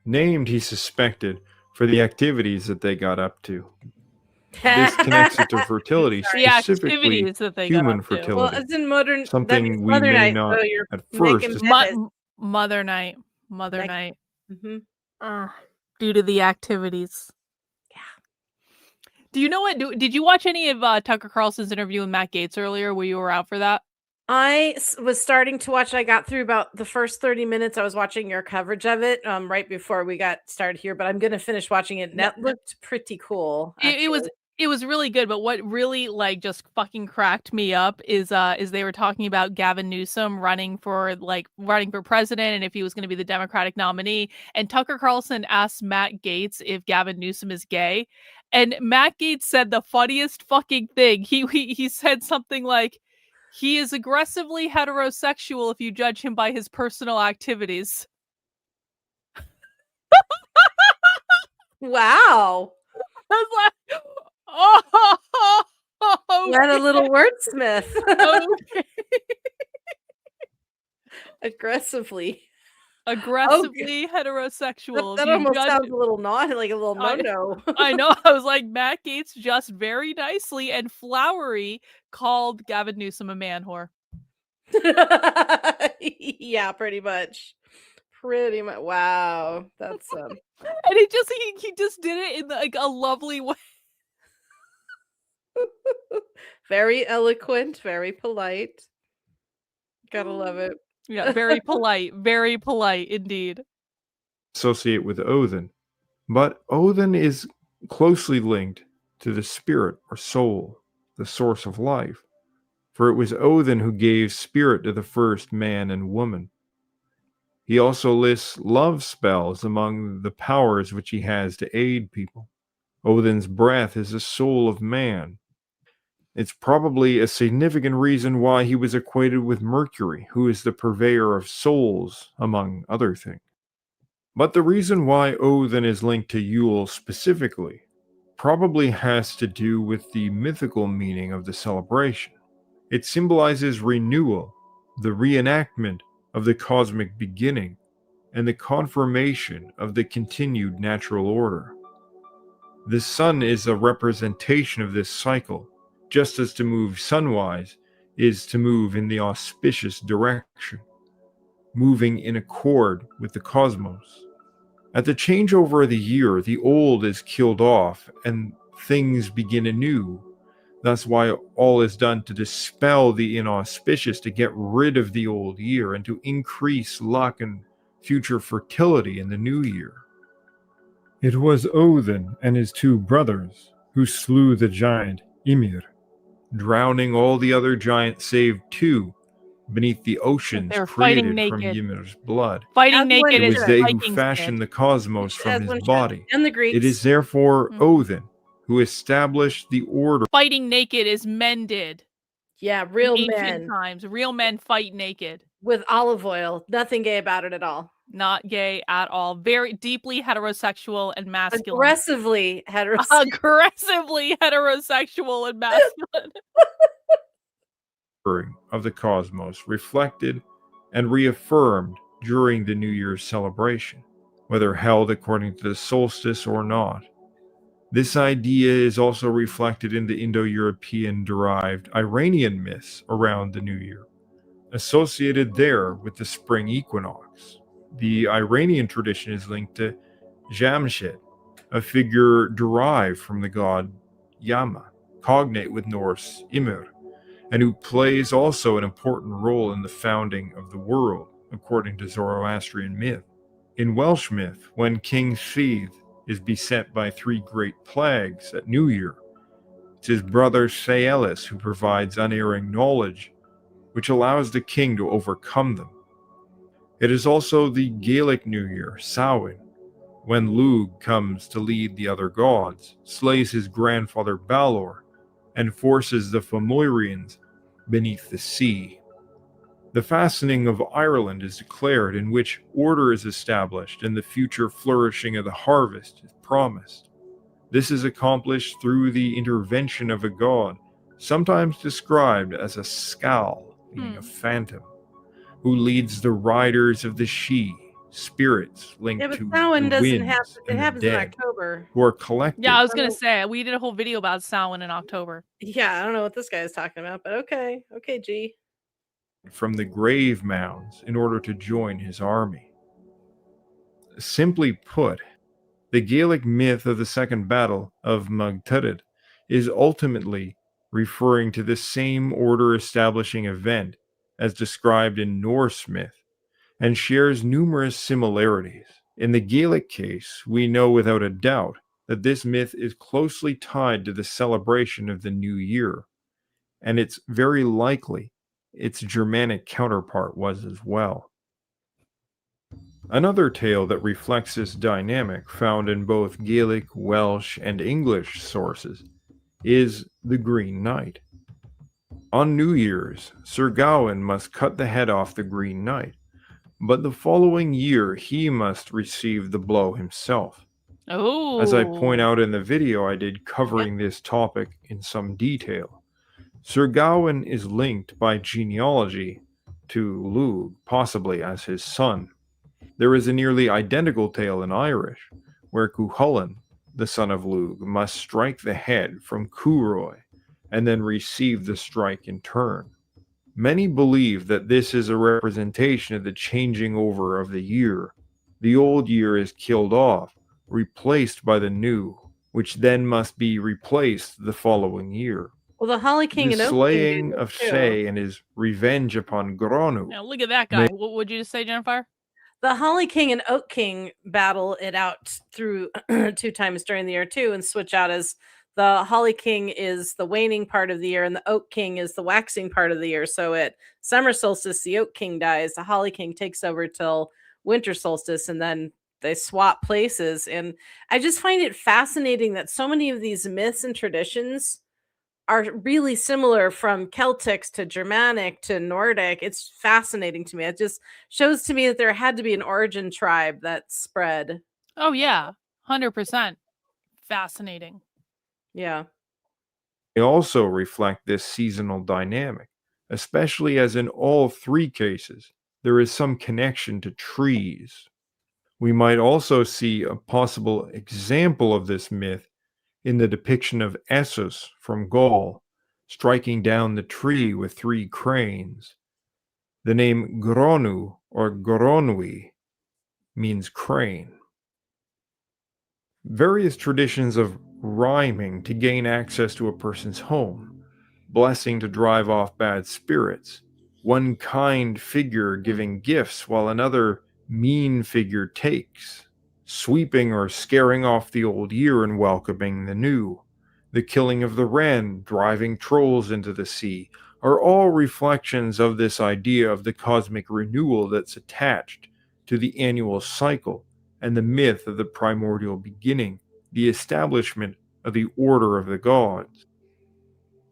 named, he suspected, for the activities that they got up to. This connects it to fertility, The specifically activities that they got human up to. fertility. Well, it's in modern. that Something means we Mother may Night, not so you're at first making as- Mother Night. Mother Like- Night. Mhm. Due to the activities. Do you know what? Did you watch any of Tucker Carlson's interview with Matt Gaetz earlier where you were out for that? I was starting to watch. I got through about the first 30 minutes. I was watching your coverage of it right before we got started here, but I'm going to finish watching it. And that looked pretty cool. It was really good, but what really like just fucking cracked me up is they were talking about Gavin Newsom running for president and if he was going to be the Democratic nominee. And Tucker Carlson asked Matt Gaetz if Gavin Newsom is gay, and Matt Gaetz said the funniest fucking thing. He said something like, "He is aggressively heterosexual if you judge him by his personal activities." Wow. I was like, oh, What a little wordsmith. okay. Aggressively. Aggressively heterosexual. That If you almost judge- sounds a little naughty, like a little no-no. I know. I was like, Matt Gaetz just very nicely and flowery called Gavin Newsom a man whore. Yeah, pretty much. Pretty much. Wow. That's And he just did it in like a lovely way. very eloquent, very polite. Gotta love it. Yeah, very polite indeed. associate with Odin, but Odin is closely linked to the spirit or soul, the source of life, for it was Odin who gave spirit to the first man and woman. He also lists love spells among the powers which he has to aid people. Odin's breath is the soul of man. It's probably a significant reason why he was equated with Mercury, who is the purveyor of souls, among other things. But the reason why Odin is linked to Yule specifically probably has to do with the mythical meaning of the celebration. It symbolizes renewal, the reenactment of the cosmic beginning, and the confirmation of the continued natural order. The sun is a representation of this cycle, just as to move sunwise is to move in the auspicious direction, moving in accord with the cosmos. At the changeover of the year, the old is killed off and things begin anew. That's why all is done to dispel the inauspicious, to get rid of the old year, and to increase luck and future fertility in the new year. It was Odin and his two brothers who slew the giant Ymir, drowning all the other giants save two beneath the oceans They were fighting created from naked. Ymir's blood. Fighting As naked one It is was they who Vikings fashioned did. the cosmos As from one his should. body. And the Greeks. It is therefore Mhm. Odin who established the order. Fighting naked is men did. Yeah, real in ancient men times. Real men fight naked. with olive oil. Nothing gay about it at all. Not gay at all. Very deeply heterosexual and masculine. Aggressively heterosexual. Aggressively heterosexual and masculine. Of the cosmos reflected and reaffirmed during the New Year's celebration, whether held according to the solstice or not. This idea is also reflected in the Indo-European derived Iranian myths around the New Year, associated there with the spring equinox. The Iranian tradition is linked to Jamshed, a figure derived from the god Yama, cognate with Norse Ymir, and who plays also an important role in the founding of the world, according to Zoroastrian myth. In Welsh myth, when King Lludd is beset by 3 great plagues at New Year, it's his brother Llefelys who provides unerring knowledge, which allows the king to overcome them. It is also the Gaelic New Year, Samhain, when Lugh comes to lead the other gods, slays his grandfather Balor, and forces the Fomorians beneath the sea. The fastening of Ireland is declared, in which order is established and the future flourishing of the harvest is promised. This is accomplished through the intervention of a god, sometimes described as a scal, meaning a phantom, who leads the riders of the Sidhe, spirits linked Yeah, but to Samhain the doesn't winds happen. It and the happens in dead, October. who are collected Yeah, I was gonna say we did a whole video about Samhain in October. Yeah, I don't know what this guy is talking about, but okay. Okay, G. from the grave mounds in order to join his army. Simply put, the Gaelic myth of the Second Battle of Magturid is ultimately referring to the same order-establishing event as described in Norse myth, and shares numerous similarities. In the Gaelic case, we know without a doubt that this myth is closely tied to the celebration of the new year, and it's very likely its Germanic counterpart was as well. Another tale that reflects this dynamic, found in both Gaelic, Welsh, and English sources, is the Green Knight. On New Year's, Sir Gawain must cut the head off the Green Knight, but the following year he must receive the blow himself. Oh. As I point out in the video I did covering this topic in some detail, Sir Gawain is linked by genealogy to Lugh, possibly as his son. There is a nearly identical tale in Irish, where Cuchulainn, the son of Lugh, must strike the head from Curoy, and then receive the strike in turn. Many believe that this is a representation of the changing over of the year. The old year is killed off, replaced by the new, which then must be replaced the following year. Well, the Holly King The and Oak King slaying do of this too. Shay and his revenge upon Gronu. Now look at that guy. What would you just say, Jennifer? The Holly King and Oak King battle it out through 2 times during the year too, and switch out as the Holly King is the waning part of the year and the Oak King is the waxing part of the year. So at summer solstice, the Oak King dies, the Holly King takes over till winter solstice, and then they swap places. And I just find it fascinating that so many of these myths and traditions are really similar, from Celtics to Germanic to Nordic. It's fascinating to me. It just shows to me that there had to be an origin tribe that spread. Oh yeah, 100%. Fascinating. Yeah. They also reflect this seasonal dynamic, especially as in all 3 cases, there is some connection to trees. We might also see a possible example of this myth in the depiction of Essos from Gaul striking down the tree with 3 cranes. The name Gronu or Gronwy means crane. Various traditions of rhyming to gain access to a person's home, blessing to drive off bad spirits, one kind figure giving gifts while another mean figure takes, sweeping or scaring off the old year and welcoming the new, the killing of the wren, driving trolls into the sea, are all reflections of this idea of the cosmic renewal that's attached to the annual cycle and the myth of the primordial beginning, the establishment of the order of the gods.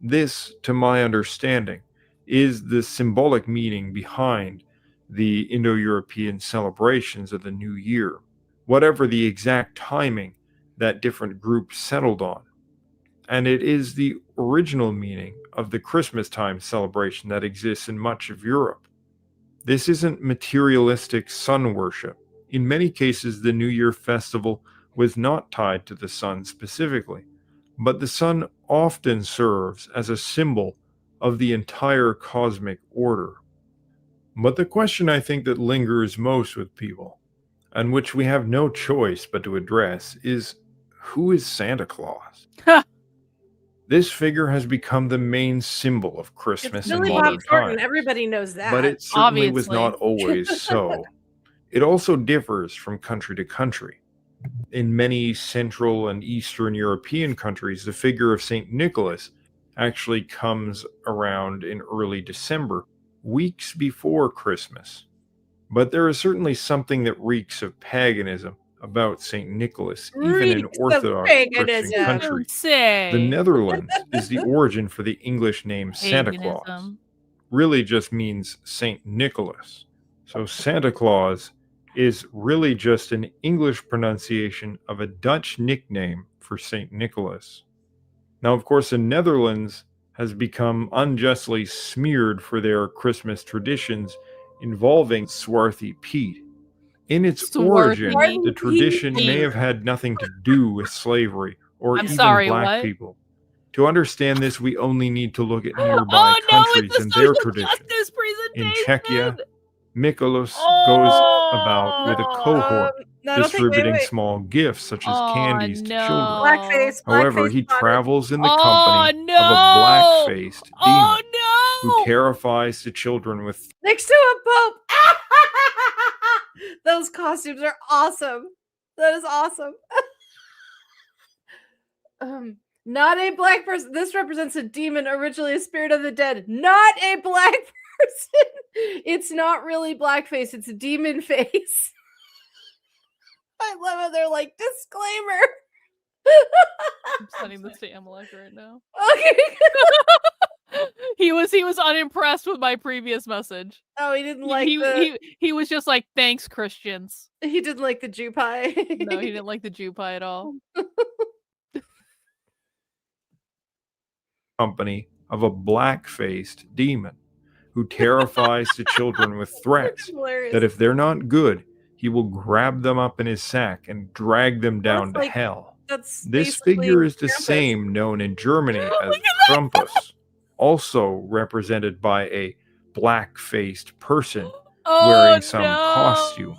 This, to my understanding, is the symbolic meaning behind the Indo-European celebrations of the New Year, whatever the exact timing that different groups settled on. And it is the original meaning of the Christmas time celebration that exists in much of Europe. This isn't materialistic sun worship. In many cases, the New Year festival was not tied to the sun specifically, but the sun often serves as a symbol of the entire cosmic order. But the question I think that lingers most with people, and which we have no choice but to address, is who is Santa Claus? Ha! This figure has become the main symbol of It's Christmas in Billy modern Bob Thornton. times. Everybody knows that. But it certainly was Obviously. not always so. It also differs from country to country. In many Central and Eastern European countries, the figure of St. Nicholas actually comes around in early December, weeks before Christmas. But there is certainly something that reeks of paganism about St. Nicholas, even in Reeks of Orthodox Christian paganism. countries. The Say Netherlands is the origin for the English name Santa Claus. paganism. Really just means St. Nicholas. So Santa Claus is really just an English pronunciation of a Dutch nickname for St. Nicholas. Now, of course, the Netherlands has become unjustly smeared for their Christmas traditions involving swarthy Pete. In its origin, Swarthy the tradition may Pete. have had nothing to do with slavery or I'm even sorry, black what? people. To understand this, we only need to look at nearby Oh no, countries it's a and their social traditions. justice In presentation. Czechia, Mikolos goes about with a Oh. cohort I don't think, distributing wait. small gifts such as Oh, candies to children. no. Blackface. However, blackface he spotted. travels in the Oh company no. of a black-faced demon Oh who no. terrifies the children with next to a pope. Those costumes are awesome. That is awesome. Not a black person. This represents a demon, originally a spirit of the dead. Not a black person. It's not really blackface. It's a demon face. I love how they're like, disclaimer. I'm sending this to Amalek right now. Okay. He was unimpressed with my previous message. Oh, he didn't like He was just like, thanks, Christians. he didn't like the Jew pie. No, he didn't like the Jew pie at all. company of a black-faced demon who terrifies the children with threats Hilarious. that if they're not good, he will grab them up in his sack and drag them down to like- hell. That's This basically figure is the Krampus. same known in Germany as Krampus, also represented by a black-faced person wearing some costume.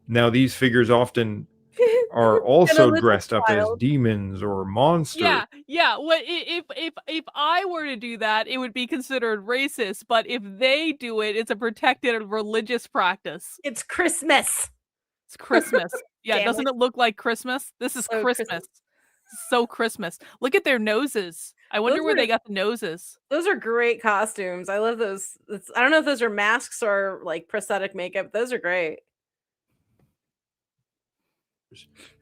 Now, these figures often are also little dressed up as child. demons or monsters. Yeah. What if I were to do that, it would be considered racist. But if they do it, it's a protected religious practice. It's Christmas. It's Christmas. Yeah, Damn doesn't it look like Christmas? This is So Christmas. Christmas. So Christmas. Look at their noses. I wonder Those where are- they got the noses. Those are great costumes. I love those. I don't know if those are masks or like prosthetic makeup. Those are great.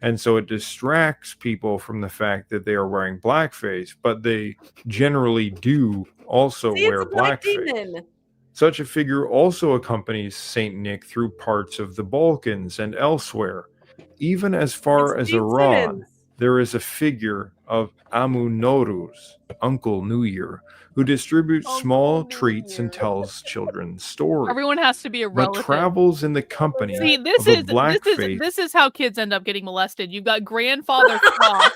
And so it distracts people from the fact that they are wearing blackface, but they generally do also See, it's wear a black blackface. demon. Such a figure also accompanies Saint Nick through parts of the Balkans and elsewhere. Even as far It's as Gene Iran, Simmons. there is a figure of Amu Noruz, Uncle New Year, who distributes Uncle small New treats and Year. tells children stories, Everyone has to be a but relative. travels in the company See, this of a is blackface. this is how kids end up getting molested. You've got grandfather Frost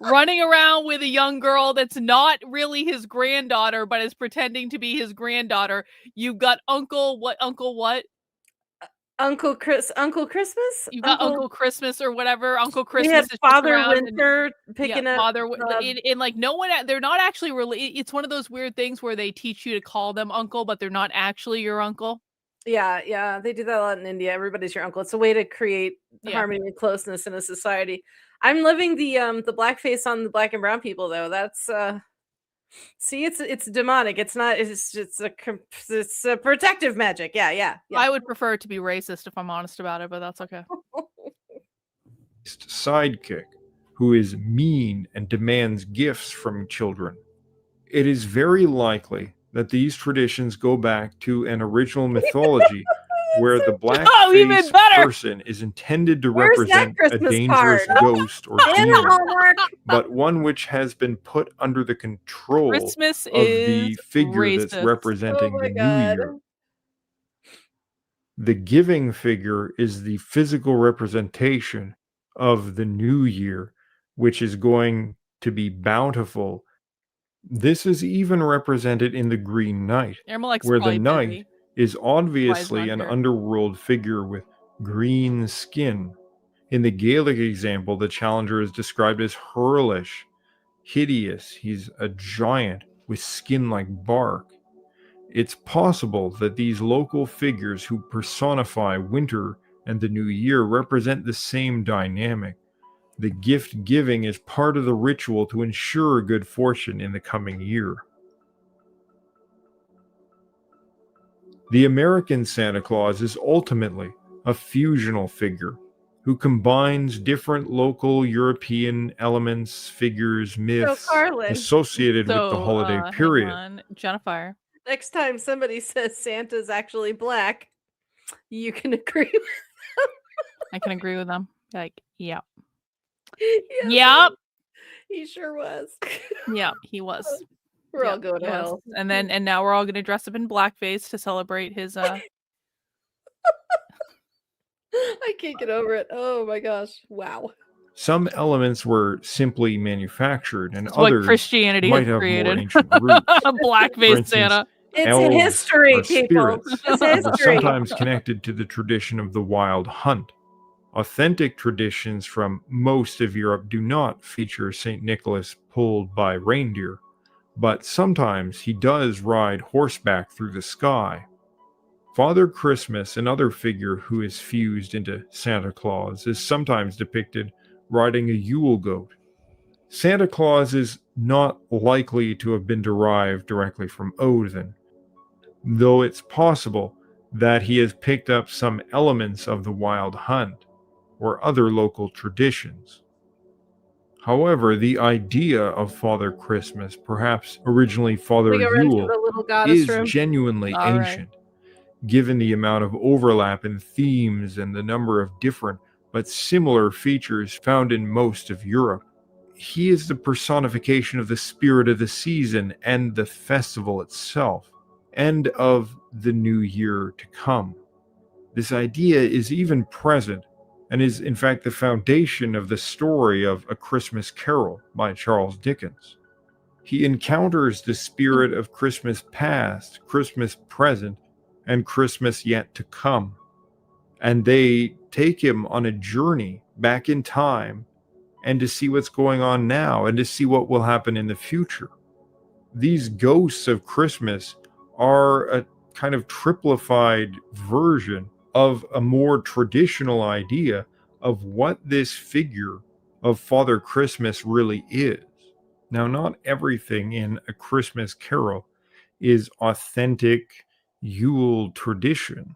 running around with a young girl that's not really his granddaughter, but is pretending to be his granddaughter. You've got Uncle what? Uncle Christmas. You've got Uncle Christmas or whatever. Uncle We Christmas had is just Father around and- Winter picking up. Father, and like no one, they're not actually really. It's one of those weird things where they teach you to call them uncle, but they're not actually your uncle. Yeah, they do that a lot in India. Everybody's your uncle. It's a way to create Yeah. harmony and closeness in a society. I'm loving the blackface on the black and brown people though. That's see, it's demonic. It's not. It's a protective magic. Yeah. I would prefer it to be racist if I'm honest about it, but that's okay. Sidekick who is mean and demands gifts from children. It is very likely that these traditions go back to an original mythology where the even black-faced better. person is intended to Where's that represent a Christmas dangerous card? ghost or And demon, Hallmark. but one which has been put under the control Christmas of is the figure that's racist. representing Oh my the God. new year. The giving figure is the physical representation of the new year, which is going to be bountiful. This is even represented in the Green Knight, Ermalec's where the probably knight busy. is obviously not an here. underworld figure with green skin. In the Gaelic example, the challenger is described as hurlish, hideous. He's a giant with skin like bark. It's possible that these local figures who personify winter and the new year represent the same dynamic. The gift giving is part of the ritual to ensure good fortune in the coming year. The American Santa Claus is ultimately a fusional figure who combines different local European elements, figures, myths Karlyn, associated with the holiday hang period. on. Jennifer. next time somebody says Santa's actually black, you can agree with I can agree with them. Like, yep. yes, Yep. he sure was. Yep, he was. We're all Yep, going he to was. hell. And now we're all gonna dress up in blackface to celebrate his I can't get over it. Oh my gosh. Wow. Some elements were simply manufactured, and It's what others Christianity might has have created. more ancient roots. For Blackface instance, Santa. It's elves history, or people. spirits It's were history. sometimes connected to the tradition of the wild hunt. Authentic traditions from most of Europe do not feature St. Nicholas pulled by reindeer, but sometimes he does ride horseback through the sky. Father Christmas, another figure who is fused into Santa Claus, is sometimes depicted riding a Yule goat. Santa Claus is not likely to have been derived directly from Odin, though it's possible that he has picked up some elements of the wild hunt or other local traditions. However, the idea of Father Christmas, perhaps originally Father We go right into Yule, the little goddess is room. genuinely All right. ancient, given the amount of overlap in themes and the number of different but similar features found in most of Europe. He is the personification of the spirit of the season and the festival itself, and of the new year to come. This idea is even present and is in fact the foundation of the story of A Christmas Carol by Charles Dickens. He encounters the spirit of Christmas past, Christmas present, and Christmas yet to come. And they take him on a journey back in time and to see what's going on now and to see what will happen in the future. These ghosts of Christmas are a kind of triplified version of a more traditional idea of what this figure of Father Christmas really is. Now, not everything in A Christmas Carol is authentic Yule traditions,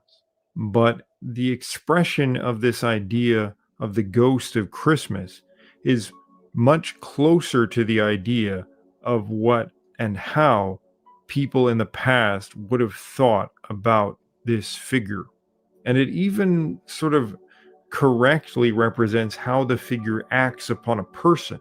but the expression of this idea of the ghost of Christmas is much closer to the idea of what and how people in the past would have thought about this figure. And it even sort of correctly represents how the figure acts upon a person,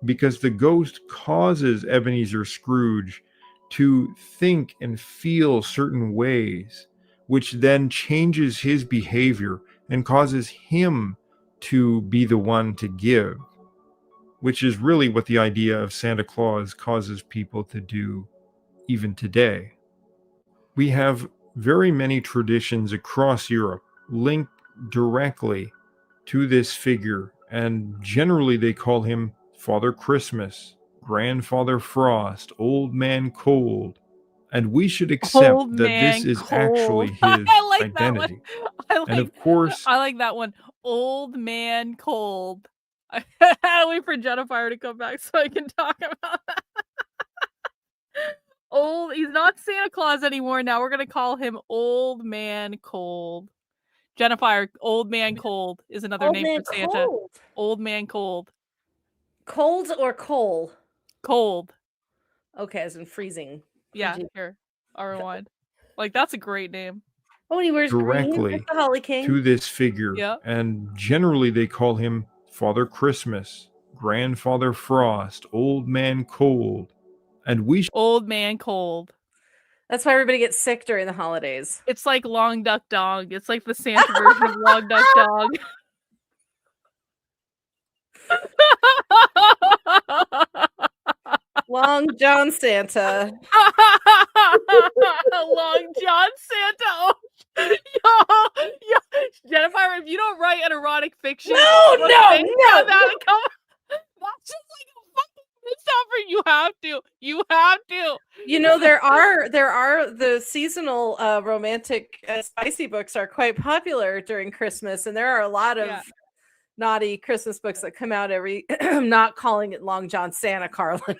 because the ghost causes Ebenezer Scrooge to think and feel certain ways, which then changes his behavior and causes him to be the one to give, which is really what the idea of Santa Claus causes people to do even today. We have very many traditions across Europe linked directly to this figure, and generally they call him Father Christmas, Grandfather Frost, Old Man Cold, and we should accept Old that Man this is Cold. actually his I like that one. identity. And of course, I like that one. Old Man Cold. I wait for Jennifer to come back so I can talk about that. He's not Santa Claus anymore. Now we're gonna call him Old Man Cold. Jennifer, Old Man Cold is another Old name Man for Santa. Cold. Old Man Cold. Cold or coal? Cold. Okay, as in freezing. Yeah, Frigid. here. I'll rewind. Like, that's a great name. Oh, and he wears green directly like the Holly King. to this figure, Yeah. and generally they call him Father Christmas, Grandfather Frost, Old Man Cold, and we Old Man Cold. That's why everybody gets sick during the holidays. It's like Long Duck Dog. It's like the Santa version of Long Duck Dog. Long John Santa. Long John Santa. Yo, Jennifer, if you don't write an erotic fiction, No. that's just like a fucking misoffer. You have to. You know, there are the seasonal romantic spicy books are quite popular during Christmas, and there are a lot of naughty Christmas books that come out every. I'm not calling it Long John Santa, Karlyn.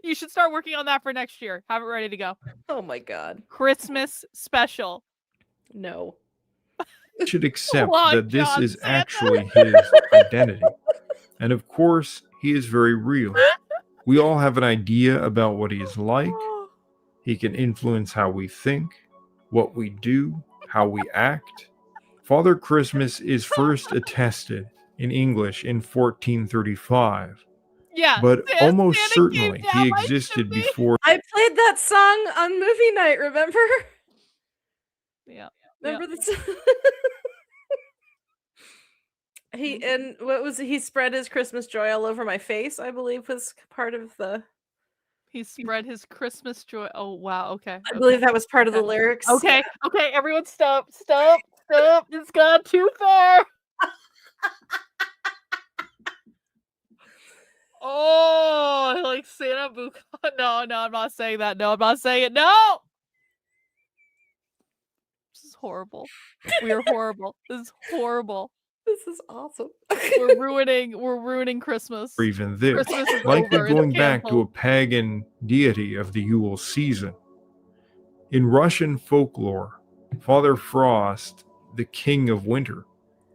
You should start working on that for next year. Have it ready to go. Oh my God. Christmas special. No. Should accept Long that this John is Santa. actually his identity. And of course, he is very real. We all have an idea about what he is like. He can influence how we think, what we do, how we act. Father Christmas is first attested in English in 1435. Yeah. But almost Santa certainly came he down my existed chimney. before. I played that song on movie night, remember? Yeah. Remember this? He spread his Christmas joy all over my face, I believe was part of the He spread his Christmas joy. Oh wow, okay. I believe that was part of the lyrics. Okay, everyone stop. It's gone too far. Oh, like Santa Buka. No, I'm not saying that. No, I'm not saying it. No! This is horrible. We are horrible. This is horrible. This is awesome. We're ruining Christmas. Or even this, Christmas is likely over. It's going back to a canceled. pagan deity of the Yule season. In Russian folklore, Father Frost, the king of winter,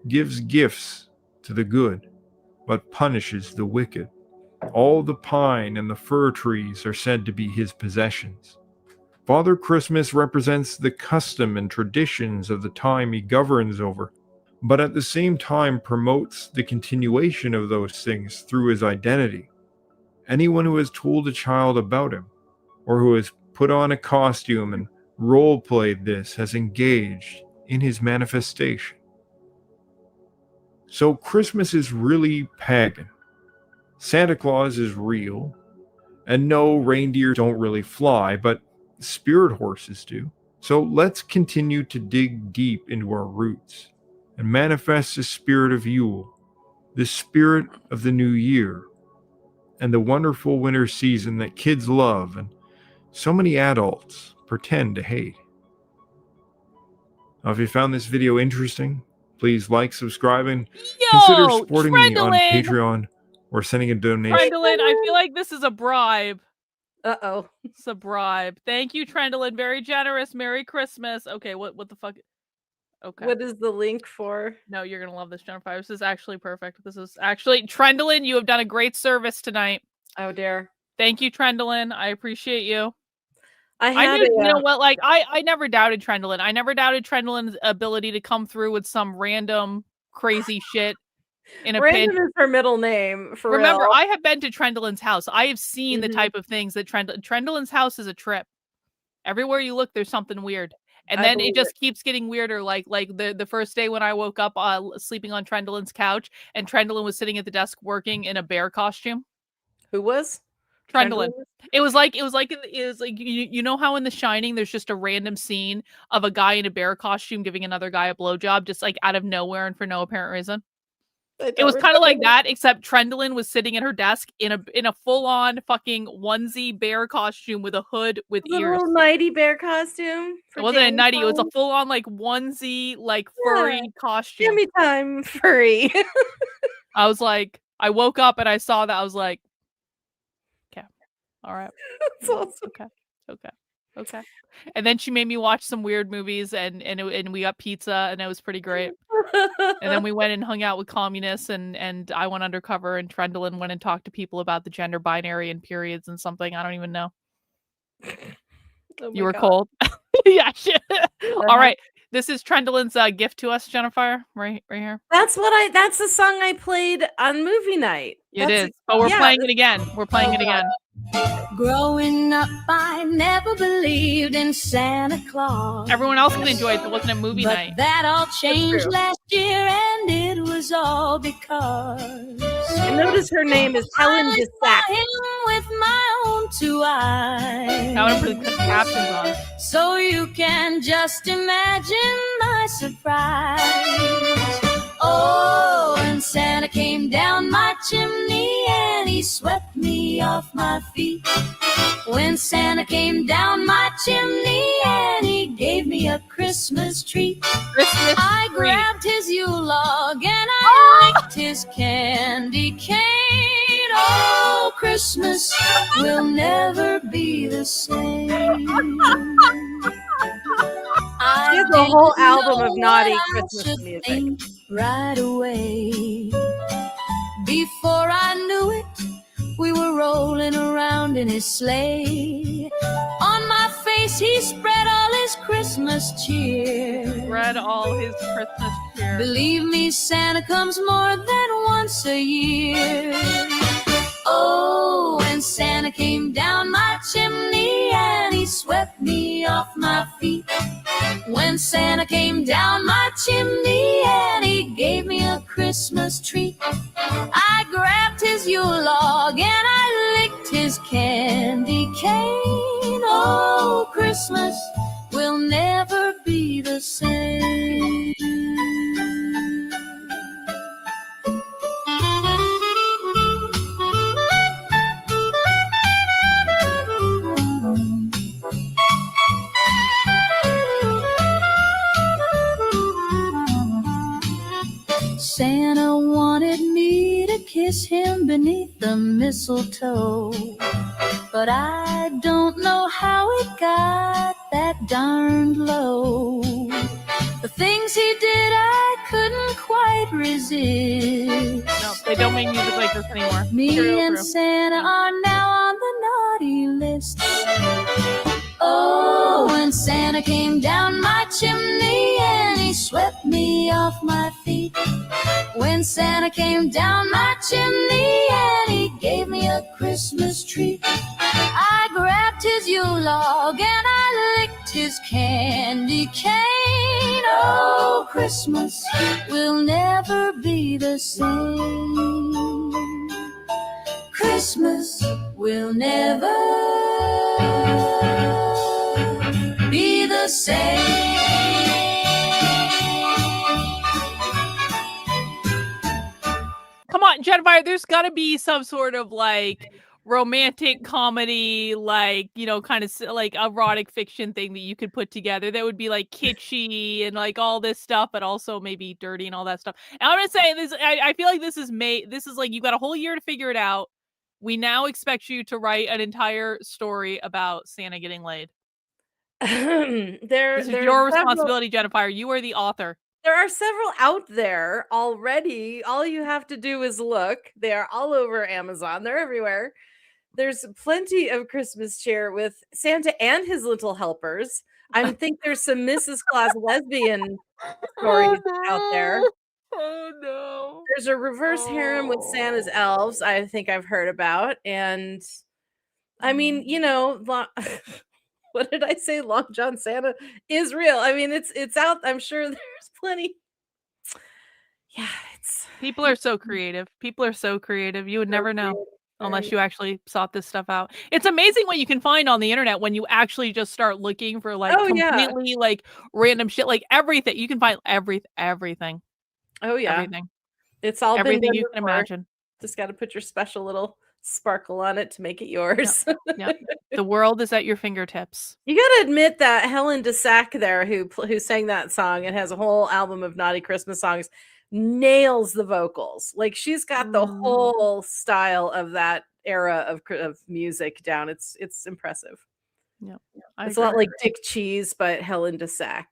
gives gifts to the good, but punishes the wicked. All the pine and the fir trees are said to be his possessions. Father Christmas represents the custom and traditions of the time he governs over, but at the same time promotes the continuation of those things through his identity. Anyone who has told a child about him, or who has put on a costume and role-played this, has engaged in his manifestation. So Christmas is really pagan. Santa Claus is real, and no, reindeer don't really fly, but spirit horses do. So let's continue to dig deep into our roots and manifest the spirit of Yule, the spirit of the new year, and the wonderful winter season that kids love and so many adults pretend to hate. Now, if you found this video interesting, please like, subscribe, and consider supporting me on Patreon or sending a donation. Trendlin, I feel like this is a bribe. Uh-oh. It's a bribe. Thank you, Trendlin. Very generous. Merry Christmas. Okay, what the fuck? Okay. What is the link for? No, you're gonna love this, Jennifer. This is actually perfect. This is actually Trendlin. You have done a great service tonight. Oh dear. Thank you, Trendlin. I appreciate you. I knew, you know what? Like, I never doubted Trendlin. I never doubted Trendlin's ability to come through with some random crazy shit in a Random pinch. is her middle name. For Remember, real. I have been to Trendlin's house. I have seen the type of things that Trendlin's house is a trip. Everywhere you look, there's something weird. And then it just keeps getting weirder. Like the first day when I woke up sleeping on Trendlin's couch, and Trendlin was sitting at the desk working in a bear costume. Who was? Trendlin. It was like you know how in The Shining there's just a random scene of a guy in a bear costume giving another guy a blowjob just like out of nowhere and for no apparent reason. It was kind of like that, except Trendlin was sitting at her desk in a full-on fucking onesie bear costume with a hood with ears. A little nighty bear costume. It wasn't a nighty. It was a full-on like onesie, like furry costume. Gimme time, furry. I was like, I woke up and I saw that. I was like, okay, all right, That's awesome. okay. And then she made me watch some weird movies, and we got pizza, and it was pretty great. And then we went and hung out with communists, and I went undercover, and Trendlin went and talked to people about the gender binary and periods and something. I don't even know. You were cold. Yeah, shit. All right. This is Trendlin's gift to us, Jennifer, right here. That's the song I played on movie night. It is. But we're playing it again. We're playing it again. Growing up, I never believed in Santa Claus. Everyone else can enjoy it. It wasn't a movie But night. that all changed last year, and it was all because And notice her name is Helen I DeSac. saw him with my own two eyes. I want to put the captions on. So you can just imagine my surprise. Oh, and Santa came down my chimney and he swept me off my feet. When Santa came down my chimney and he gave me a Christmas treat. I grabbed his Yule log and I licked his candy cane. Oh, Christmas will never be the same. She has a whole album of naughty Christmas music. Right away. Before I knew it, we were rolling around in his sleigh. On my face, he spread all his Christmas cheer. Spread all his Christmas cheer. Believe me, Santa comes more than once a year. Oh, and Santa came down my chimney and he swept me off my feet. When Santa came down my chimney and he gave me a Christmas treat. I grabbed his Yule log and I licked his candy cane. Oh, Christmas will never be the same. Santa wanted me to kiss him beneath the mistletoe, but I don't know how it got that darned low. The things he did I couldn't quite resist. No, they don't make music like this anymore. Me and Santa are now on the naughty list. Oh, when Santa came down my chimney and he swept me off my feet. When Santa came down my chimney and he gave me a Christmas treat. I grabbed his Yule log and I licked his candy cane. Oh, Christmas will never be the same. Christmas will never be the same. Come on, Jennifer, there's got to be some sort of like romantic comedy, like, you know, kind of like erotic fiction thing that you could put together that would be like kitschy and like all this stuff, but also maybe dirty and all that stuff. And I'm gonna say this, I feel like this is like you've got a whole year to figure it out. We now expect you to write an entire story about Santa getting laid. This is your responsibility, Jennifer. You are the author. There are several out there already. All you have to do is look. They are all over Amazon. They're everywhere. There's plenty of Christmas cheer with Santa and his little helpers. I think there's some Mrs. Claus lesbian stories out there. Oh no. There's a reverse harem with Santa's elves, I think I've heard about. And I mean, you know, what did I say? Long John Santa is real. I mean, it's out. I'm sure there's plenty. Yeah, People are so creative. People are so creative. You would never know unless you actually sought this stuff out. It's amazing what you can find on the internet when you actually just start looking for like completely like random shit, like everything. You can find everything. Oh yeah. Everything. It's all everything been you can imagine. Just got to put your special little sparkle on it to make it yours. Yep. The world is at your fingertips. You got to admit that Helen DeSac there, who sang that song and has a whole album of naughty Christmas songs, nails the vocals. Like she's got the whole style of that era of music down. It's impressive. Yeah, it's a lot like Dick Cheese, but Helen DeSac.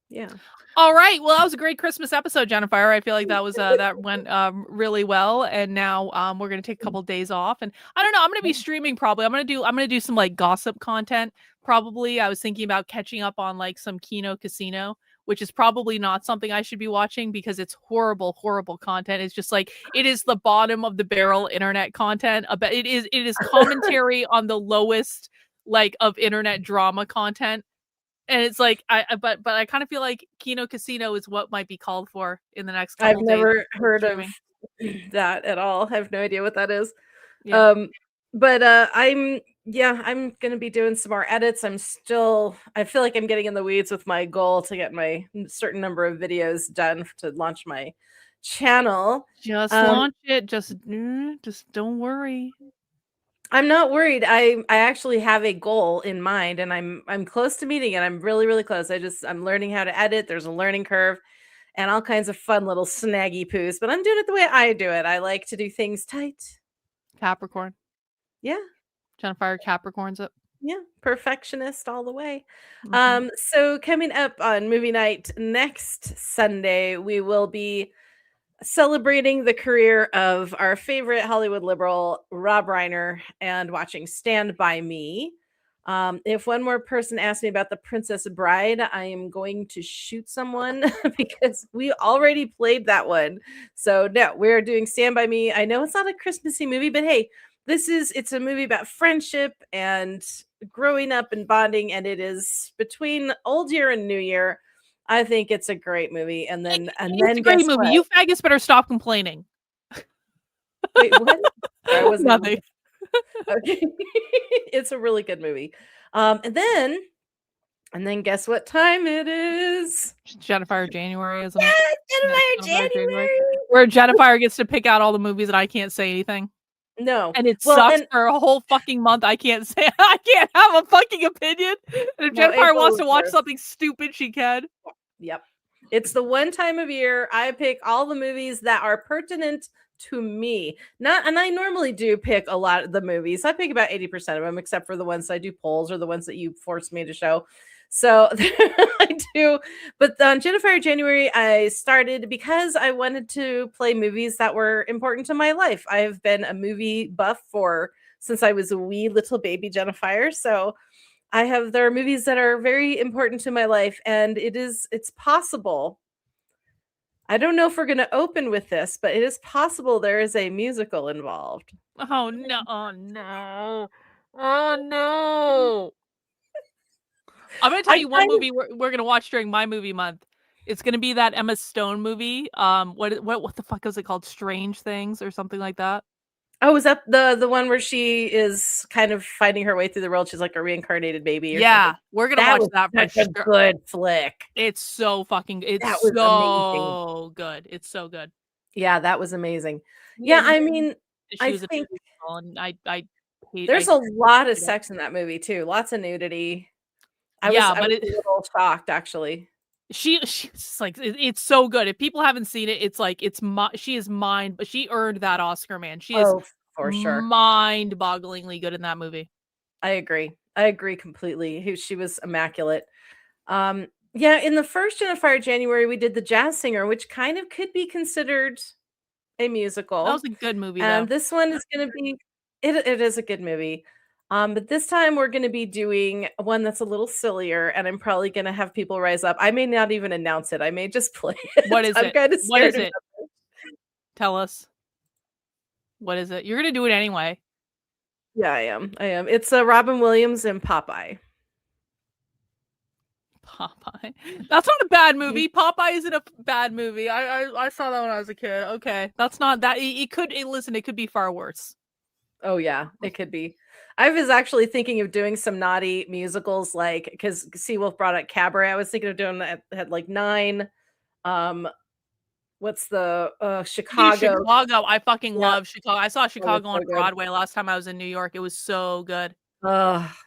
Yeah. All right. Well, that was a great Christmas episode, Jennifer. I feel like that was that went really well. And now we're gonna take a couple of days off. And I don't know. I'm gonna be streaming probably. I'm gonna do some like gossip content. Probably. I was thinking about catching up on like some Kino Casino, which is probably not something I should be watching because it's horrible content. It's just like it is the bottom of the barrel internet content. It is commentary on the lowest like of internet drama content. And it's like but I kind of feel like Kino Casino is what might be called for in the next couple I've days never heard of streaming. that at all. I have no idea what that is. Yeah. But I'm gonna be doing some more edits. I feel like I'm getting in the weeds with my goal to get my certain number of videos done to launch my channel. Just launch it. Just don't worry. I'm not worried. I actually have a goal in mind, and I'm close to meeting it. I'm really, really close. I'm learning how to edit. There's a learning curve and all kinds of fun little snaggy poos, but I'm doing it the way I do it. I like to do things tight. Capricorn. Yeah. Jennifer Capricorns it. Yeah, perfectionist all the way. Mhm. So coming up on movie night next Sunday, we will be celebrating the career of our favorite Hollywood liberal, Rob Reiner, and watching Stand By Me. If one more person asks me about The Princess Bride, I am going to shoot someone because we already played that one. So no, we're doing Stand By Me. I know it's not a Christmassy movie, but hey, it's a movie about friendship and growing up and bonding, and it is between Old Year and New Year. I think it's a great movie. And then It's a great movie. What? You faggots better stop complaining. Wait, what? Sorry, I wasn't able Nothing. Okay. It's a really good movie. And then guess what time it is? Jennifer January, isn't it? Yes, Jennifer January. Where Jennifer gets to pick out all the movies and I can't say anything. No. And it sucks for a whole fucking month. I can't have a fucking opinion. And if Jennifer wants to watch something stupid, she can. Yep. It's the one time of year I pick all the movies that are pertinent to me. And I normally do pick a lot of the movies. I pick about 80% of them, except for the ones I do polls or the ones that you force me to show. So I do. But on Jennifer January, I started because I wanted to play movies that were important to my life. I've been a movie buff since I was a wee little baby Jennifer. So there are movies that are very important to my life, and it's possible. I don't know if we're going to open with this, but it is possible there is a musical involved. Oh no! Oh no! Oh no! I'm going to tell you one movie we're going to watch during my movie month. It's going to be that Emma Stone movie. What the fuck is it called? Strange Things or something like that. Oh, is that the one where she is kind of fighting her way through the world? She's like a reincarnated baby. Yeah, we're gonna watch that. That's a good flick. It's so fucking. It's so amazing. Good. It's so good. Yeah, that was amazing. Yeah, I mean, I think I hate. There's a lot of sex in that movie too. Lots of nudity. I was a little shocked actually. She's like, it's so good. If people haven't seen it, it's like she is but she earned that Oscar, man. She is for sure mind-bogglingly good in that movie. I agree completely. She was immaculate. Yeah, in the first Jennifer January, we did The Jazz Singer, which kind of could be considered a musical. That was a good movie, and this one is going to be it is a good movie. But this time we're going to be doing one that's a little sillier, and I'm probably going to have people rise up. I may not even announce it. I may just play it. What is it? Kind of what is it? Tell us. What is it? You're going to do it anyway. Yeah, I am. It's Robin Williams and Popeye. Popeye. That's not a bad movie. Popeye isn't a bad movie. I saw that when I was a kid. Okay. That's not that. It could be far worse. Oh yeah, it could be. I was actually thinking of doing some naughty musicals, like because Seawolf brought up Cabaret. I was thinking of doing that. Had like 9. What's the Chicago? Chicago. I fucking love Chicago. I saw Chicago on Broadway last time I was in New York. It was so good.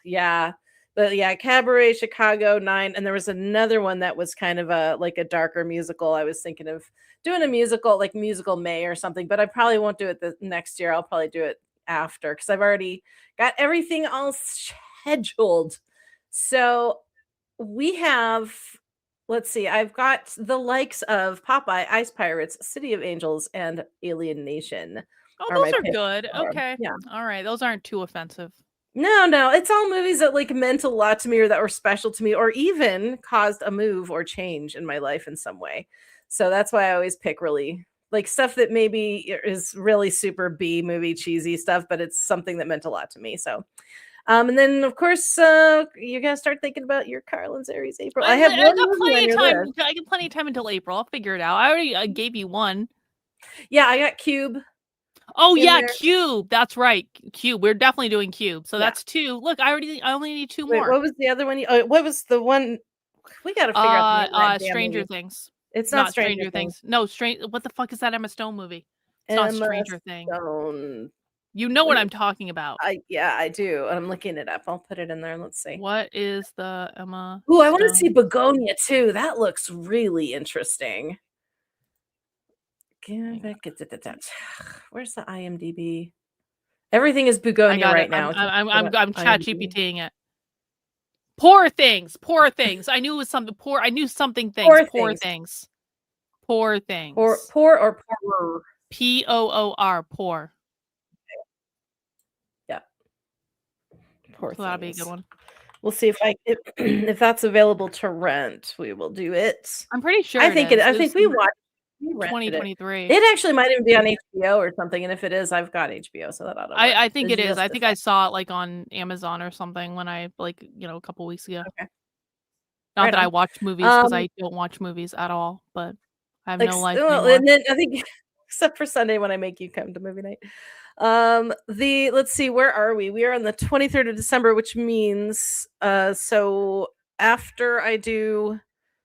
Yeah. But yeah, Cabaret, Chicago, 9, and there was another one that was kind of a darker musical. I was thinking of doing a musical, like Musical May or something, but I probably won't do it the next year. I'll probably do it after because I've already got everything all scheduled. So we have, let's see, I've got the likes of Popeye, Ice Pirates, City of Angels, and Alien Nation. Oh, those are good. Okay. Yeah. All right. Those aren't too offensive. No, it's all movies that meant a lot to me or that were special to me or even caused a move or change in my life in some way. So that's why I always pick really stuff that maybe is really super B movie cheesy stuff, but it's something that meant a lot to me. So And then of course you gotta start thinking about your Karlyn's Aries April. I have I one got movie plenty on of your time. list. I got plenty of time until April. I'll figure it out. I already gave you one. Yeah, I got Cube. Oh in yeah, there. Cube. That's right. Cube. We're definitely doing Cube. So Yeah. that's 2. Look, I only need 2 Wait, more. what was the other one? What was the one? We gotta figure out the name of that damn Stranger movie. Things. It's not Stranger Things. No, what the fuck is that Emma Stone movie? It's not Stranger Things. Stone. You know what Let me- I'm talking about. Yeah, I do. I'm looking it up. I'll put it in there. Let's see. What is the Emma Ooh, I want to Stone? see Begonia too. That looks really interesting. Where's the IMDb? Everything is I Begonia got right it. now. I'm chat GPTing it. Poor things. I knew it was something poor. I knew something things. Poor things. Poor or poorer? Poor. Poor. Yeah. Poor So that'll be a things. good one. We'll see if that's available to rent. We will do it. I'm pretty sure. I think we watched 2023. It actually might even be on HBO or something, and if it is, I've got HBO, so that ought to work. I think it is. Just I a think I saw it like on Amazon or something when I a couple weeks ago. Okay. Not Right that I on. watch movies because I don't watch movies at all, but I have no life anymore. And then I think except for Sunday when I make you come to movie night. Let's see, where are we? We are on the 23rd of December, which means so after I do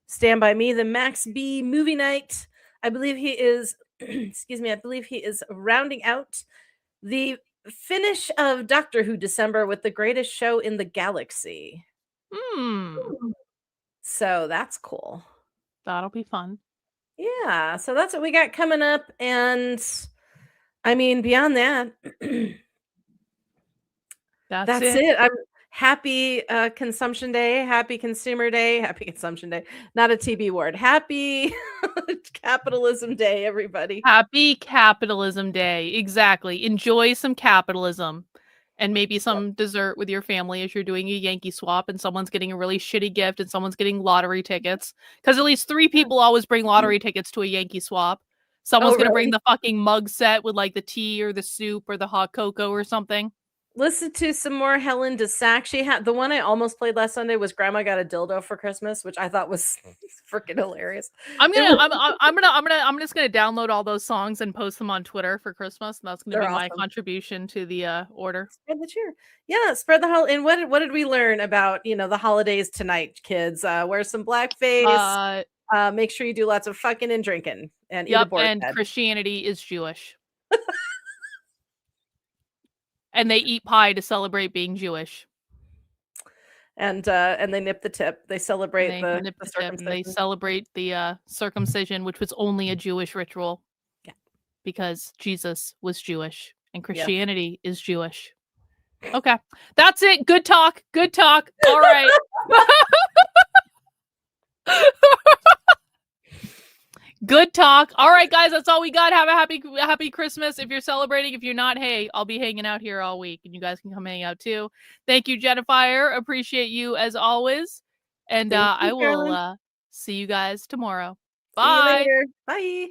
Stand By Me, the Max B movie night, I believe he is excuse me, I believe he is rounding out the finish of Doctor Who December with the greatest show in the galaxy. So that's cool. That'll be fun. Yeah, so that's what we got coming up, and I mean beyond that, that's it. I'm happy consumption day, happy consumer day, happy consumption day. Not a TB word. Happy capitalism day, everybody. Happy Capitalism Day. Exactly. Enjoy some capitalism. And maybe some dessert with your family as you're doing a Yankee swap and someone's getting a really shitty gift and someone's getting lottery tickets. Because at least 3 people always bring lottery tickets to a Yankee swap. Someone's going to bring the fucking mug set with like the tea or the soup or the hot cocoa or something. Listen to some more Helen DeSac. She had the one I almost played last Sunday was Grandma Got a Dildo for Christmas, which I thought was freaking hilarious. I'm just gonna download all those songs and post them on Twitter for Christmas, and that's gonna be my contribution to the order. Spread the cheer. Yeah, spread the and what did we learn about the holidays tonight, kids? Wear some blackface. Make sure you do lots of fucking and drinking and eat a board and bed. Christianity is Jewish. And they eat pie to celebrate being Jewish. And they nip the tip. They celebrate the circumcision. They celebrate the circumcision, which was only a Jewish ritual. Yeah. Because Jesus was Jewish and Christianity is Jewish. Okay. That's it. Good talk. Good talk. All right. Good talk. All right, guys, that's all we got. Have a happy Christmas. If you're celebrating, if you're not, hey, I'll be hanging out here all week, and you guys can come hang out too. Thank you, Jennifer. Appreciate you as always. And I will see you guys tomorrow. Bye. See you later. Bye.